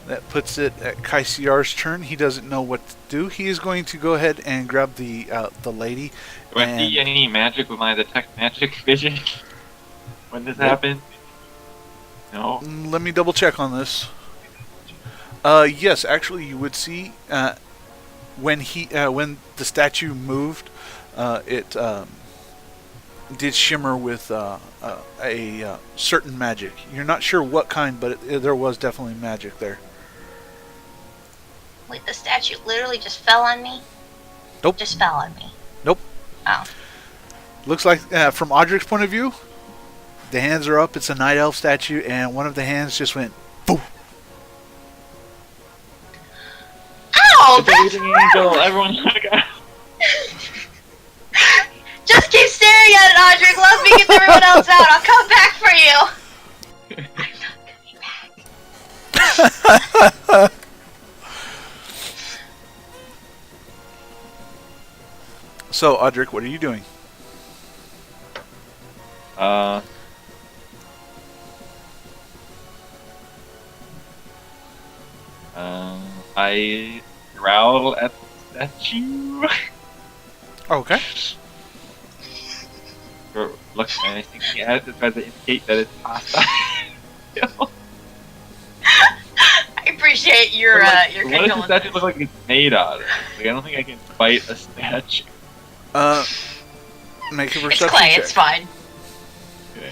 That puts it at Kaysier's turn. He doesn't know what to do. He is going to go ahead and grab the lady. Do I see any magic with my detect magic vision when this happens? No. Let me double check on this. Yes, actually, you would see when the statue moved, it did shimmer with a certain magic. You're not sure what kind, but there was definitely magic there. Wait, the statue literally just fell on me? Nope. Just fell on me. Nope. Oh. Looks like, from Audric's point of view, the hands are up. It's a night elf statue, and one of the hands just went boom. Ow! It's a That's leading angel. rude! Everyone Just keep staring at it, Audric. Let me get everyone else out. I'll come back for you. I'm not coming back. So, Audric, what are you doing? I growl at the statue. Okay. Or look anything at it to try to indicate that it's hostile. I appreciate your What does the condolences. statue look like it's made out of? Like, I don't think I can fight a statue. Make a It's perception clay. check. It's fine. Okay.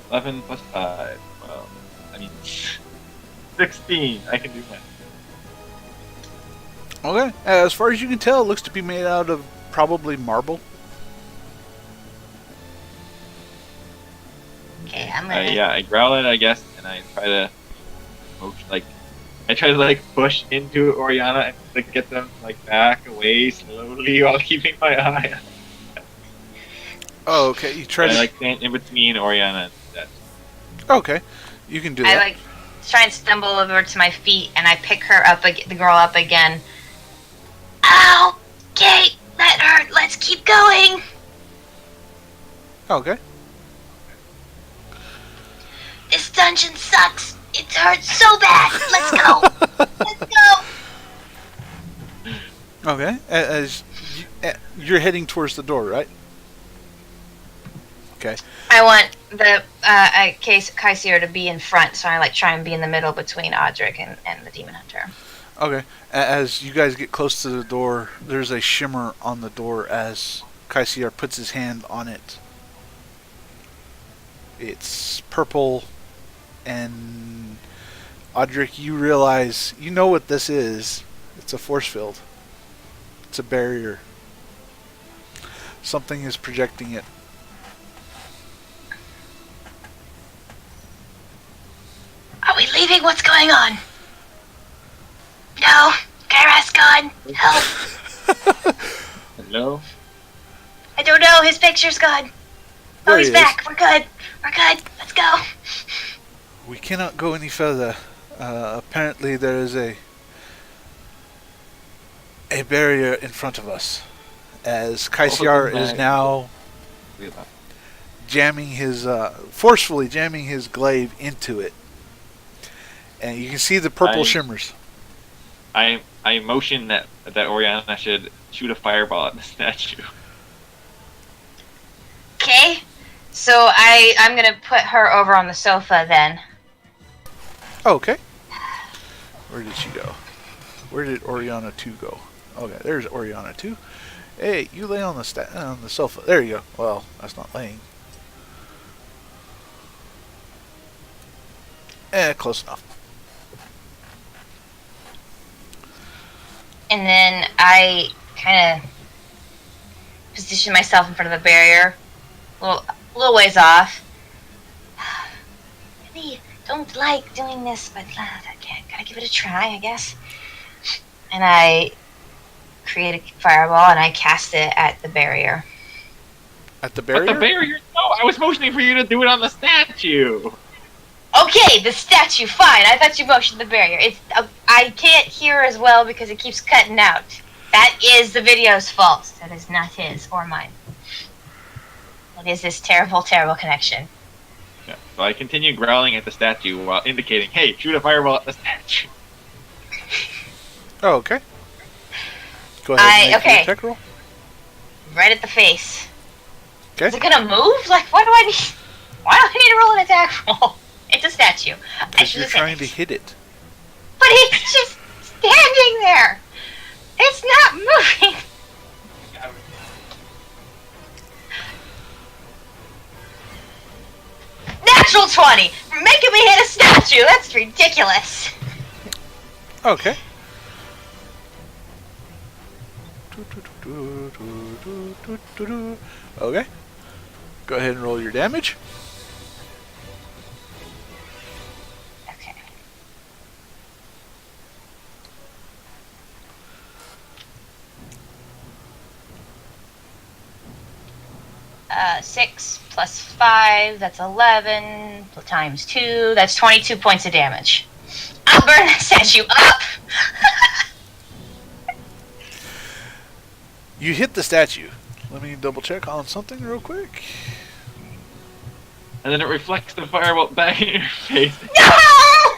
+11 +5. Well, I mean, 16. I can do that. Okay. As far as you can tell, it looks to be made out of probably marble. Okay, I'm gonna. Yeah, I growl it, I guess, and I try to push into Oriana and like get them like back away slowly while keeping my eye on. Oh, okay. You try I to. like stand in between Oriana and that. Okay. You can do I that. like try and stumble over to my feet, and I pick her up, the girl up again. Ow! Okay, that hurt. Let's keep going. Okay. This dungeon sucks. It hurts so bad. Let's go. Let's go. Okay. As you're heading towards the door, right? Okay. I want the Kasyer to be in front, so I try and be in the middle between Audric and the demon hunter. Okay. As you guys get close to the door, there's a shimmer on the door as Kasyer puts his hand on it. It's purple, and Audric, you realize, you know what this is. It's a force field. It's a barrier. Something is projecting it. Are we leaving? What's going on? No. Kairas gone. Help. Hello? I don't know. His picture's gone. There Oh, he's he is. back. We're good. We're good. Let's go. We cannot go any further. Apparently there is a barrier in front of us. As Kasyer is now jamming his, forcefully jamming his glaive into it. And you can see the purple shimmers. I motion that Oriana should shoot a fireball at the statue. Okay. So I'm gonna put her over on the sofa then. Okay. Where did she go? Where did Oriana 2 go? Okay, there's Oriana 2. Hey, you lay on the sofa. There you go. Well, that's not laying. Close enough. And then I kind of position myself in front of the barrier, a little ways off. Really don't like doing this, but gotta give it a try, I guess. And I create a fireball and I cast it at the barrier. At the barrier? But the barrier? No, I was motioning for you to do it on the statue. Okay, the statue, fine. I thought you motioned the barrier. I can't hear as well because it keeps cutting out. That is the video's fault. That is not his or mine. It is this terrible, terrible connection. Yeah, so I continue growling at the statue while indicating, hey, shoot a fireball at the statue. Oh, okay. Go ahead and make your okay. attack roll. Right at the face. Okay. Is it gonna move? Why do I need to roll an attack roll? It's a statue. I Because should you're have said trying it. to hit it. But it's just standing there. It's not moving. Natural 20! For making me hit a statue! That's ridiculous! Okay. Okay. Go ahead and roll your damage. Okay. 6 plus 5, that's 11, times 2, that's 22 points of damage. I'll burn that statue up! You hit the statue. Let me double check on something real quick. And then it reflects the firebolt back in your face. No!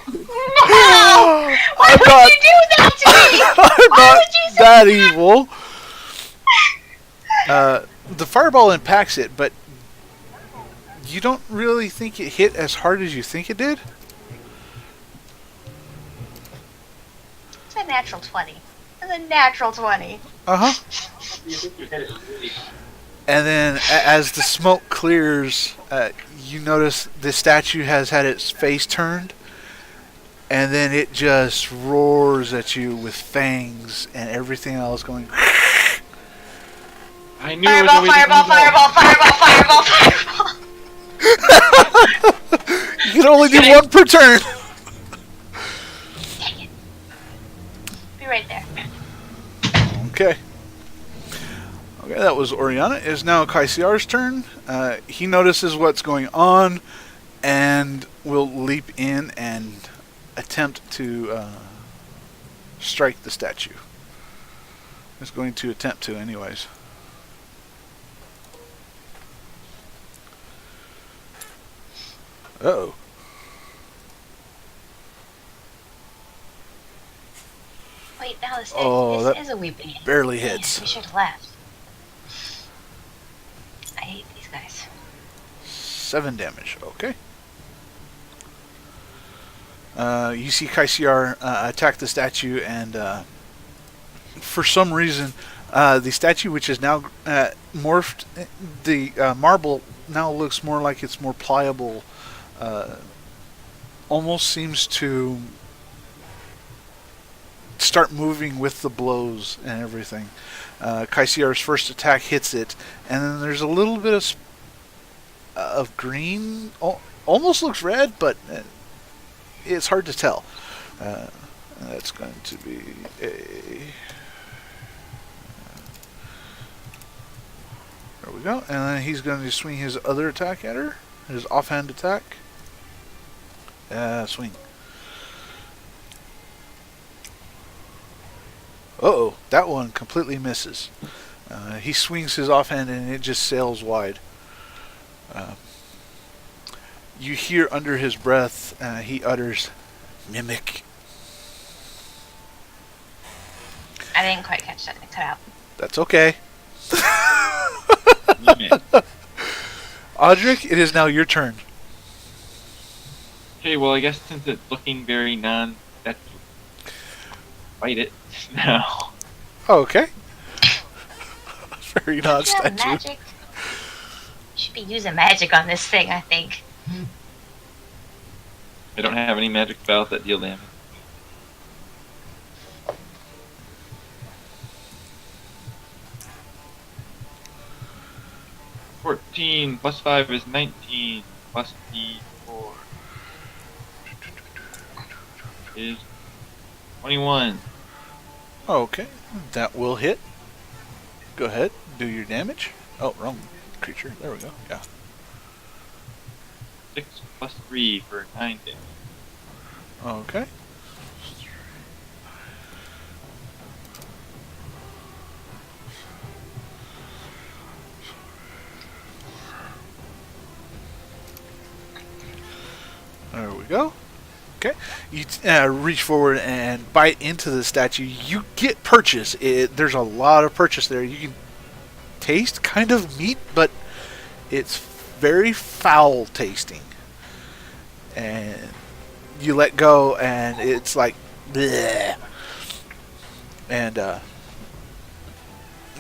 No! Why would you do that to me? I'm Why not would you say that evil. The fireball impacts it, but you don't really think it hit as hard as you think it did? It's a natural 20. It's a natural 20. Uh-huh. You think you hit it really And then as the smoke clears, you notice the statue has had its face turned, and then it just roars at you with fangs and everything else going. I knew it was always Fireball, gonna fireball, fireball, fireball, fireball. You can only do one per turn. Dang it. Be right there. Okay. Okay, that was Oriana. It is now Kaysier's turn. He notices what's going on and will leap in and attempt to strike the statue. He's going to attempt to anyways. Uh-oh. Wait, now this, Oh, this that is a weeping. barely Man, hits. we should have left. I hate these guys. 7 damage. Okay. You see Kasyer attack the statue, and for some reason, the statue, which is now morphed, the marble now looks more like it's more pliable. Almost seems to start moving with the blows and everything. Kaysier's first attack hits it, and then there's a little bit of green. Almost looks red, but it's hard to tell. That's going to be a... There we go. And then he's going to swing his other attack at her. His offhand attack. Swing. Uh-oh. That one completely misses. He swings his offhand and it just sails wide. You hear under his breath, he utters, "Mimic." I didn't quite catch that. It cut out. That's okay. Mimic. Audric, it is now your turn. Okay, well, I guess since it's looking very let's fight it now. Oh, okay. Very Yeah, non-statue. magic. Should be using magic on this thing, I think. I don't have any magic spells that deal damage. (14) plus 5 is 19. Plus D4 is 21. Okay, that will hit. Go ahead, do your damage. Oh, wrong creature. There we go. Yeah. 6 plus 3 for 9 damage. Okay. There we go. Okay. You reach forward and bite into the statue. You get purchase. There's a lot of purchase there. You can taste kind of meat, but it's very foul tasting. And you let go, and it's like bleh. And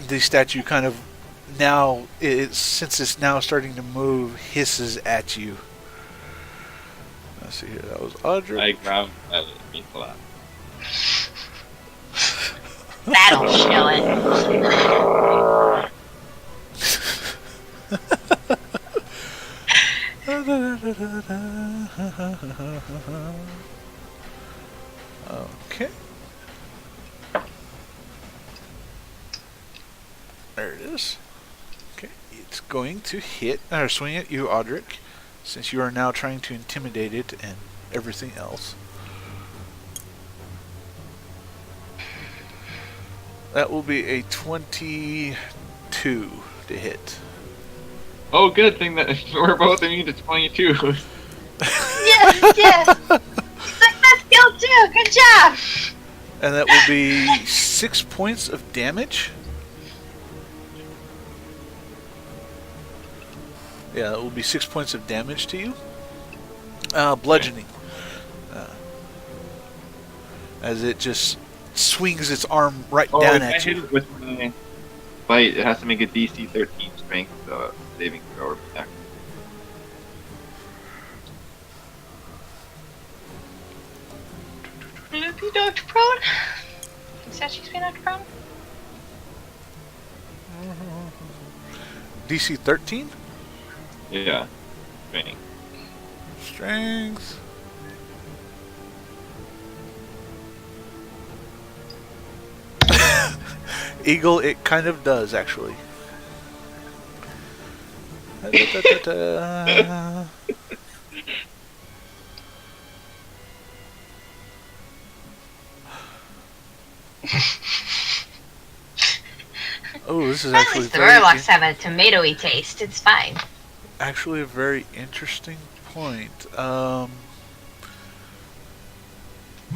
the statue kind of now, since it's now starting to move, hisses at you. Let's see here. That was Audric. I ground that. It means a lot. That'll show it. Okay. There it is. Okay, it's going to hit or swing at you, Audric, since you are now trying to intimidate it and everything else. That will be a 22 to hit. Oh, good thing that we're both immune to 22. Yeah, yeah. Success kill too. Good job. And that will be 6 points of damage. Yeah, it will be 6 points of damage to you. Bludgeoning. As it just swings its arm right down if I at hit you. it with my bite, it has to make a DC 13 strength saving throw or attack. Loopy knocked prone. Statue's been knocked prone. DC 13? Yeah. Strength. Strength. Eagle, it kind of does, actually. Oh, this is At actually least the very murlocs have a tomatoey taste. It's fine. actually a very interesting point.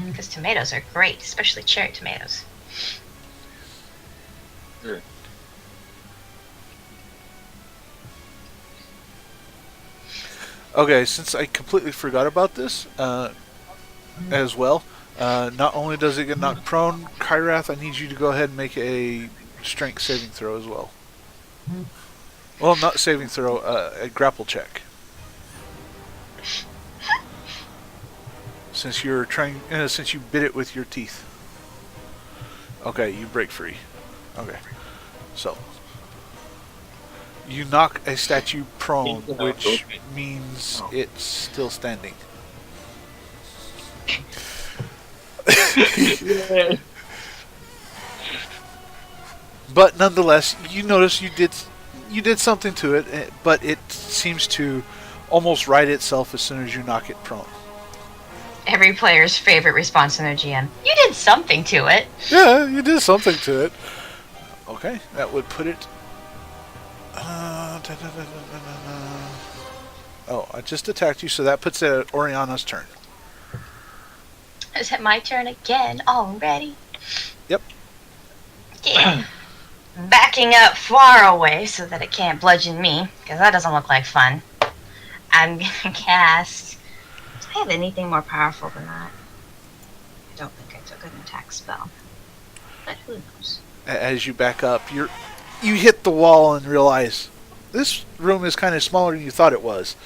Because tomatoes are great, especially cherry tomatoes. Sure. Okay, since I completely forgot about this as well, not only does it get knocked prone, Kyrath, I need you to go ahead and make a strength saving throw as well. Well, not saving throw, a grapple check. Since you're trying, since you bit it with your teeth. Okay, you break free. Okay, so you knock a statue prone, which means it's still standing. But nonetheless, you notice you did something to it, but it seems to almost right itself as soon as you knock it prone. Every player's favorite response from their GM. You did something to it. Yeah, you did something to it. Okay, that would put it. Oh, I just attacked you, so that puts it at Oriana's turn. Is it my turn again already? Yep. Yeah. Backing up far away so that it can't bludgeon me, because that doesn't look like fun. I'm gonna cast. Do I have anything more powerful than that? I don't think I took an attack spell. But who knows? As you back up, you hit the wall and realize this room is kind of smaller than you thought it was.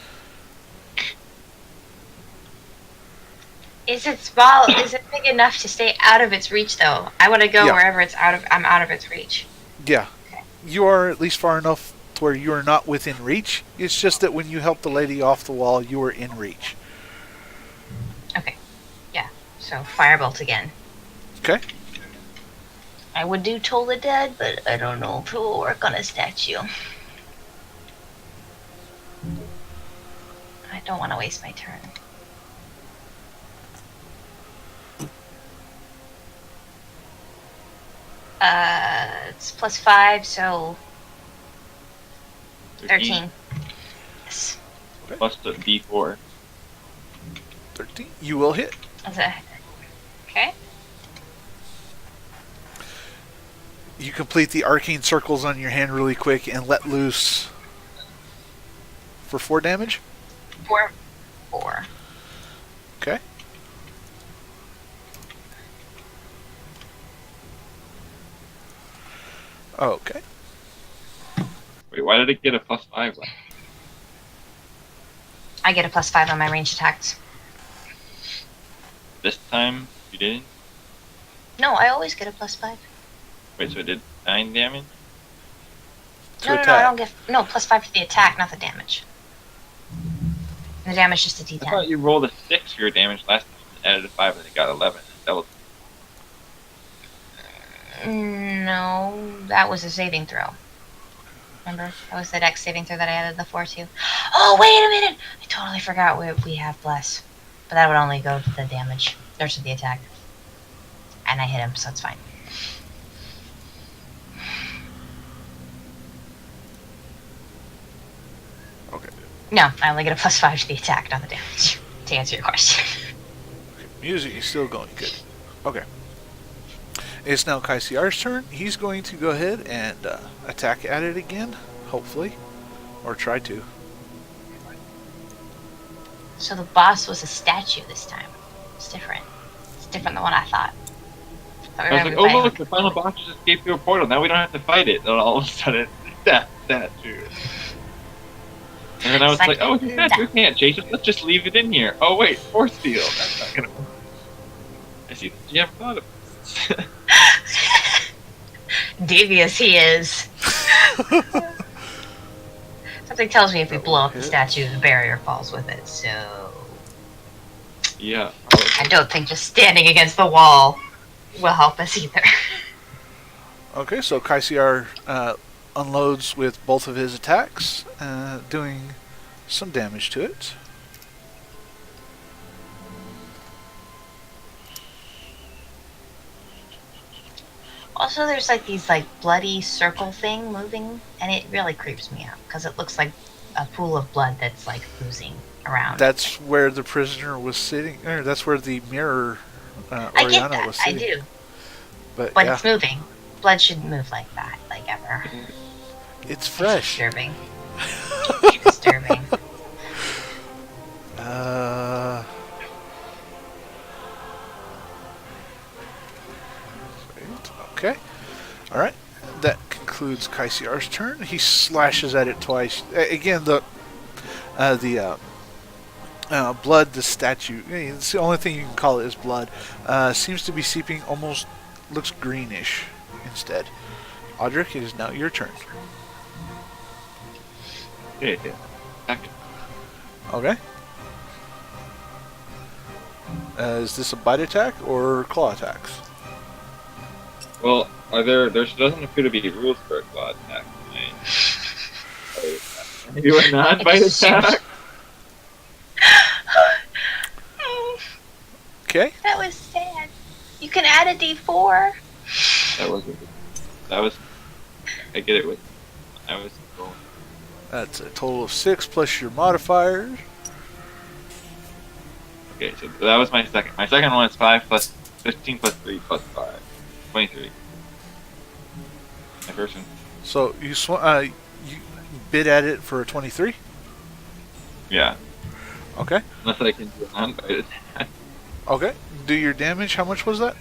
Is it small? Is it big enough to stay out of its reach, though? I want to go wherever it's out of. I'm out of its reach. Yeah. Okay. You are at least far enough to where you are not within reach. It's just that when you helped the lady off the wall, you were in reach. Okay. Yeah. So firebolt again. Okay. I would do Toll the Dead, but I don't know if it will work on a statue. I don't want to waste my turn. It's +5, so 13. Yes. Plus the D4. 13. You will hit. Okay. You complete the arcane circles on your hand really quick and let loose for 4 damage. 4. Okay. Okay. Wait, why did it get a +5? I get a +5 on my ranged attacks. This time you didn't? No, I always get a +5. Wait, so it did 9 damage? To No, I attack. don't get. No, +5 for the attack, not the damage. The damage is just a I D10. thought you rolled a 6 for your damage last time and added a 5 and it got 11. That was No, that was a saving throw. Remember? That was the dex saving throw that I added the 4 to. Oh, wait a minute! I totally forgot we have bless. But that would only go to the damage. Or to the attack. And I hit him, so it's fine. Okay. No, I only get a +5 to the attack, not the damage. To answer your question. Music is still going good. Okay. It's now Kaysier's turn. He's going to go ahead and attack at it again, hopefully. Or try to. So the boss was a statue this time. It's different. It's different than what I thought. I was like, oh look, the final boss just escaped through a portal. Now we don't have to fight it. And all of a sudden, that statue. And then I was like, oh, it's a statue. We can't chase it. Let's just leave it in here. Oh wait, force field. That's not gonna work. I see. You haven't thought of this. Devious he is. Something tells me if we blow up the statue, the barrier falls with it, so... Yeah. I don't think just standing against the wall will help us either. Okay, so Kasyer unloads with both of his attacks, doing some damage to it. Also, there's like these like bloody circle thing moving, and it really creeps me out because it looks like a pool of blood that's like oozing around. That's where the prisoner was sitting. Or that's where the mirror I get Oriana that, was I sitting. do, But but yeah, it's moving. Blood shouldn't move like that, like ever. it's fresh. Disturbing. Disturbing. Okay. Alright. That concludes Kasyar's turn. He slashes at it twice. Again, the blood, the statue, it's the only thing you can call it is blood, seems to be seeping, almost looks greenish instead. Audric, it is now your turn. Yeah. Okay. Is this a bite attack or claw attacks? Well, there doesn't appear to be rules for a claw attack. You are not bite attack. Okay. That was sad. You can add a D4. That was. I get it with. I was. That's a total of 6 plus your modifiers. Okay, so that was my second. My second one is 5 plus 15 plus 3 plus 5. 23. My first one. So you you bid at it for a 23? Yeah. Okay. Unless I can do a non-bite attack. Okay. Do your damage. How much was that?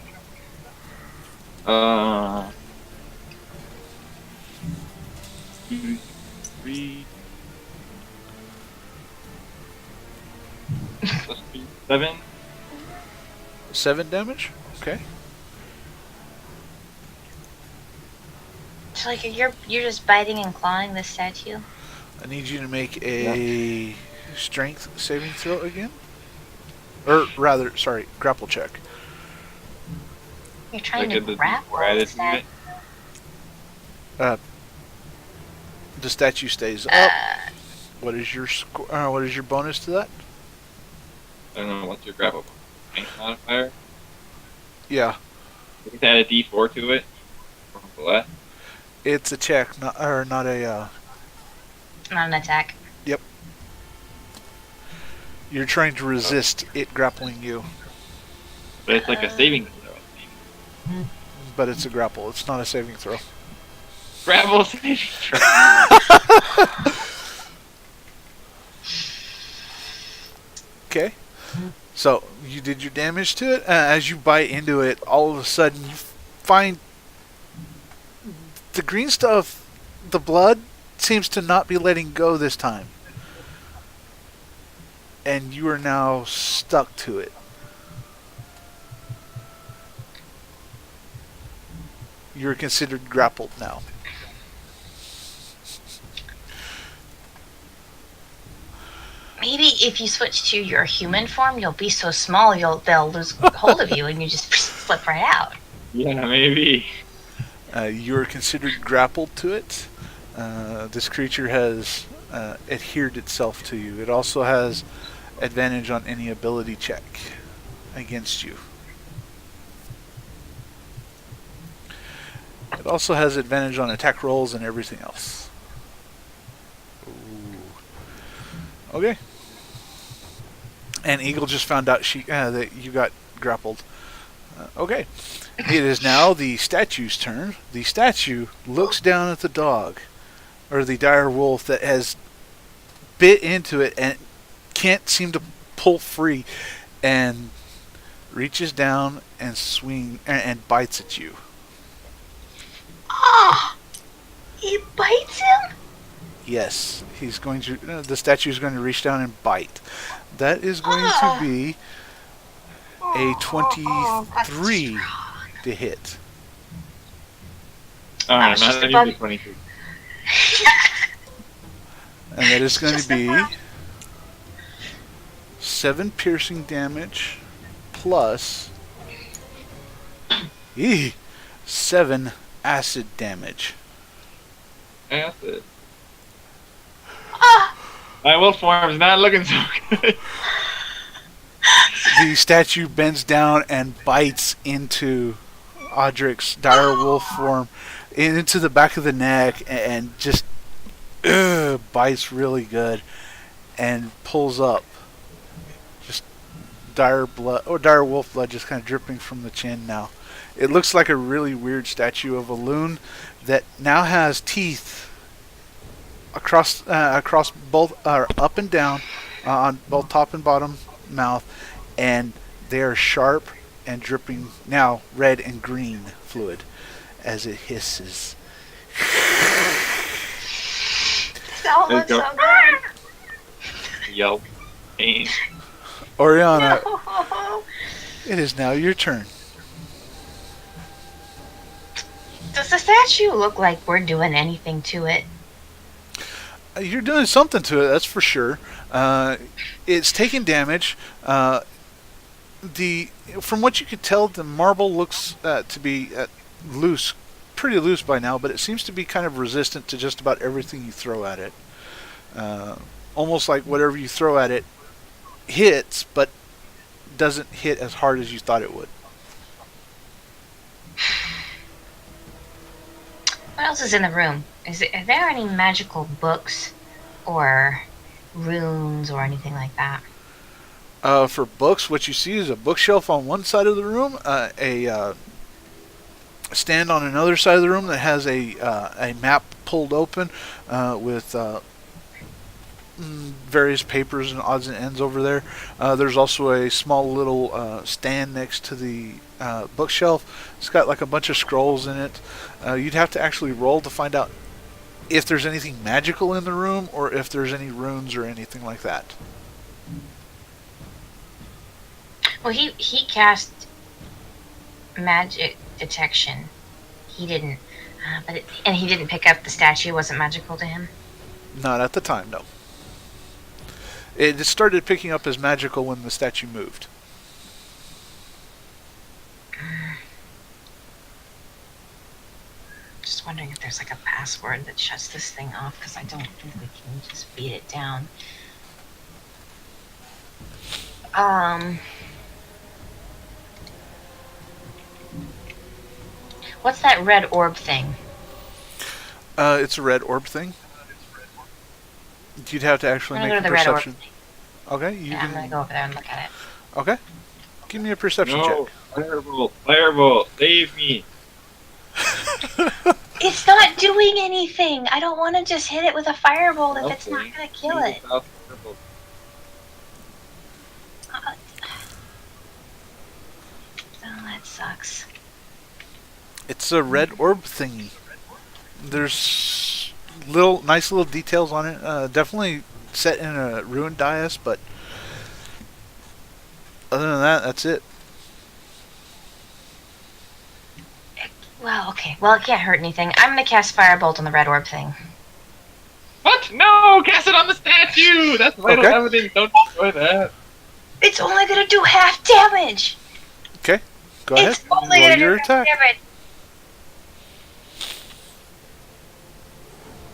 2, 3. Plus 3, 7. 7 damage? Okay. So like you're just biting and clawing this statue. I need you to make a strength saving throw again. Or rather, sorry, grapple check. You're trying Like to grapple this statue. The statue stays up. What is your what is your bonus to that? I don't know, what's your grapple strength modifier? Yeah, You can add a D4 to it. From the left. it's a check, not a. Not an attack. Yep. You're trying to resist it grappling you, But it's like a saving throw. but it's a grapple. It's not a saving throw. Grapple saving throw. Okay. So you did your damage to it. As you bite into it, all of a sudden you find the green stuff, the blood, seems to not be letting go this time. And you are now stuck to it. You're considered grappled now. Maybe if you switch to your human form, you'll be so small they'll lose hold of you and you just slip right out. Yeah, maybe. You are considered grappled to it. This creature has adhered itself to you. It also has advantage on any ability check against you. It also has advantage on attack rolls and everything else. Ooh. Okay. And Eagle just found out that you got grappled. Okay. It is now the statue's turn. The statue looks down at the dog, or the dire wolf that has bit into it and can't seem to pull free and reaches down and and bites at you. Oh, he bites him? Yes, he's going to. The statue is going to reach down and bite. That is going to be a 23 to hit. Alright, just I'm a not 23. And that is going to Just a be bug. 7 piercing damage plus 7 acid damage. Yeah, that's it. Ah, My wolf form's not looking so good. The statue bends down and bites into Audric's dire wolf form into the back of the neck and just bites really good and pulls up. Just dire wolf blood just kind of dripping from the chin now. It looks like a really weird statue of a loon that now has teeth across both up and down on both top and bottom mouth, and they are sharp and dripping now red and green fluid as it hisses. that looks so good. Yelp. Pain. Oriana, No. it is now your turn. Does the statue look like we're doing anything to it? You're doing something to it, that's for sure. It's taking damage. From what you could tell, the marble looks to be loose, pretty loose by now, but it seems to be kind of resistant to just about everything you throw at it. Almost like whatever you throw at it hits, but doesn't hit as hard as you thought it would. What else is in the room? Are there any magical books or runes or anything like that? For books, what you see is a bookshelf on one side of the room, a stand on another side of the room that has a map pulled open with various papers and odds and ends over there. There's also a small little stand next to the bookshelf. It's got like a bunch of scrolls in it. You'd have to actually roll to find out if there's anything magical in the room or if there's any runes or anything like that. Well, he cast magic detection. He didn't, and he didn't pick up the statue. It wasn't magical to him. Not at the time, no. It started picking up as magical when the statue moved. Just wondering if there's like a password that shuts this thing off, because I don't think we can just beat it down. What's that red orb thing? It's a red orb thing. You'd have to actually I'm make gonna a go to the red orb perception. thing. Okay, you Yeah, I'm gonna can. go over there and look at it. Okay, give me a perception No, firebolt, firebolt, save me. check. It's not doing anything. I don't want to just hit it with a firebolt if it's not Okay. gonna kill it. South firebolt. Oh, that sucks. It's a red orb thingy. There's nice little details on it. Definitely set in a ruined dais, but other than that, that's it. Well, okay. Well, it can't hurt anything. I'm gonna cast firebolt on the red orb thing. What? No! Cast it on the statue! That's vital Okay. evidence. Don't destroy that. It's only gonna do half damage. Okay, go ahead. It's only Roll gonna your do attack. half damage.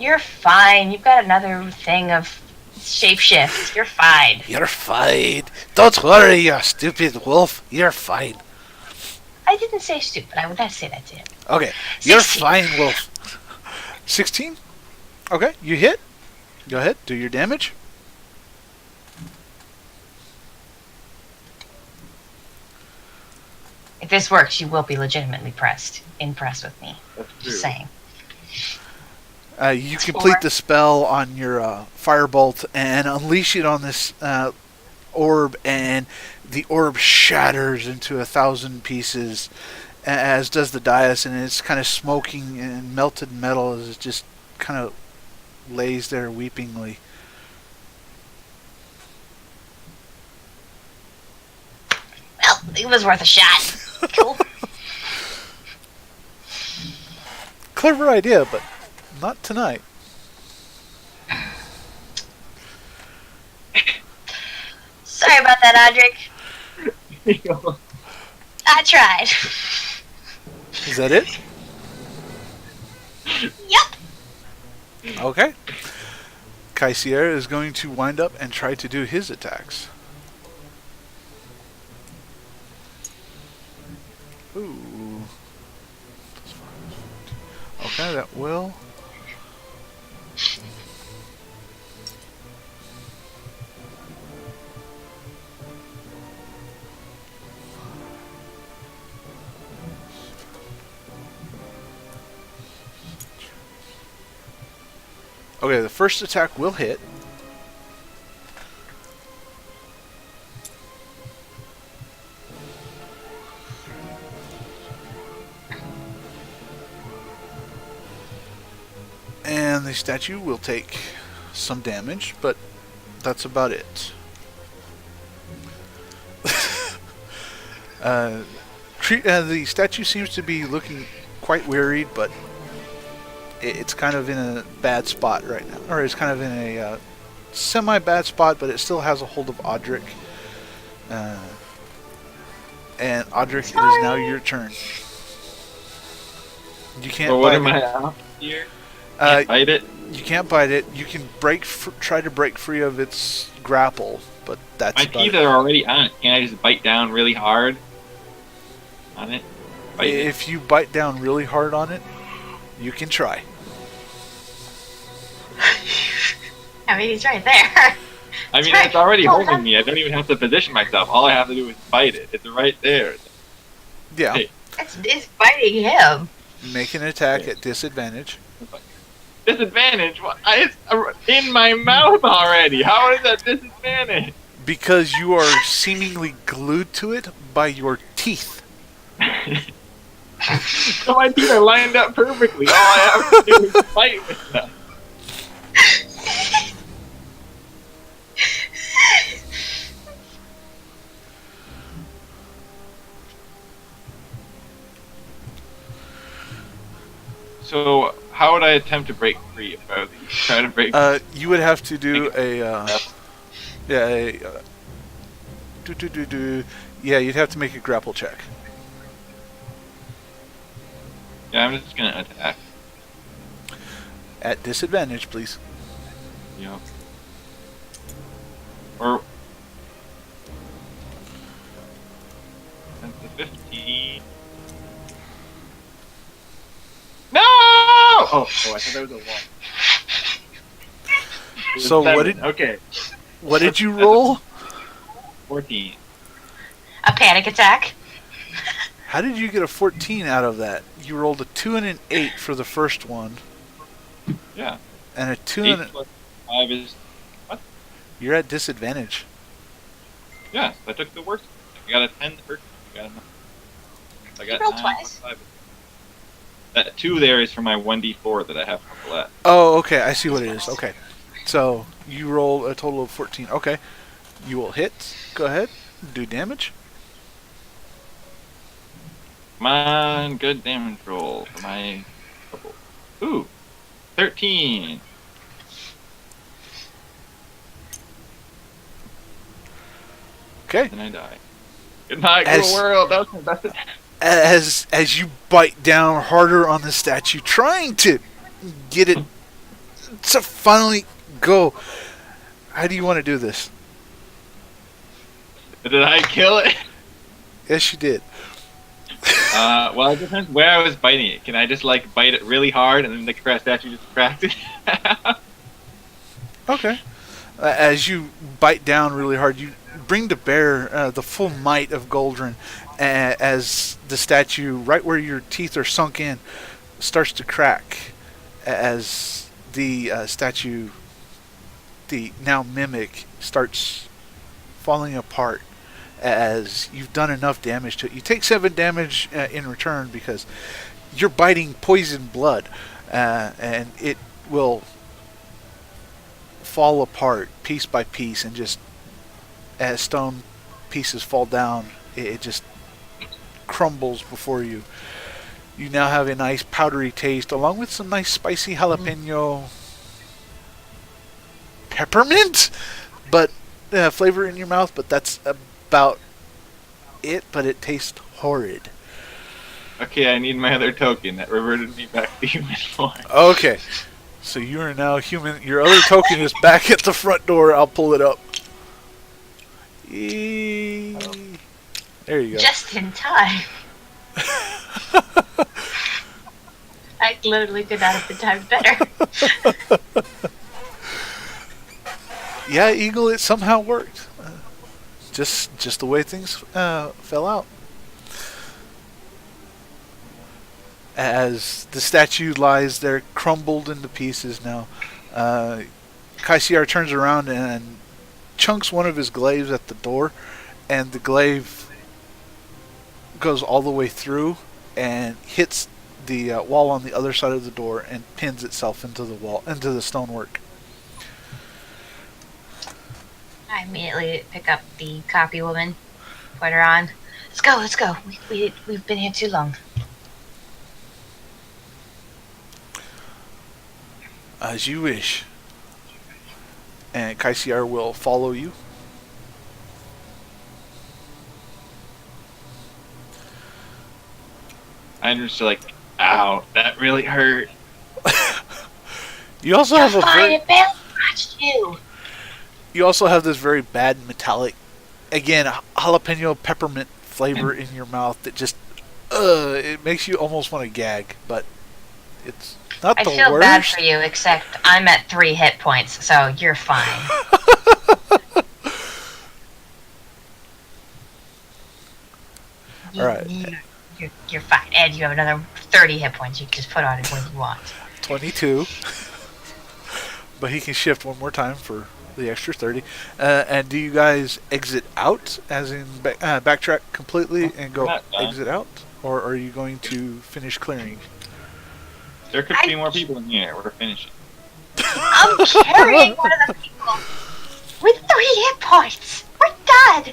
You're fine. You've got another thing of shapeshift. You're fine. You're fine. Don't worry, you stupid wolf. You're fine. I didn't say stupid. I would not say that to him. Okay, you're 16. fine, wolf. 16? Okay, you hit. Go ahead, do your damage. If this works, you will be legitimately impressed with me. That's true. Just saying. You complete the spell on your firebolt and unleash it on this orb, and the orb shatters into 1,000 pieces, as does the dais, and it's kind of smoking and melted metal as it just kind of lays there weepingly. Well, it was worth a shot. Cool. Clever idea, but not tonight. Sorry about that, Audric. I tried. Is that it? Yep. Okay. Kasyer is going to wind up and try to do his attacks. Ooh. Okay, that will. Okay, the first attack will hit. And the statue will take some damage, but that's about it. The statue seems to be looking quite wearied, but it's kind of in a bad spot right now. Or it's kind of in a semi-bad spot, but it still has a hold of Audric. And Audric, it is now your turn. You can't So what bite am it. I up here? Can't bite it? You can't bite it. You can try to break free of its grapple, but that's My about teeth it. are already on it. Can't I just bite down really hard on it? Bite it. If you bite down really hard on it, you can try. I mean, he's right there. I mean, right. it's already Hold holding on. me. I don't even have to position myself. All I have to do is bite it. It's right there. Yeah. Hey. It's biting him. Make an attack at disadvantage. Disadvantage? What? It's in my mouth already. How is that disadvantage? Because you are seemingly glued to it by your teeth. So my teeth are lined up perfectly. All I have to do is fight with them. So, how would I attempt to break free if I was trying to break free? You would have to do yeah, you'd have to make a grapple check. Yeah, I'm just gonna attack. At disadvantage, please. Yep. Or... That's a 15. No! Oh, I thought that was a 1. It was So 7. Okay, what did you roll? 14. A panic attack. How did you get a 14 out of that? You rolled a 2 and an 8 for the first one, Yeah. and a 2 8 and a... plus 5 is... You're at disadvantage. Yeah, so I took the worst. I got a 10 the first one. I got You rolled 9 twice. plus 5. That 2 there is for my 1d4 that I have for left. Oh, okay, I see what it is. Okay. So, you roll a total of 14. Okay. You will hit. Go ahead. Do damage. Come on, good damage roll for my couple. Ooh, 13. Okay. Then I die. Good night, As- cool world. That was my best attack. As you bite down harder on the statue, trying to get it to finally go. How do you want to do this? Did I kill it? Yes, you did. Well, it depends where I was biting it. Can I just, like, bite it really hard and then the statue just cracked it? Okay. As you bite down really hard, you bring to bear the full might of Goldrinn as the statue, right where your teeth are sunk in, starts to crack as the statue, the now mimic, starts falling apart as you've done enough damage to it. You take 7 damage in return because you're biting poison blood, and it will fall apart piece by piece, and just as stone pieces fall down, it just crumbles before you. You now have a nice powdery taste, along with some nice spicy jalapeno peppermint, but flavor in your mouth. But that's about it. But it tastes horrid. Okay, I need my other token that reverted me back to human form. Okay, so you are now human. Your other token is back at the front door. I'll pull it up. There you go. Just in time. I literally could not have been timed better. Yeah, Eagle, it somehow worked. Just the way things fell out. As the statue lies there, crumbled into pieces now, Kasyer turns around and chunks one of his glaives at the door, and the glaive goes all the way through and hits the wall on the other side of the door and pins itself into the wall, into the stonework. I immediately pick up the copy woman, put her on. Let's go. We've been here too long. As you wish. And Kasyer will follow you. I'm just like, ow, that really hurt. You also have a very... It barely scratched you. You also have this very bad metallic, again, jalapeno peppermint flavor in your mouth that just, it makes you almost want to gag, but it's not the worst. I feel bad for you, except I'm at 3 hit points, so you're fine. Alright. You're fine. And you have another 30 hit points you can just put on it when you want. 22. But he can shift one more time for the extra 30. And do you guys exit out, as in backtrack completely and go exit out? Or are you going to finish clearing? There could be more people in here. We're finishing. I'm carrying one of the people with 3 hit points. We're done.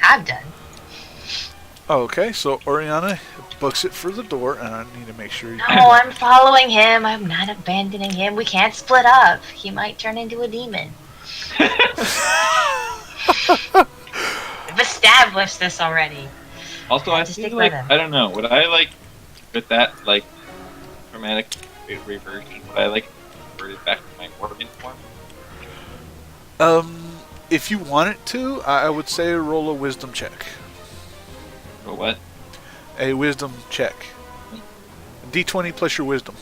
I'm done. Okay, so Oriana books it for the door, and I need to make sure you... No, I'm following him. I'm not abandoning him. We can't split up. He might turn into a demon. We've established this already. Also, I feel like, I don't know, would I like, with that, like, dramatic reversion, would I like convert it back to my organ form? If you want it to, I would say roll a wisdom check. Or what? A wisdom check. D20 plus your wisdom.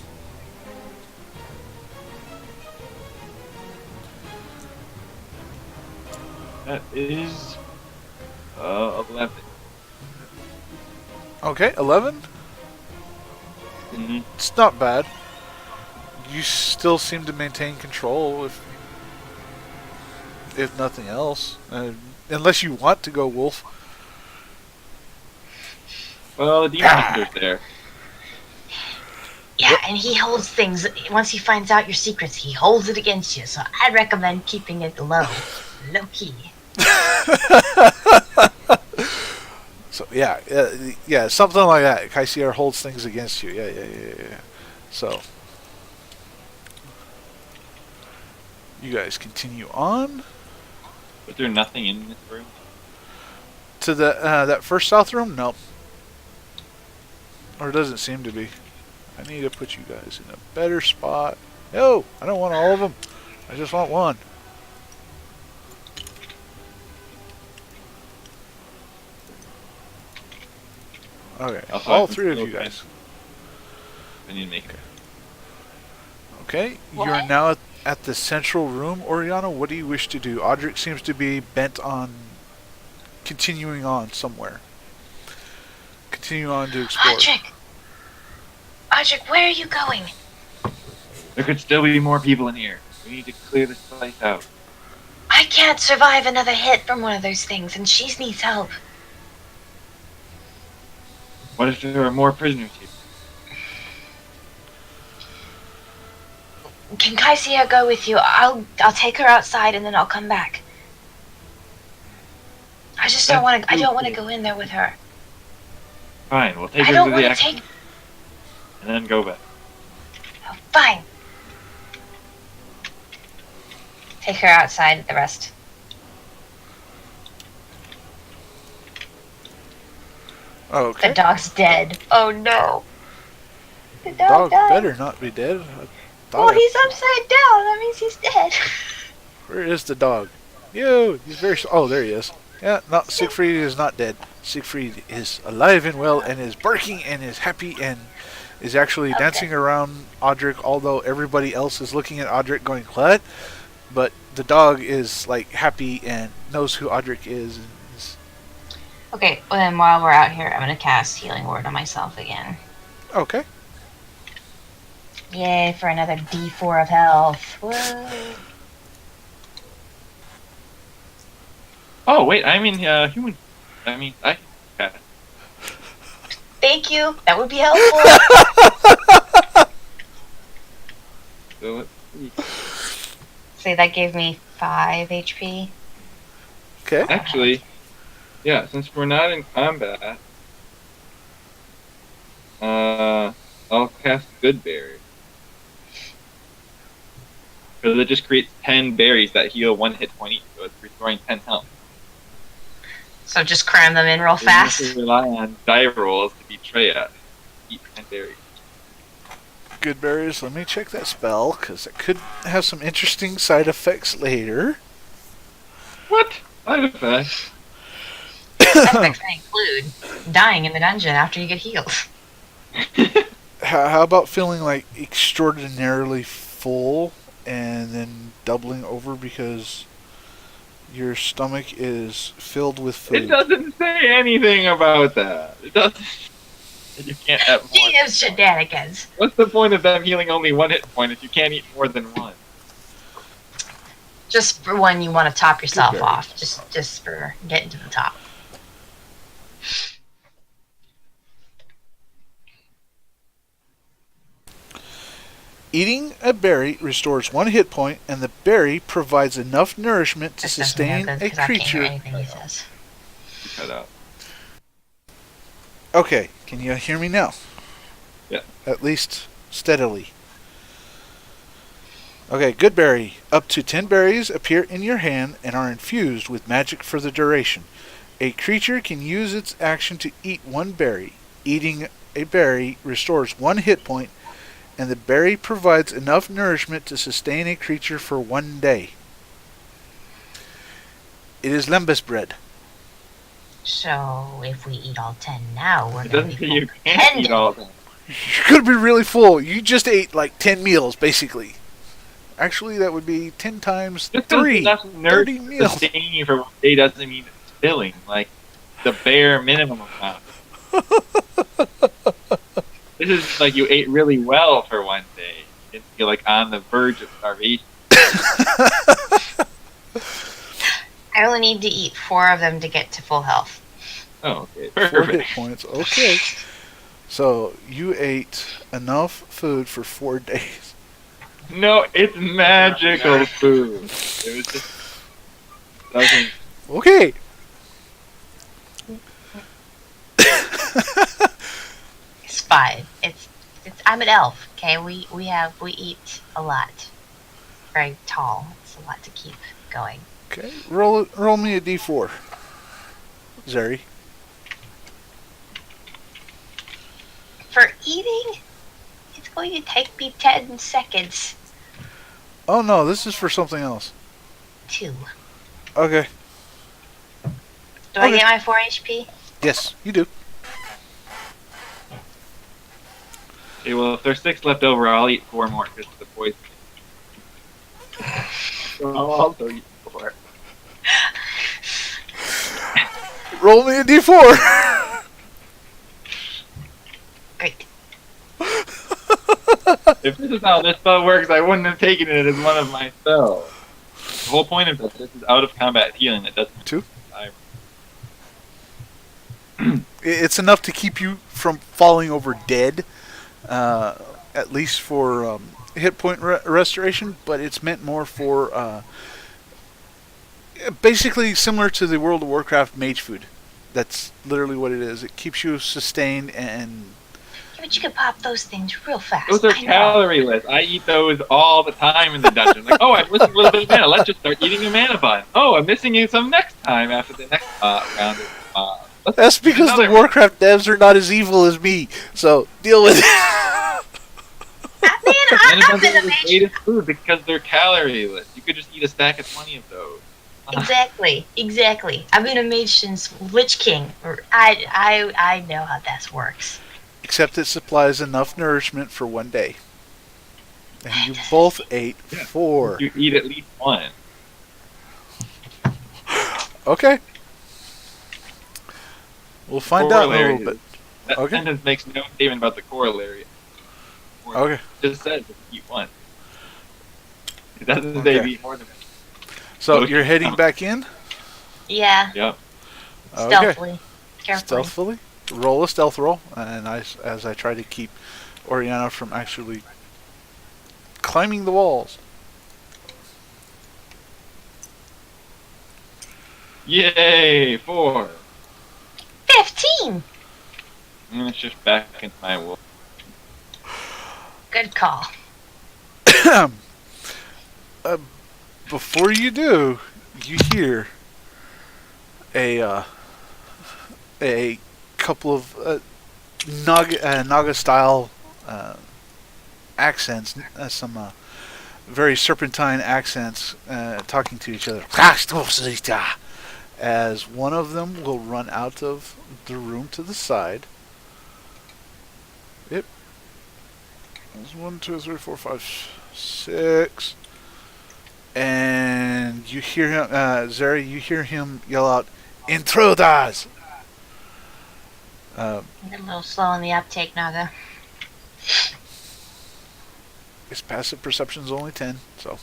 That is 11. Okay, 11? Mm-hmm. It's not bad. You still seem to maintain control, if nothing else. Unless you want to go wolf. Well, the demon hunter's there. Yeah, and he holds things. Once he finds out your secrets, he holds it against you. So I'd recommend keeping it low key. So yeah, something like that. Kasyer holds things against you. Yeah. So you guys continue on. Was there nothing in this room? To the that first south room? No. Or it doesn't seem to be. I need to put you guys in a better spot. No, I don't want all of them. I just want one. Okay, Also, all 3 of you guys. I need to make it. Okay, What? you're now at the central room. Oriana, what do you wish to do? Audric seems to be bent on continuing on somewhere. Continue on to explore. Audric, where are you going? There could still be more people in here. We need to clear this place out. I can't survive another hit from one of those things, and she needs help. What if there are more prisoners here? Can Kasyer go with you? I'll take her outside and then I'll come back. I just don't want to. I don't want to go in there with her. Fine, we'll take I her don't to want the to exit take. and then go back. Oh, fine. Take her outside. The rest. Oh, okay. The dog's dead. Oh no. The Dog died. better not be dead. Oh, he's upside down. That means he's dead. Where is the dog? Yo, he's very. Oh, there he is. Yeah, no, Siegfried is not dead. Siegfried is alive and well and is barking and is happy and is actually dancing around Audric, although everybody else is looking at Audric going, what? But the dog is like happy and knows who Audric is. And is... Okay, well then while we're out here, I'm gonna cast Healing Word on myself again. Okay. Yay, for another D4 of health. Whoa. Oh, wait, I mean, human. I mean, I. Thank you. That would be helpful. So let's see. See, that gave me 5 HP. Okay. Actually, yeah, since we're not in combat, I'll cast Good Berry. Because it just creates 10 berries that heal 1 hit point each, so it's restoring 10 health. So just cram them in real So you have fast. to rely on die rolls to beat Treya. Eat 10 berries. Good berries. Let me check that spell, because it could have some interesting side effects later. What? Side effects? Effects may include dying in the dungeon after you get healed. How about feeling like extraordinarily full and then doubling over because your stomach is filled with food? It doesn't say anything about that. It doesn't. You can't have more. GM's shenanigans. What's the point of them healing only 1 hit point if you can't eat more than 1? Just for when you want to top yourself Good off. Just for getting to the top. Eating a berry restores 1 hit point, and the berry provides enough nourishment to This doesn't sustain matter, a 'cause I can't hear creature. anything he says. Cut out. Okay, can you hear me now? Yeah. At least steadily. Okay, good berry. Up to 10 berries appear in your hand and are infused with magic for the duration. A creature can use its action to eat 1 berry. Eating a berry restores 1 hit point, and the berry provides enough nourishment to sustain a creature for 1 day. It is lembas bread. So if we eat all 10 now, we're It going doesn't to say be you can't eat all of them. You're going to be really full. You just ate like 10 meals, basically. Actually, that would be 10 times Just 3. enough 30 nourishment meals. sustaining you for 1 day doesn't mean it's filling. Like, the bare minimum amount. This is like you ate really well for 1 day. You didn't feel like on the verge of starvation. I only need to eat 4 of them to get to full health. Oh, okay. 4 hit Perfect. points. Okay. So, you ate enough food for 4 days. No, it's magical food. It was just doesn't. Okay. It's 5. It's I'm an elf, okay? We eat a lot. Very tall. It's a lot to keep going. Okay. Roll me a d4. Zeri. For eating, it's going to take me 10 seconds. Oh no, this is for something else. 2. Okay. Do I Okay. get my 4 HP? Yes, you do. Okay, well, if there's 6 left over, I'll eat 4 more because of the poison. So I'll also eat 4. Roll me a d4. Great. If this is how this spell works, I wouldn't have taken it as one of my spells. The whole point of this is out of combat healing. It doesn't. 2. It's enough to keep you from falling over dead, at least for hit point restoration, but it's meant more for basically similar to the World of Warcraft mage food. That's literally what it is. It keeps you sustained and... Yeah, but you can pop those things real fast. Those are calorie-less. I eat those all the time in the dungeon. Like, oh, I'm missing a little bit of mana. Let's just start eating a mana bun. Oh, I'm missing you some next time after the next round of... That's because the Warcraft devs are not as evil as me, so deal with it. I've been a the mage. greatest food because they're calorie-less. You could just eat a stack of 20 of those. Exactly. I've been a mage since Lich King. I know how that works. Except it supplies enough nourishment for one day. And you both ate 4. You eat at least 1. Okay. We'll find out in a little bit. That sentence makes no statement about the corollary. Okay. It just says eat 1. It doesn't say eat more than 1. So you're heading back in? Yeah. Yep. Stealthily. Carefully. Stealthily. Roll a stealth roll, and as I try to keep Oriana from actually climbing the walls. Yay! 4. 15! I'm gonna shift back into my wolf. Good call. Before you do, you hear a couple of naga style accents, some very serpentine accents, talking to each other. As one of them will run out of the room to the side. Yep. There's 1, 2, 3, 4, 5, 6. And you hear him, Zeri, you hear him yell out, "Intruders!" A little slow on the uptake, Naga. His passive perception's only 10, so.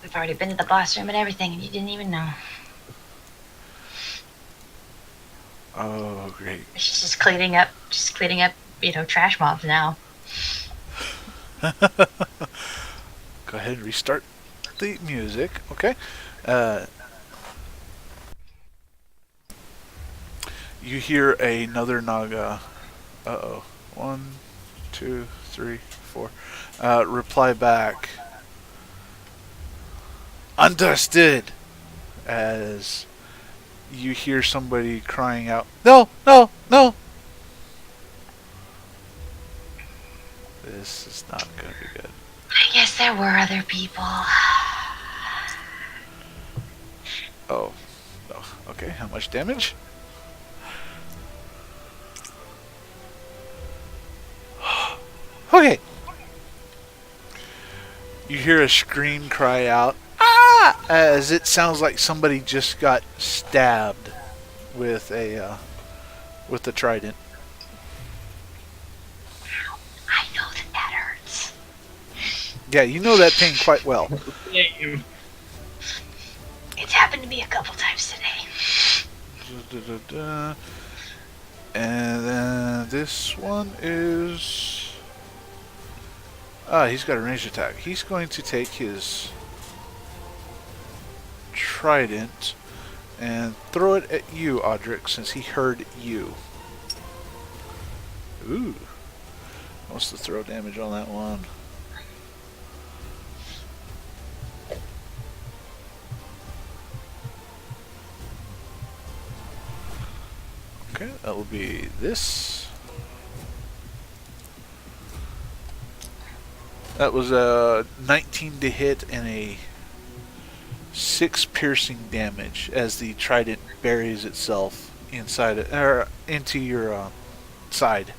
We've already been to the boss room and everything, and you didn't even know. Oh, great. She's just cleaning up, trash mobs now. Go ahead and restart the music. Okay. You hear another naga. 1, 2, 3, 4. Reply back. Understood. As you hear somebody crying out, "No, no, no!" This is not going to be good. I guess there were other people. Oh. Okay, how much damage? Okay. You hear a scream cry out, "Ah!" as it sounds like somebody just got stabbed with a trident. I know that hurts. Yeah, you know that pain quite well. It's happened to me a couple times today. And then this one is... he's got a ranged attack. He's going to take his trident and throw it at you, Audric, since he heard you. Ooh. What's the throw damage on that one? Okay, that will be this. That was a 19 to hit and a 6 piercing damage as the trident buries itself inside it, or into your side.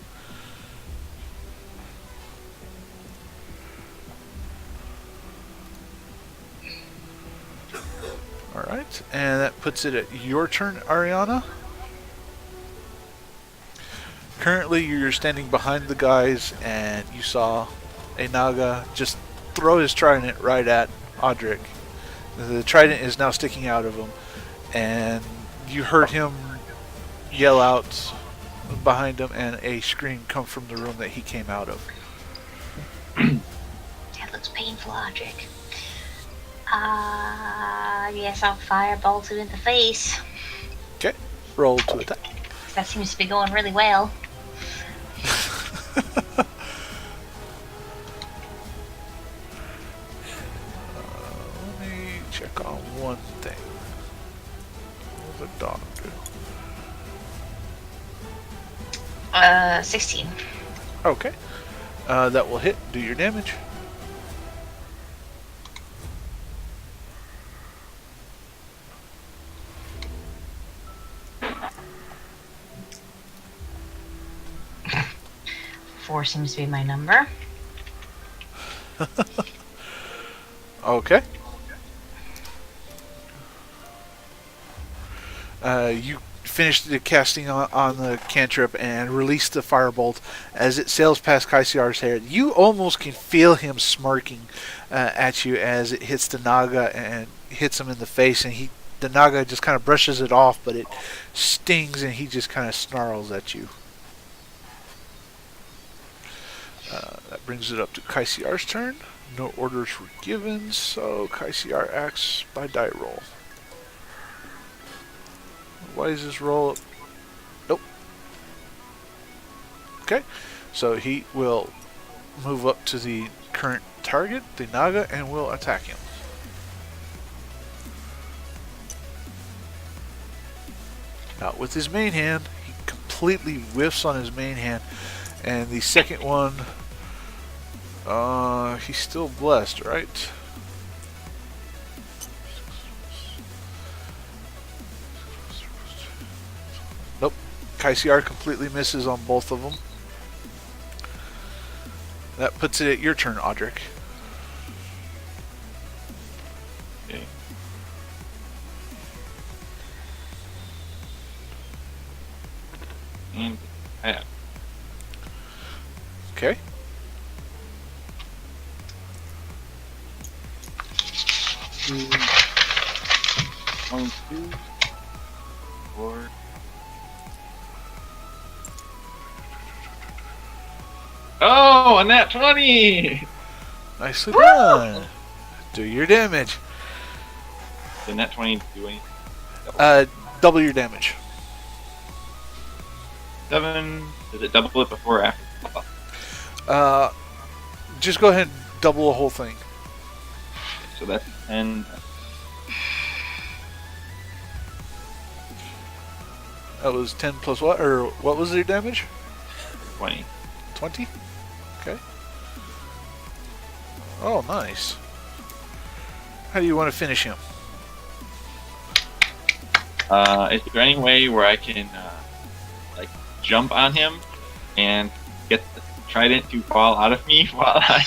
All right, and that puts it at your turn, Oriana. Currently, you're standing behind the guys, and you saw a naga just throw his trident right at Audric, The trident is now sticking out of him, and you heard him yell out behind him, and a scream come from the room that he came out of. That looks painful, Audric. Yes, I'll firebolt it in the face. Okay, roll to attack. That seems to be going really well. Let me check on one thing. What does a dog do? 16. Okay. That will hit. Do your damage. Four seems to be my number. Okay. You finish the casting on the cantrip and release the firebolt as it sails past Kasyar's head. You almost can feel him smirking at you as it hits the naga and hits him in the face, and the naga just kind of brushes it off, but it stings and he just kind of snarls at you. That brings it up to Kasyar's turn. No orders were given, so Kasyer acts by die roll. Why is this roll? Nope. Okay, so he will move up to the current target, the naga, and will attack him. Now, with his main hand, he completely whiffs on his main hand, and the second one, he's still blessed, right? Nope. Kasyer completely misses on both of them. That puts it at your turn, Audric. Okay. And I Okay. One, two, four. Oh, and that 20! Nicely done. Do your damage. Did that 20 do anything? Double your damage. 7. Does it double it before or after? Just go ahead and double the whole thing. So that's 10. That was 10 plus what? Or what was your damage? 20. 20? Okay. Oh, nice. How do you want to finish him? Is there any way where I can, like, jump on him and get the trident to fall out of me while I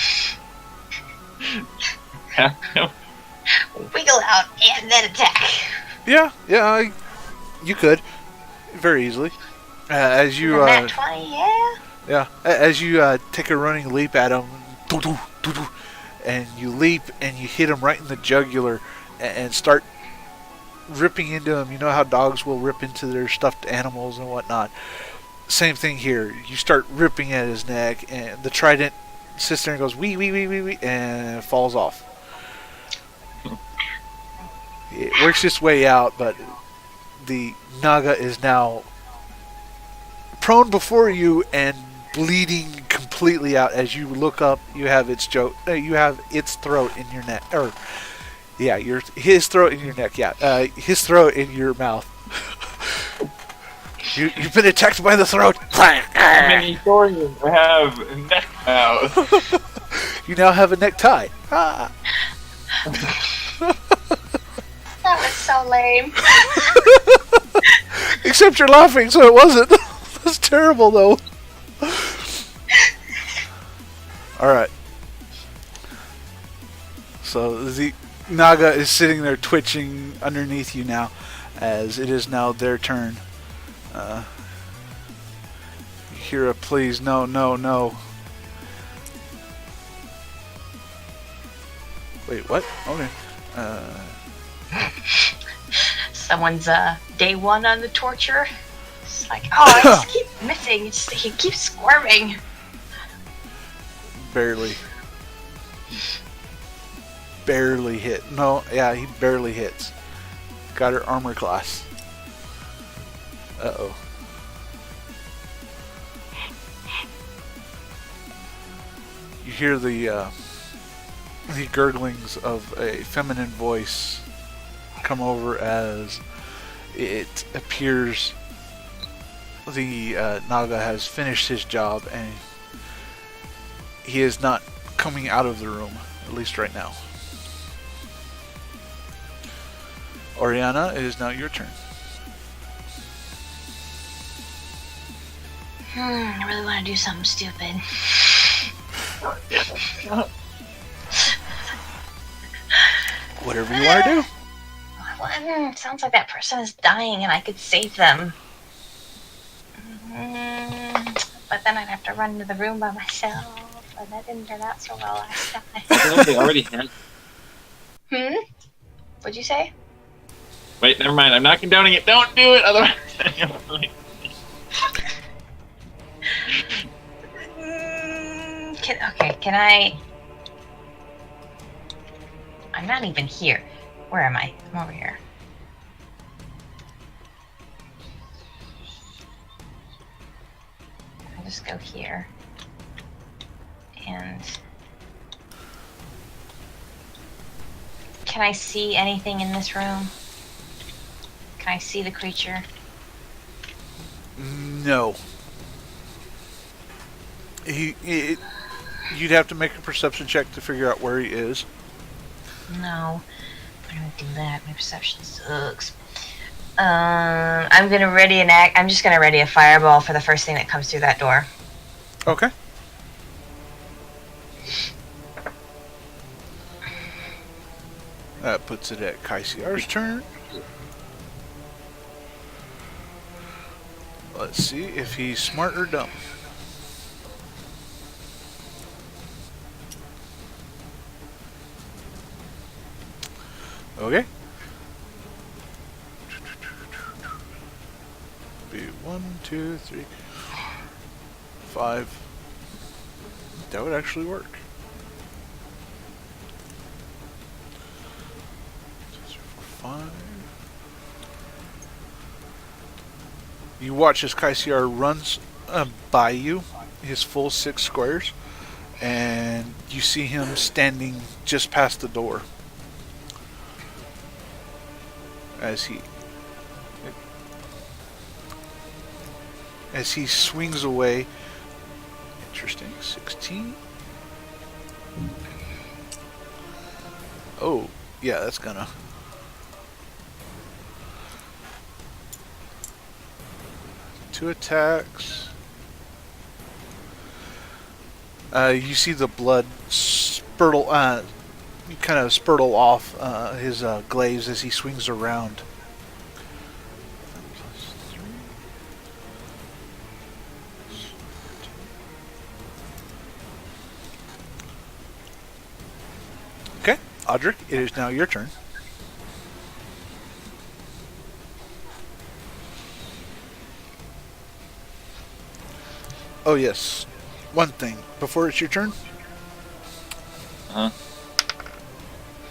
have him? Wiggle out and then attack. Yeah, you could. Very easily. As you, Nat 20, yeah. yeah, as you take a running leap at him, and you leap and you hit him right in the jugular and start ripping into him. You know how dogs will rip into their stuffed animals and whatnot. Same thing here. You start ripping at his neck, and the trident sits there and goes wee wee wee wee wee, and it falls off. It works its way out, but the naga is now prone before you and bleeding completely out. As you look up, you have its throat in your neck, or yeah, his throat in your neck. Yeah, his throat in your mouth. You've been attacked by the throat. Many Dorians have neck now. You now have a necktie. Ah. That was so lame. Except you're laughing, so it wasn't. That's terrible, though. Alright. So the naga is sitting there twitching underneath you now, as it is now their turn. You hear a please, no, no, no. Wait, what? Okay. Someone's day one on the torture. It's like, oh, I just keep missing. He keeps squirming. Barely. Barely hit. No, yeah, he barely hits. Got her armor class. Uh-oh. You hear the gurglings of a feminine voice come over as it appears the Naga has finished his job and he is not coming out of the room, at least right now. Oriana, it is now your turn. I really want to do something stupid. Whatever you want to do. Well, sounds like that person is dying and I could save them. But then I'd have to run to the room by myself, and that didn't turn out so well last time. I feel like they already had. What'd you say? Wait, never mind. I'm not condoning it. Don't do it, otherwise. Can I? I'm not even here. Where am I? I'm over here. I'll just go here. And can I see anything in this room? Can I see the creature? No. You'd have to make a perception check to figure out where he is. No. I don't do that. My perception sucks. I'm gonna ready an act. I'm just gonna ready a fireball for the first thing that comes through that door. Okay. That puts it at Kaysier's turn. Let's see if he's smart or dumb. Okay. Be 1, 2, 3, 5. That would actually work. 2, 3, 4, 5. You watch as Kasyer runs by you, his full 6 squares, and you see him standing just past the door. As he swings away. Interesting. 16. Oh, yeah, that's gonna. Two attacks. You see the blood spurtle. You kind of spurtle off his glaives as he swings around. Okay, Audric, it is now your turn. Oh yes, one thing before it's your turn.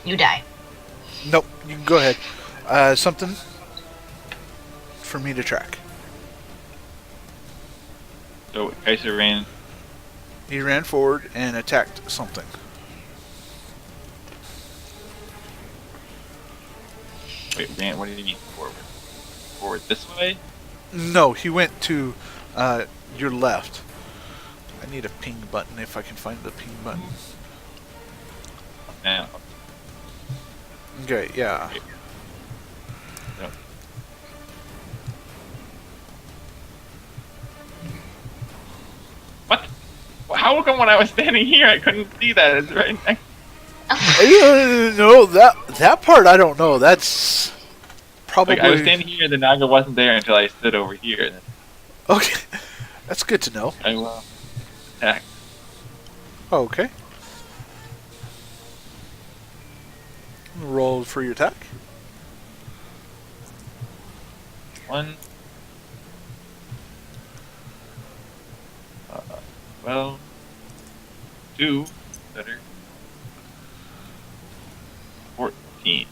You die. Nope, you can go ahead. Something for me to track. So Kasyer ran. He ran forward and attacked something. Wait, ran? What do you mean forward? Forward this way? No, he went to your left. I need a ping button if I can find the ping button. Now. Okay, yeah. Okay. No. What? How come when I was standing here I couldn't see that? It's right next. No, that part I don't know. That's probably. Like I was standing here, the Naga wasn't there until I stood over here. Okay, that's good to know. I will attack. Okay. Roll for your attack. 1. Well, 2. Better. 14.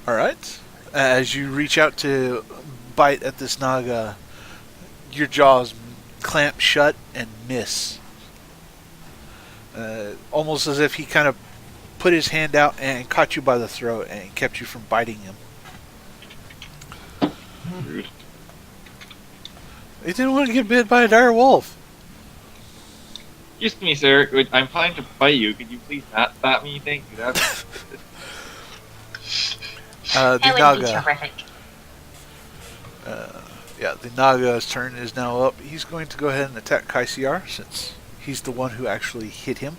Alright. As you reach out to bite at this naga, your jaws clamp shut and miss. Almost as if he kind of put his hand out and caught you by the throat and kept you from biting him. Rude. He didn't want to get bit by a dire wolf. Excuse me, sir. I'm planning to bite you. Could you please not stop me? Thank you. That's... The That would be naga. terrific. Yeah, the naga's turn is now up. He's going to go ahead and attack Kasyer since he's the one who actually hit him.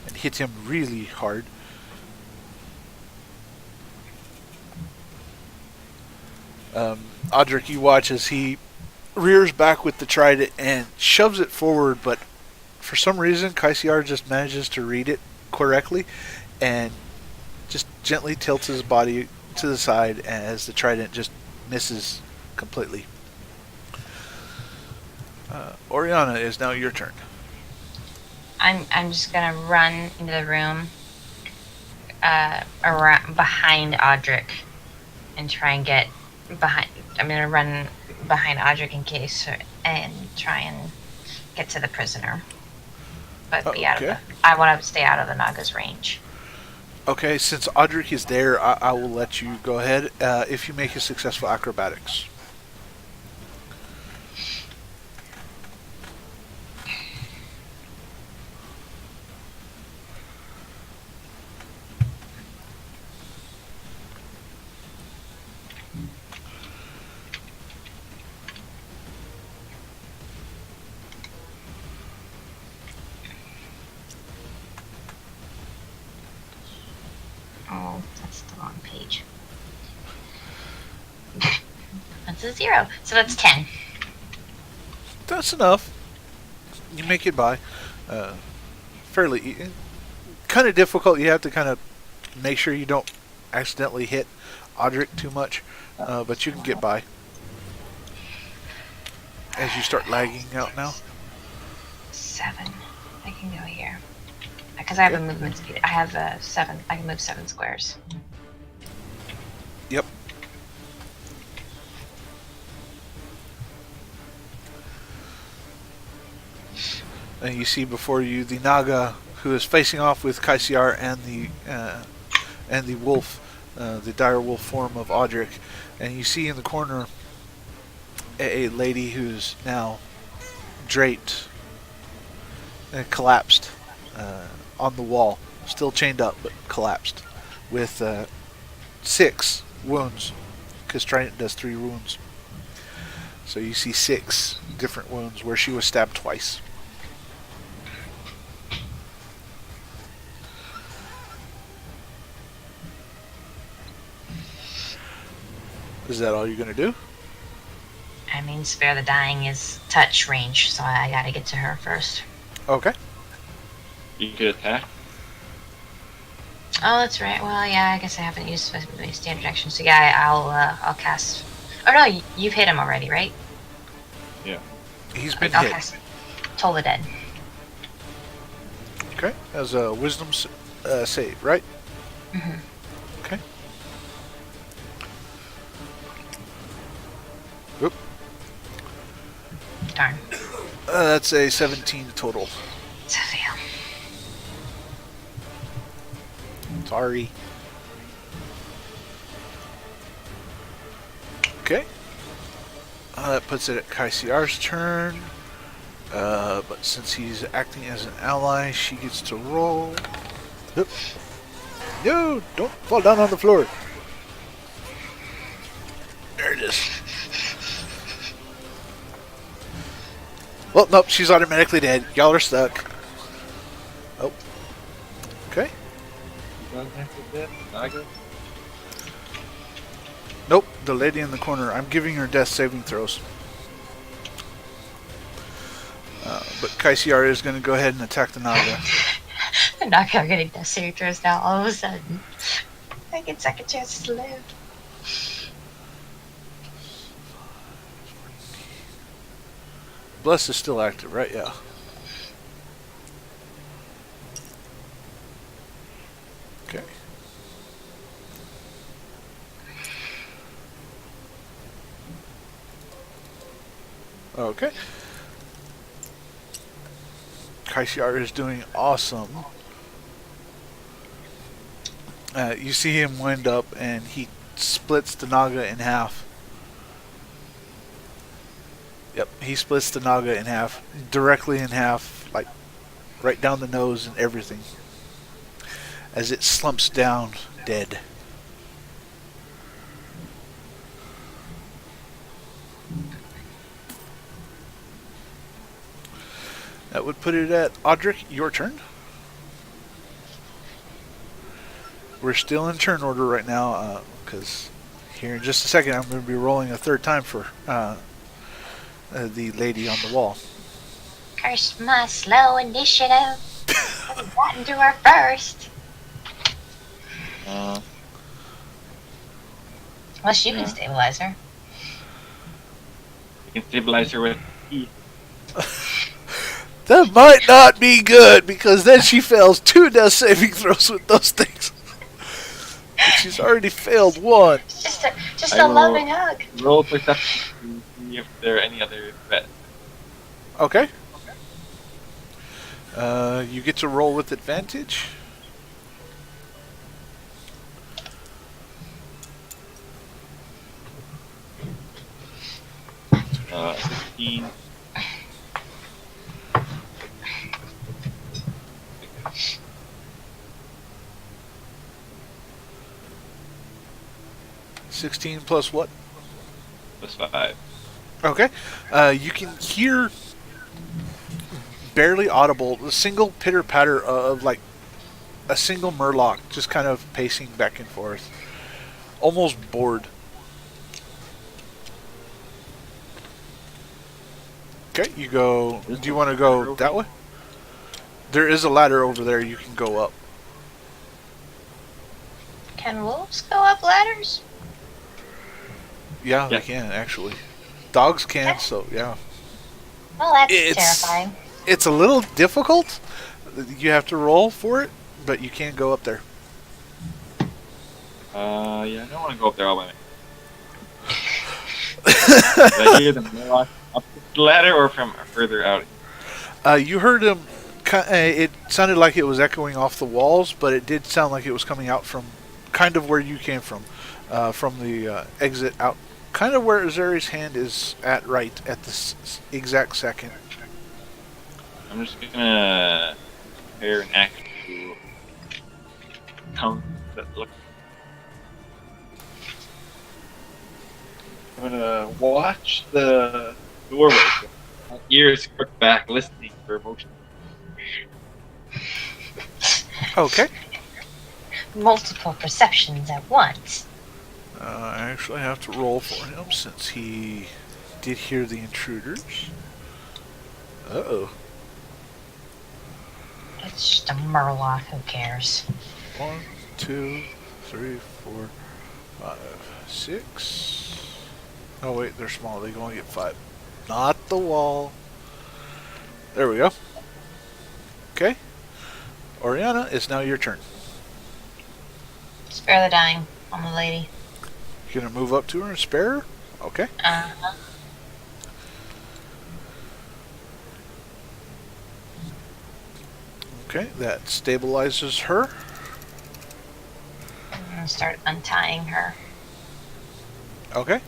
And hit him really hard. Audric, you watch as he rears back with the trident and shoves it forward, but for some reason Kasyer just manages to read it correctly and just gently tilts his body to the side as the trident just misses completely. Oriana, is now your turn. I'm just gonna run into the room, around behind Audric, and try and get behind. I'm gonna run behind Audric in case, and try and get to the prisoner, but be out of the. I want to stay out of the Naga's range. Okay, since Audric is there, I will let you go ahead if you make a successful acrobatics. Oh, that's the wrong page. That's a 0, so that's 10. That's enough. You make it by. Fairly kind of difficult. You have to kind of make sure you don't accidentally hit Audric too much, but you can get by. As you start lagging out now. 7. I can go here. Because I have a movement speed. I have 7. I can move 7 squares. Yep. And you see before you the naga who is facing off with Kasyer and the wolf, the dire wolf form of Audric. And you see in the corner a lady who's now draped and collapsed on the wall, still chained up but collapsed, with 6 wounds, because Trident does 3 wounds. So you see 6 different wounds where she was stabbed twice. Is that all you're going to do? I mean, spare the dying is touch range, so I gotta get to her first. Okay. You could attack. Oh, that's right. Well, yeah, I guess I haven't used my standard action, so yeah, I'll cast. Oh no, you've hit him already, right? Yeah. He's been I'll hit. cast Toll the Dead. Okay. As a wisdom save, right? Mm-hmm. Okay. Oop. Darn. That's a 17 total. It's a fail. Sorry. Okay. That puts it at Kaysier's turn. But since he's acting as an ally, she gets to roll. Oop. No, don't fall down on the floor. There it is. Well, nope, she's automatically dead. Y'all are stuck. Oh. Okay. Nope, the lady in the corner. I'm giving her death saving throws. But Kasyer is going to go ahead and attack the Naga. I'm not getting death saving throws now. All of a sudden, I get second chances to live. Bless is still active, right? Yeah. Okay. Okay. Kasyer is doing awesome. You see him wind up and he splits the naga in half. Yep, he splits the naga in half. Directly in half, like right down the nose and everything. As it slumps down, dead. That would put it at Audric, your turn. We're still in turn order right now, because here in just a second I'm going to be rolling a third time for the lady on the wall. Curse my slow initiative. Haven't gotten to her first. Unless you can stabilize her. You can stabilize her with E. That might not be good, because then she fails 2 death saving throws with those things. But she's already failed 1. It's just a loving hug. Roll perception to see if there are any other threats. Okay. You get to roll with advantage. Uh, 16. Plus what? Plus 5. Okay. You can hear barely audible, the single pitter patter of like a single murloc just kind of pacing back and forth, almost bored. Okay, you go. Do you want to go that way? There is a ladder over there. You can go up. Can wolves go up ladders? Yeah, they can actually. Dogs can, so yeah. Well, that's terrifying. It's a little difficult. You have to roll for it, but you can go up there. Yeah, I don't want to go up there all by myself. Did I hear them up the ladder or from further out? You heard him. It sounded like it was echoing off the walls, but it did sound like it was coming out from kind of where you came from the exit out. Kind of where Azari's hand is at right at this exact second. I'm just gonna prepare an action to count that look. I'm gonna watch the doorway. My ears crooked back, listening for motion. Okay. Multiple perceptions at once. I actually have to roll for him since he did hear the intruders. Uh-oh. It's just a murloc, who cares? 1, 2, 3, 4, 5, 6. Oh wait, they're small. They can only get 5. Not the wall. There we go. Okay. Oriana, it's now your turn. Spare the dying on the lady. You gonna move up to her and spare her? Okay. Uh-huh. Okay, that stabilizes her. I'm gonna start untying her. Okay.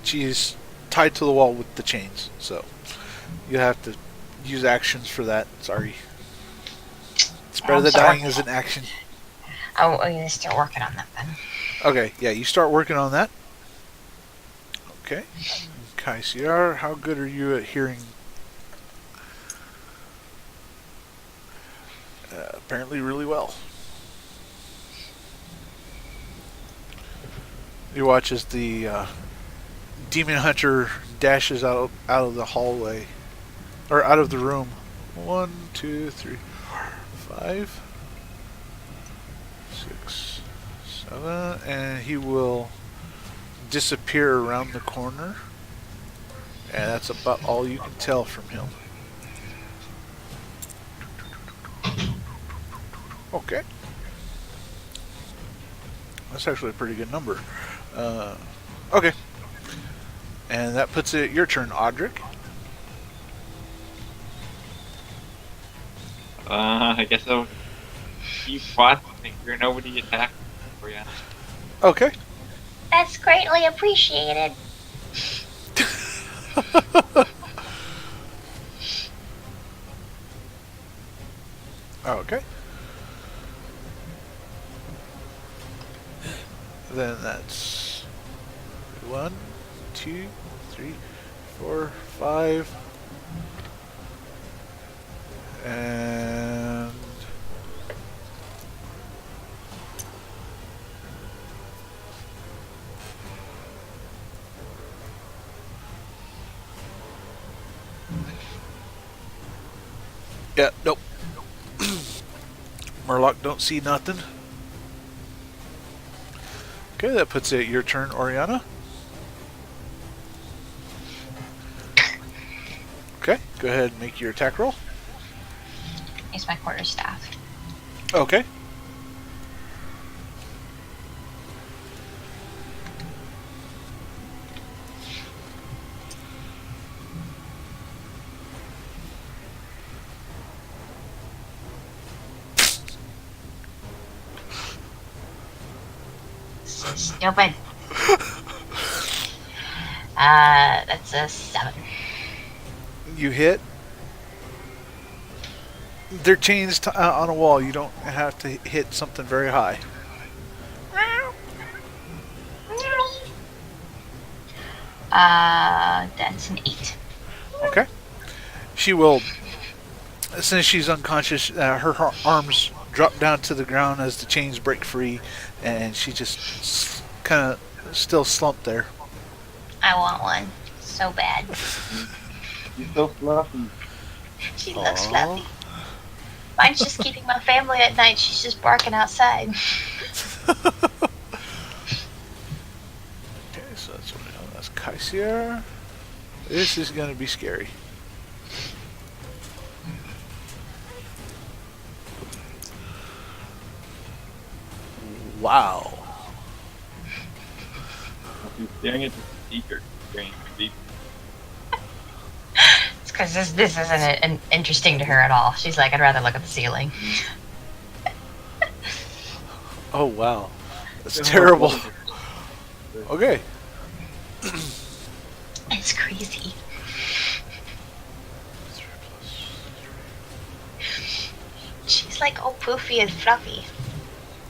She's tied to the wall with the chains, so you have to use actions for that. Sorry. Spare the dying is an action. I'm gonna start working on that then. Okay, yeah, you start working on that. Okay. Kasyer, how good are you at hearing? Apparently really well. You watch as the demon hunter dashes out of the hallway, or out of the room. 1, 2, 3, 4, 5. 6, 7, and he will disappear around the corner. And that's about all you can tell from him. Okay. That's actually a pretty good number. Okay. And that puts it your turn, Audric. I guess I'll keep watching, make sure nobody attacks Oriana. Okay. That's greatly appreciated. Okay. Then that's 1, 2, 3, 4, 5, and yeah, nope. Murloc don't see nothing. Okay, that puts it your turn, Oriana. Okay, go ahead and make your attack roll. Use my quarterstaff. Okay. Stupid. That's a 7. You hit. They're chains on a wall. You don't have to hit something very high. That's an 8. Okay. She will, since she's unconscious, her arms drop down to the ground as the chains break free, and she just kind of still slumped there. I want one so bad. She's so fluffy. She looks Aw. fluffy. Mine's just keeping my family at night. She's just barking outside. Okay, so that's what I know. That's Kasyer. This is going to be scary. Wow. She's staring at the speaker. Staring at the It's because this isn't interesting to her at all. She's like, I'd rather look at the ceiling. Oh, wow. That's terrible. Okay. It's crazy. She's like all poofy and fluffy.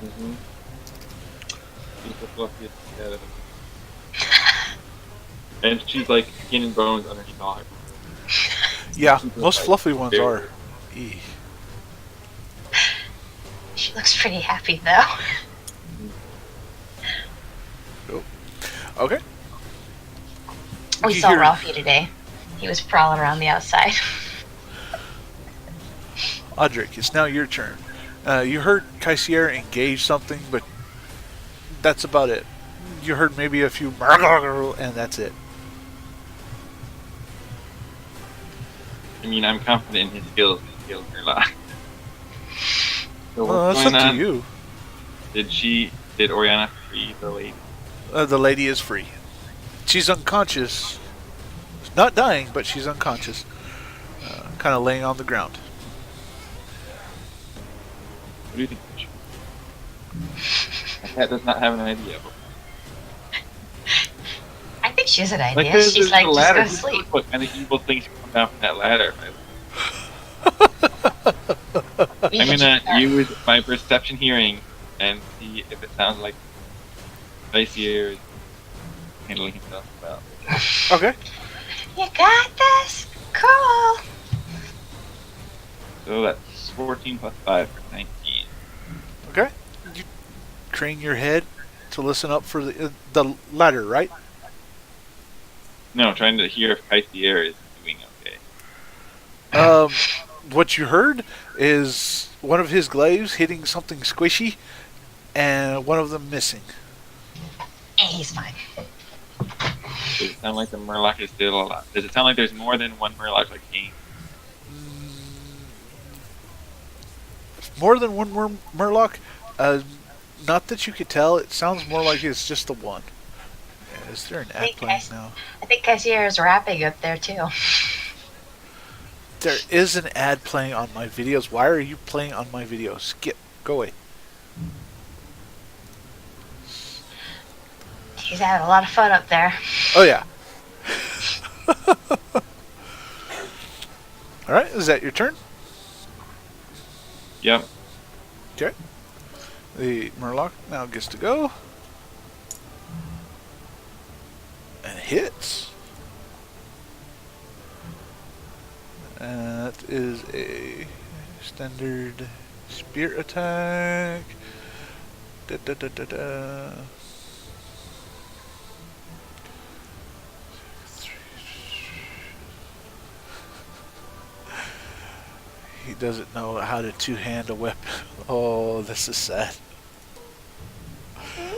Mm-hmm. She's the fluffiest cat ever. And she's like skin and bones underneath all her. Yeah, most fluffy ones are. Eeh. She looks pretty happy though. Okay. We You saw hear- Ralphie today. He was prowling around the outside. Audric, it's now your turn. You heard Kasyer engage something, but that's about it. You heard maybe a few and that's it. I mean, I'm confident in his skills. His skills are locked. So Well, what's that's going up on? to you. Did Oriana free the lady? The lady is free. She's unconscious. Not dying, but she's unconscious. Kind of laying on the ground. What do you think? That cat does not have an idea. I think she has an Like, idea. there's She's the like, just ladder. go to sleep. What kind of evil things come down from that ladder? I'm gonna use my perception hearing and see if it sounds like Kasyer is handling himself well. Okay. You got this? Cool. So that's 14 plus 5 for 19. Okay. You crane your head to listen up for the ladder, right? No, trying to hear if Kasyer is doing okay. What you heard is one of his glaives hitting something squishy, and one of them missing. Hey, he's fine. Does it sound like the murloc is still alive? Does it sound like there's more than one murloc like King? More than one murloc? Not that you could tell. It sounds more like it's just the one. Is there an ad playing now? I think Kasyer is rapping up there too. There is an ad playing on my videos. Why are you playing on my videos? Skip. Go away. He's having a lot of fun up there. Oh, yeah. Alright, is that your turn? Yep. Okay. The murloc now gets to go. And hits. And that is a standard spear attack. Da, da, da, da, da. He doesn't know how to two-hand a weapon. Oh, this is sad. I'm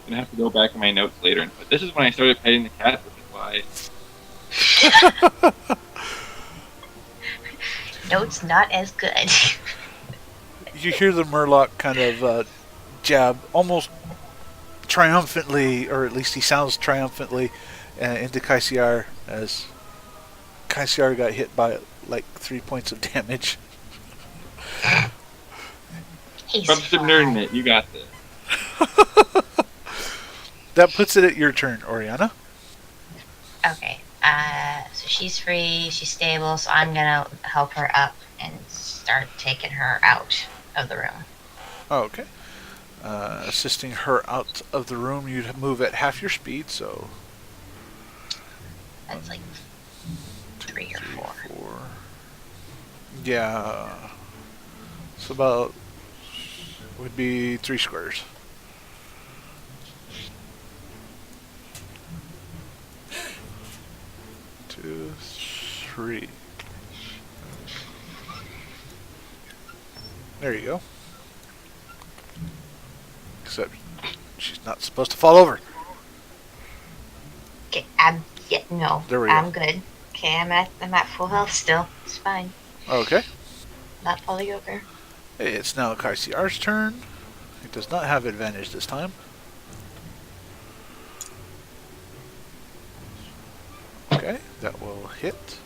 gonna have to go back in my notes later, but this is when I started petting the cat, which is why. Notes not as good. You hear the murloc kind of jab, almost triumphantly, or at least he sounds triumphantly, into Kasyer, as Kasyer got hit by like 3 points of damage. He's From fine. Subnerding, you got this. That puts it at your turn, Oriana. Okay. So she's free, she's stable, so I'm gonna help her up and start taking her out of the room. Oh, okay. Assisting her out of the room, you'd move at half your speed, so... That's like 3 or 4. 4. Yeah. It's about... would be 3 squares. Two, 3. There you go. Except she's not supposed to fall over. Okay, no. There we go. I'm good. Okay, I'm at full health still. It's fine. Okay. Not falling over. Hey, it's now Kaysier's turn. He does not have advantage this time. Okay, that will hit.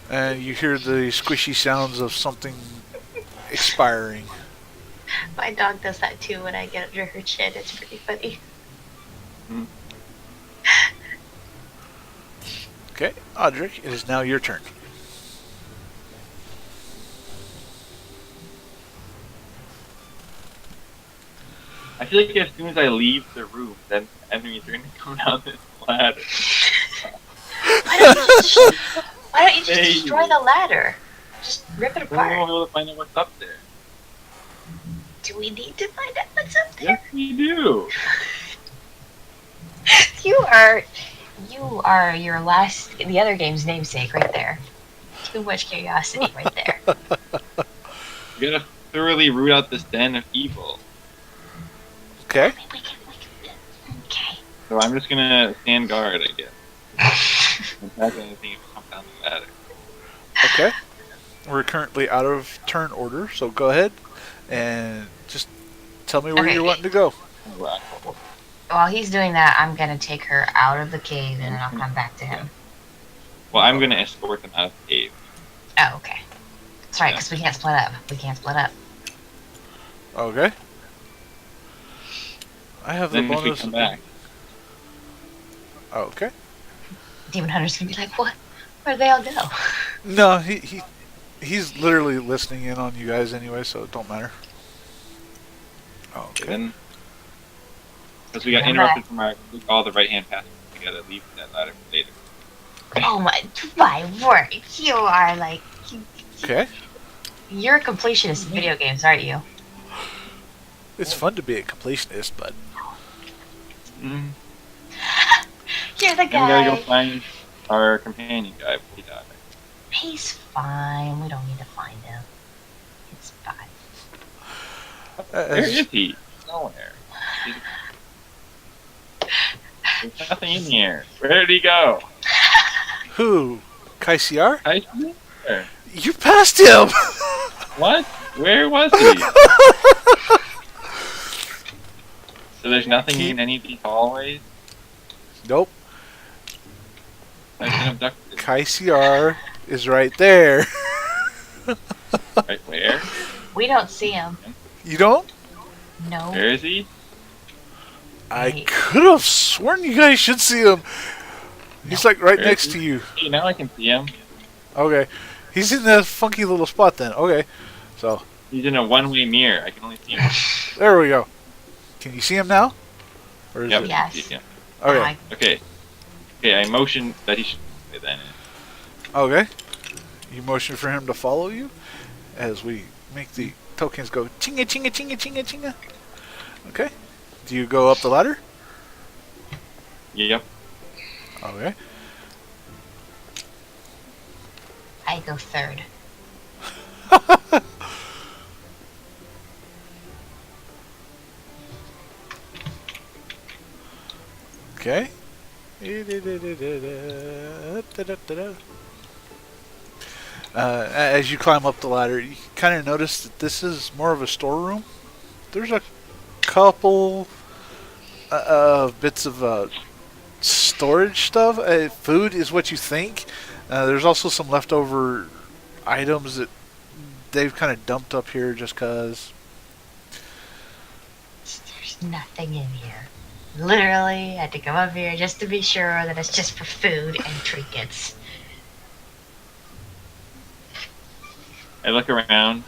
And you hear the squishy sounds of something expiring. My dog does that too when I get under her chin. It's pretty funny. Okay, Audric, it is now your turn. I feel like as soon as I leave the room, then enemies are gonna come down this ladder. Why don't you just destroy the ladder? Just rip it Then I won't apart. be able to find out what's up there. Do we need to find out what's up there? Yes, we do. You are the other game's namesake right there. Too much curiosity right there. We gotta thoroughly root out this den of evil. Okay. Okay. So I'm just gonna stand guard, I guess. And attack anything if it comes down the ladder. Okay. We're currently out of turn order, so go ahead and just tell me where Okay. you're wanting to go. Right. While he's doing that, I'm gonna take her out of the cave and then I'll come back to him. Well, I'm gonna escort them out of the cave. Oh, okay. That's right, because we can't split up. We can't split up. Okay. I have the Then if we bonus. come back, Okay. Demon Hunter's gonna be like, what? Where'd they all go? No, he's literally listening in on you guys anyway, so it don't matter. Okay. then because we got Come interrupted from all the right hand passes, we gotta leave that ladder for later. Oh my word. You are like, Okay. you're a completionist in video games, aren't you? It's fun to be a completionist, but Mm. You're the We gotta go guy. find our companion guy. He died. He's fine. We don't need to find him. It's fine. Where is he? Nowhere. There's nothing in here. Where did he go? Who? Kasyer? I see there. You passed him! What? Where was he? So there's nothing in any of these hallways? Nope. I've been abducted. Kasyer is right there. Right where? We don't see him. You don't? No. Where is he? I Wait. could have sworn you guys should see him. He's like right Where next is to he? you. Hey, now I can see him. Okay. He's in that funky little spot then. Okay. So, He's in a one-way mirror. I can only see him. there we go. Can you see him now? Or is Yep. it? Yes. See him. Okay. Okay. Okay, I motioned that he should play then. Okay. You motion for him to follow you as we make the tokens go chinga chinga chinga chinga chinga. Okay. Do you go up the ladder? Yep. Okay. I go third. Okay. As you climb up the ladder, you kind of notice that this is more of a storeroom. There's a couple bits of storage stuff. Food is what you think. There's also some leftover items that they've kind of dumped up here just because. There's nothing in here. Literally, I had to come up here just to be sure that it's just for food and trinkets. I look around,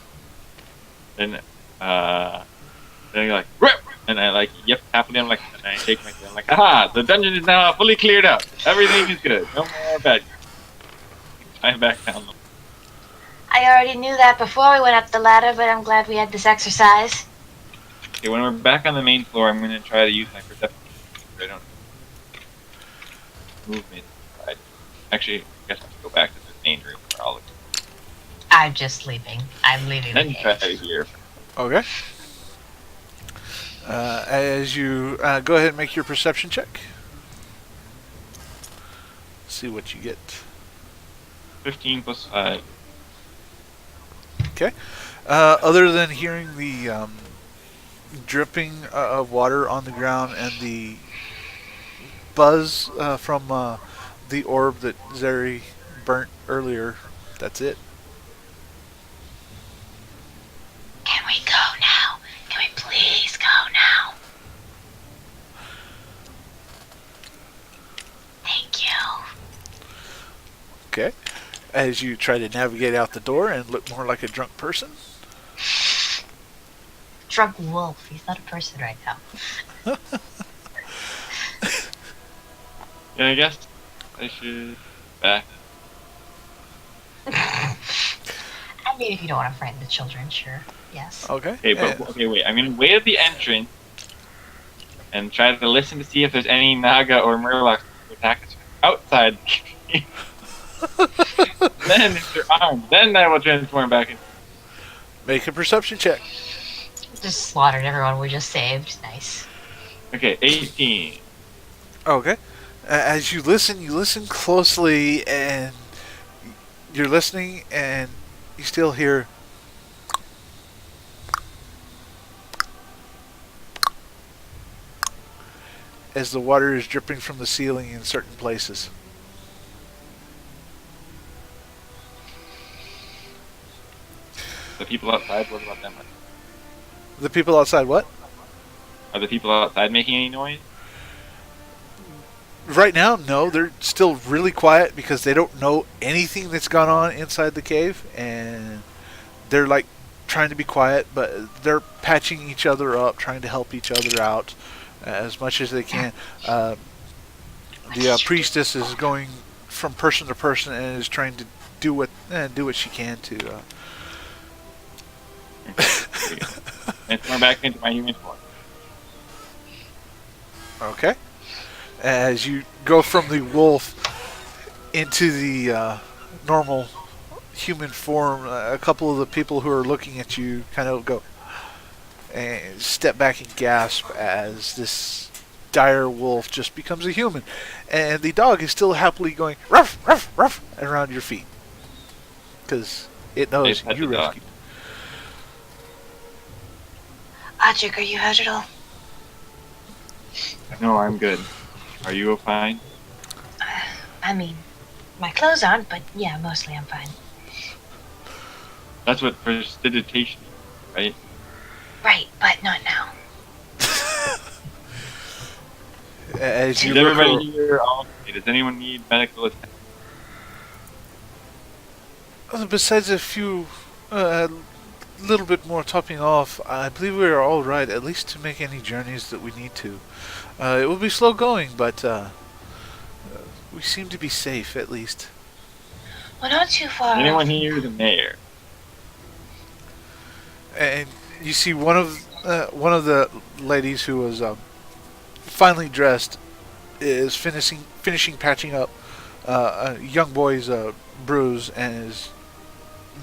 and then you're like, "Rip!" And I like, yep, happily I'm like, and I shake my head. I'm like, aha, the dungeon is now fully cleared up. Everything is good. No more bad guys. I'm back down. I already knew that before we went up the ladder, but I'm glad we had this exercise. Okay, when we're back on the main floor, I'm gonna try to use my perception. I don't movement. Actually, I guess I have to go back to the main room where I'll look. I'm just leaving. I'm leaving the Then try cave. here. Okay. As you go ahead and make your perception check. See what you get. 15 plus 5. Okay. Other than hearing the dripping of water on the ground and the buzz from the orb that Zeri burnt earlier, that's it. Can we go now? Can we please go now? Thank you. Okay. As you try to navigate out the door and look more like a drunk person. Drunk wolf. He's not a person right now. Yeah, I guess I should back. I mean, if you don't want to frighten the children, sure. Yes. Okay. Okay, but okay, wait. I'm gonna wait at the entrance and try to listen to see if there's any naga or murlocs to attack us outside. Then, if they're armed, then I will transform back into. Make a perception check. Just slaughtered everyone we just saved. Nice. Okay, 18. Okay. As you listen closely, and you're listening, and you still hear as the water is dripping from the ceiling in certain places. The people outside, what about them? The people outside, what? Are the people outside making any noise? Right now, no. They're still really quiet because they don't know anything that's gone on inside the cave, and they're like trying to be quiet, but they're patching each other up, trying to help each other out as much as they can. The priestess is going from person to person and is trying to do what she can to. Transform back into my human form. Okay. as you go from the wolf into the normal human form. A couple of the people who are looking at you kind of go and step back and gasp as this dire wolf just becomes a human, and the dog is still happily going ruff ruff ruff around your feet because it knows Hey, pet you the dog. rescued. Audric, are you hurt at all? No, I'm good. Are you fine? I mean, my clothes aren't, but yeah, mostly I'm fine. That's what prestidigitation is, right? Right, but not now. As you Is look everybody here all okay? Does anyone need medical attention? besides a few little bit more topping off, I believe we are all right, at least to make any journeys that we need to. It will be slow going, but we seem to be safe, at least. We're not too far. Anyone here the mayor? And you see one of the ladies who was finally dressed is finishing patching up a young boy's bruise and is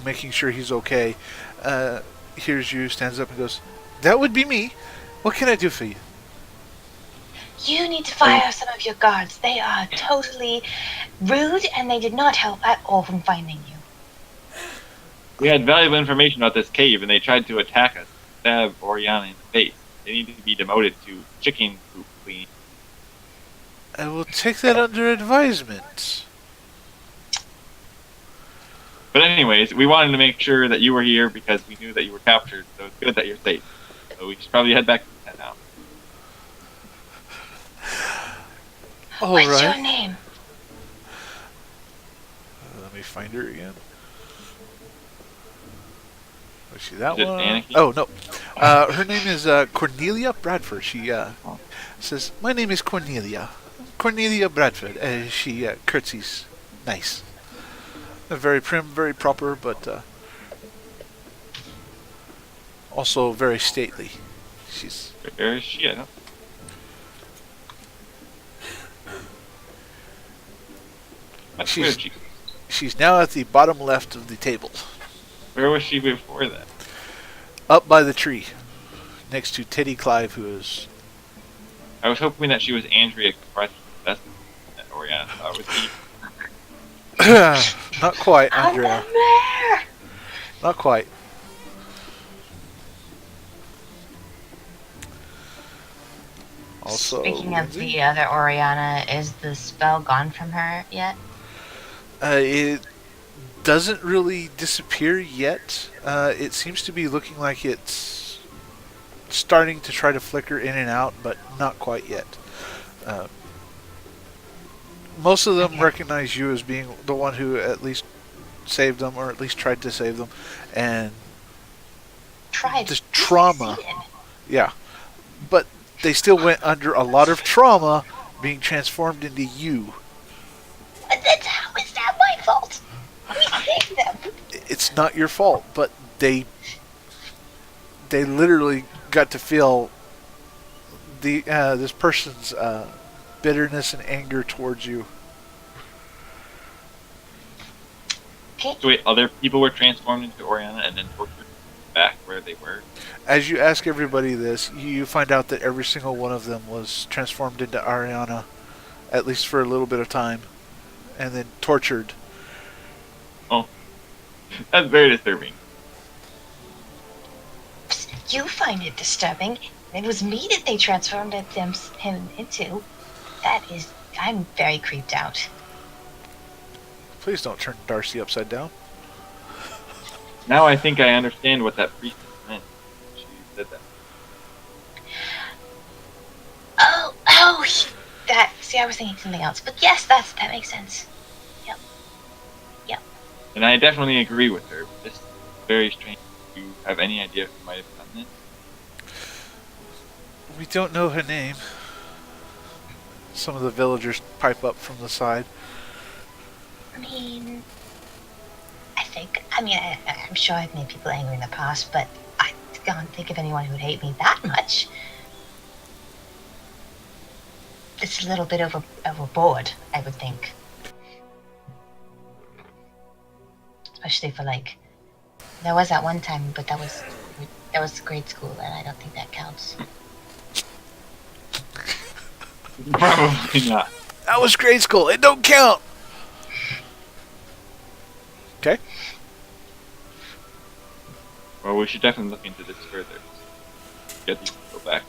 making sure he's okay. Hears you, stands up and goes, "That would be me. What can I do for you?" You need to fire some of your guards. They are totally rude, and they did not help at all from finding you. We had valuable information about this cave, and they tried to attack us, stab Oriana in the face. They need to be demoted to chicken coop clean. I will take that under advisement. But anyways, we wanted to make sure that you were here because we knew that you were captured, so it's good that you're safe. So we should probably head back to the tent now. All What's right. your name? Let me find her again. Was she that Is it one? Anakin? Oh no, her name is Cornelia Bradford. She says, "My name is Cornelia. Cornelia Bradford." As she curtsies, nice. Very prim, very proper, but also very stately. She's Where is she? I don't... Where She's- is she? she's now at the bottom left of the table, Where was she before that? up by the tree, next to Teddy Clive, who is I was hoping that she was Andrea Crutch. That's that Oriana thought was he. not quite, I'm Andrea. the mayor! Not quite. Also, Speaking of Lindsay? the other Oriana, is the spell gone from her yet? It doesn't really disappear yet. It seems to be looking like it's starting to try to flicker in and out, but not quite yet. Most of them Okay. recognize you as being the one who at least saved them, or at least tried to save them, and Tried. this trauma. Succeeded. Yeah, but they still went under a lot of trauma being transformed into you. But that's how is that my fault? We saved them. It's not your fault, but they literally got to feel the this person's bitterness and anger towards you. Okay. So wait, other people were transformed into Oriana and then tortured back where they were? As you ask everybody this, you find out that every single one of them was transformed into Ariana, at least for a little bit of time, and then tortured. Oh. That's very disturbing. You find it disturbing. It was me that they transformed him into. That is, I'm very creeped out. Please don't turn Darcy upside down. Now I think I understand what that priestess meant. She said that. Oh, that. See, I was thinking something else, but yes, that makes sense. And I definitely agree with her. This is very strange. Do you have any idea who might have done this? We don't know her name. Some of the villagers pipe up from the side. I mean, I'm sure I've made people angry in the past, but I can't think of anyone who would hate me that much. it's a little bit overboard, I would think. Especially for like, there was that one time, but that was grade school, and I don't think that counts. Probably not. That was grade school. It don't count. Okay. Well, we should definitely look into this further. Get these people back.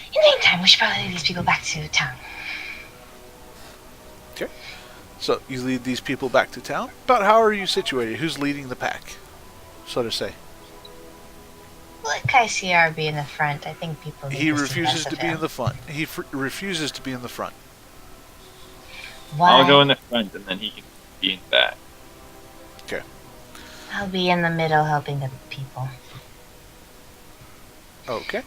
In the meantime, we should probably lead these people back to town. Okay. So you lead these people back to town. About how are you situated? Who's leading the pack, so to say? Let Kasyer be in the front. I think people need He to see refuses less to of be him. in the front. He refuses to be in the front. Why? I'll go in the front, and then he can be in the back. Okay. I'll be in the middle helping the people. Okay.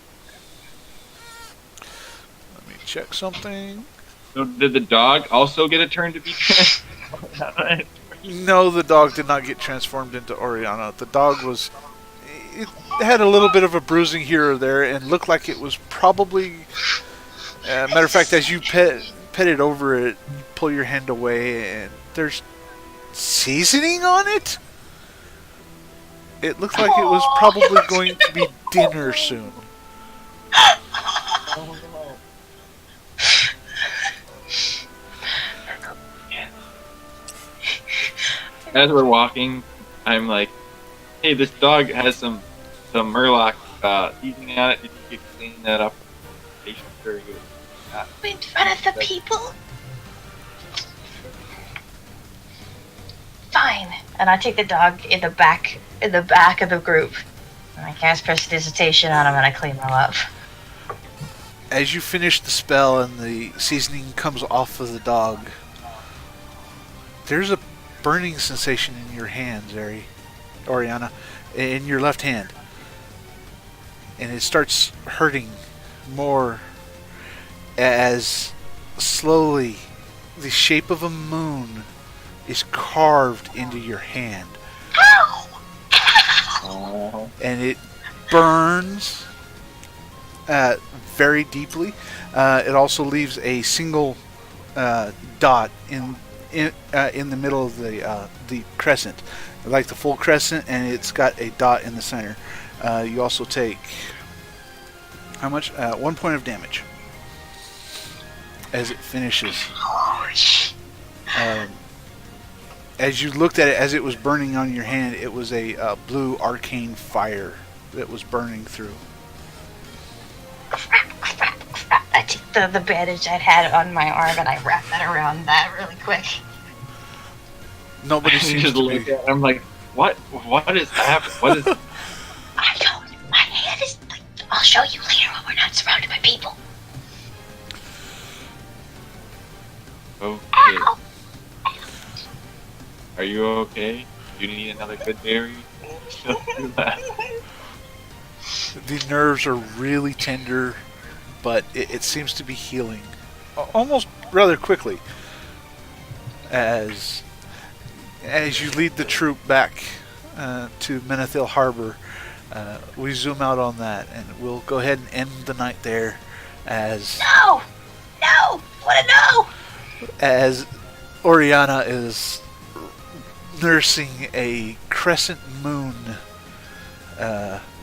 Let me check something. So did the dog also get a turn to be transformed? No, the dog did not get transformed into Oriana. The dog was... It had a little bit of a bruising here or there and looked like it was probably... matter of fact, as you pet it over it, you pull your hand away and there's seasoning on it? It looked like it was probably going to be dinner soon. As we're walking, I'm like, hey, this dog has some murloc seasoning on it. Did you clean that up? Very good. In front of the people? Fine. And I take the dog in the back of the group. And I cast prestidigitation on him and I clean him up. As you finish the spell and the seasoning comes off of the dog, there's a burning sensation in your hands, Oriana, in your left hand. And it starts hurting more as slowly the shape of a moon is carved into your hand. Oh. And it burns very deeply. It also leaves a single dot in the middle of the crescent, like the full crescent, and it's got a dot in the center. You also take how much? 1 point of damage as it finishes. As you looked at it, as it was burning on your hand, it was a blue arcane fire that was burning through. Crap. I take the bandage I'd had on my arm and I wrap that around that really quick. Nobody I seems just to look be. at it, I'm like, what is happening? What is... I don't. My hand is like. I'll show you later when we're not surrounded by people. Okay. Ow! Are you okay? Do you need another good berry? The nerves are really tender, but it seems to be healing almost rather quickly. As you lead the troop back to Menethil Harbor, we zoom out on that, and we'll go ahead and end the night there. As Wanna know? as Oriana is nursing a crescent moon.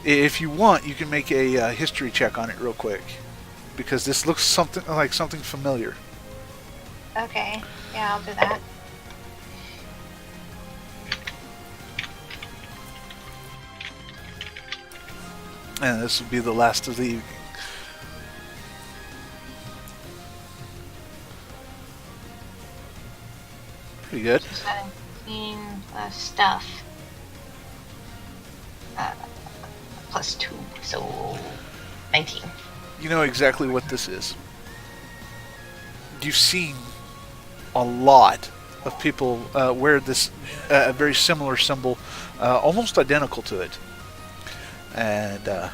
If you want, you can make a history check on it real quick, because this looks something familiar. Okay, yeah, I'll do that. And this will be the last of the evening. Pretty good. 17 plus stuff. Plus 2, so 19. You know exactly what this is. You've seen a lot of people wear this very similar symbol, almost identical to it. And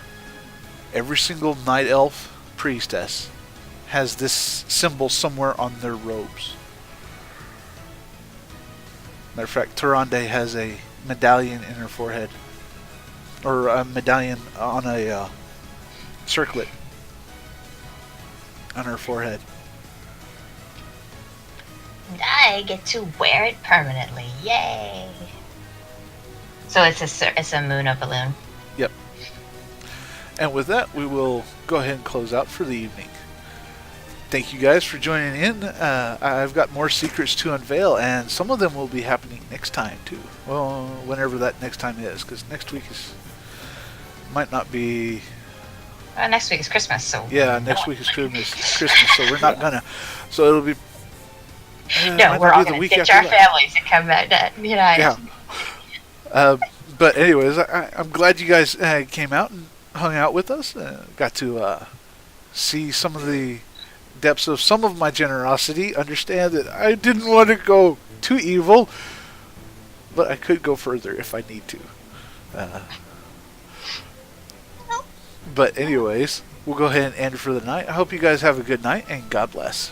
every single night elf priestess has this symbol somewhere on their robes. Matter of fact, Turande has a medallion in her forehead, or a medallion on a circlet on her forehead. And I get to wear it permanently. Yay! So it's a moon of balloon. Yep. And with that, we will go ahead and close out for the evening. Thank you guys for joining in. I've got more secrets to unveil, and some of them will be happening next time too. Well, whenever that next time is, because next week might not be. Next week is Christmas, so. Yeah, next week is Christmas, so we're not gonna. So it'll be. No, we're all gonna ditch our families and come back to United. Yeah. But anyways, I'm glad you guys came out and hung out with us. Got to see some of the depths of some of my generosity. Understand that I didn't want to go too evil, but I could go further if I need to. But anyways, we'll go ahead and end for the night. I hope you guys have a good night, and God bless.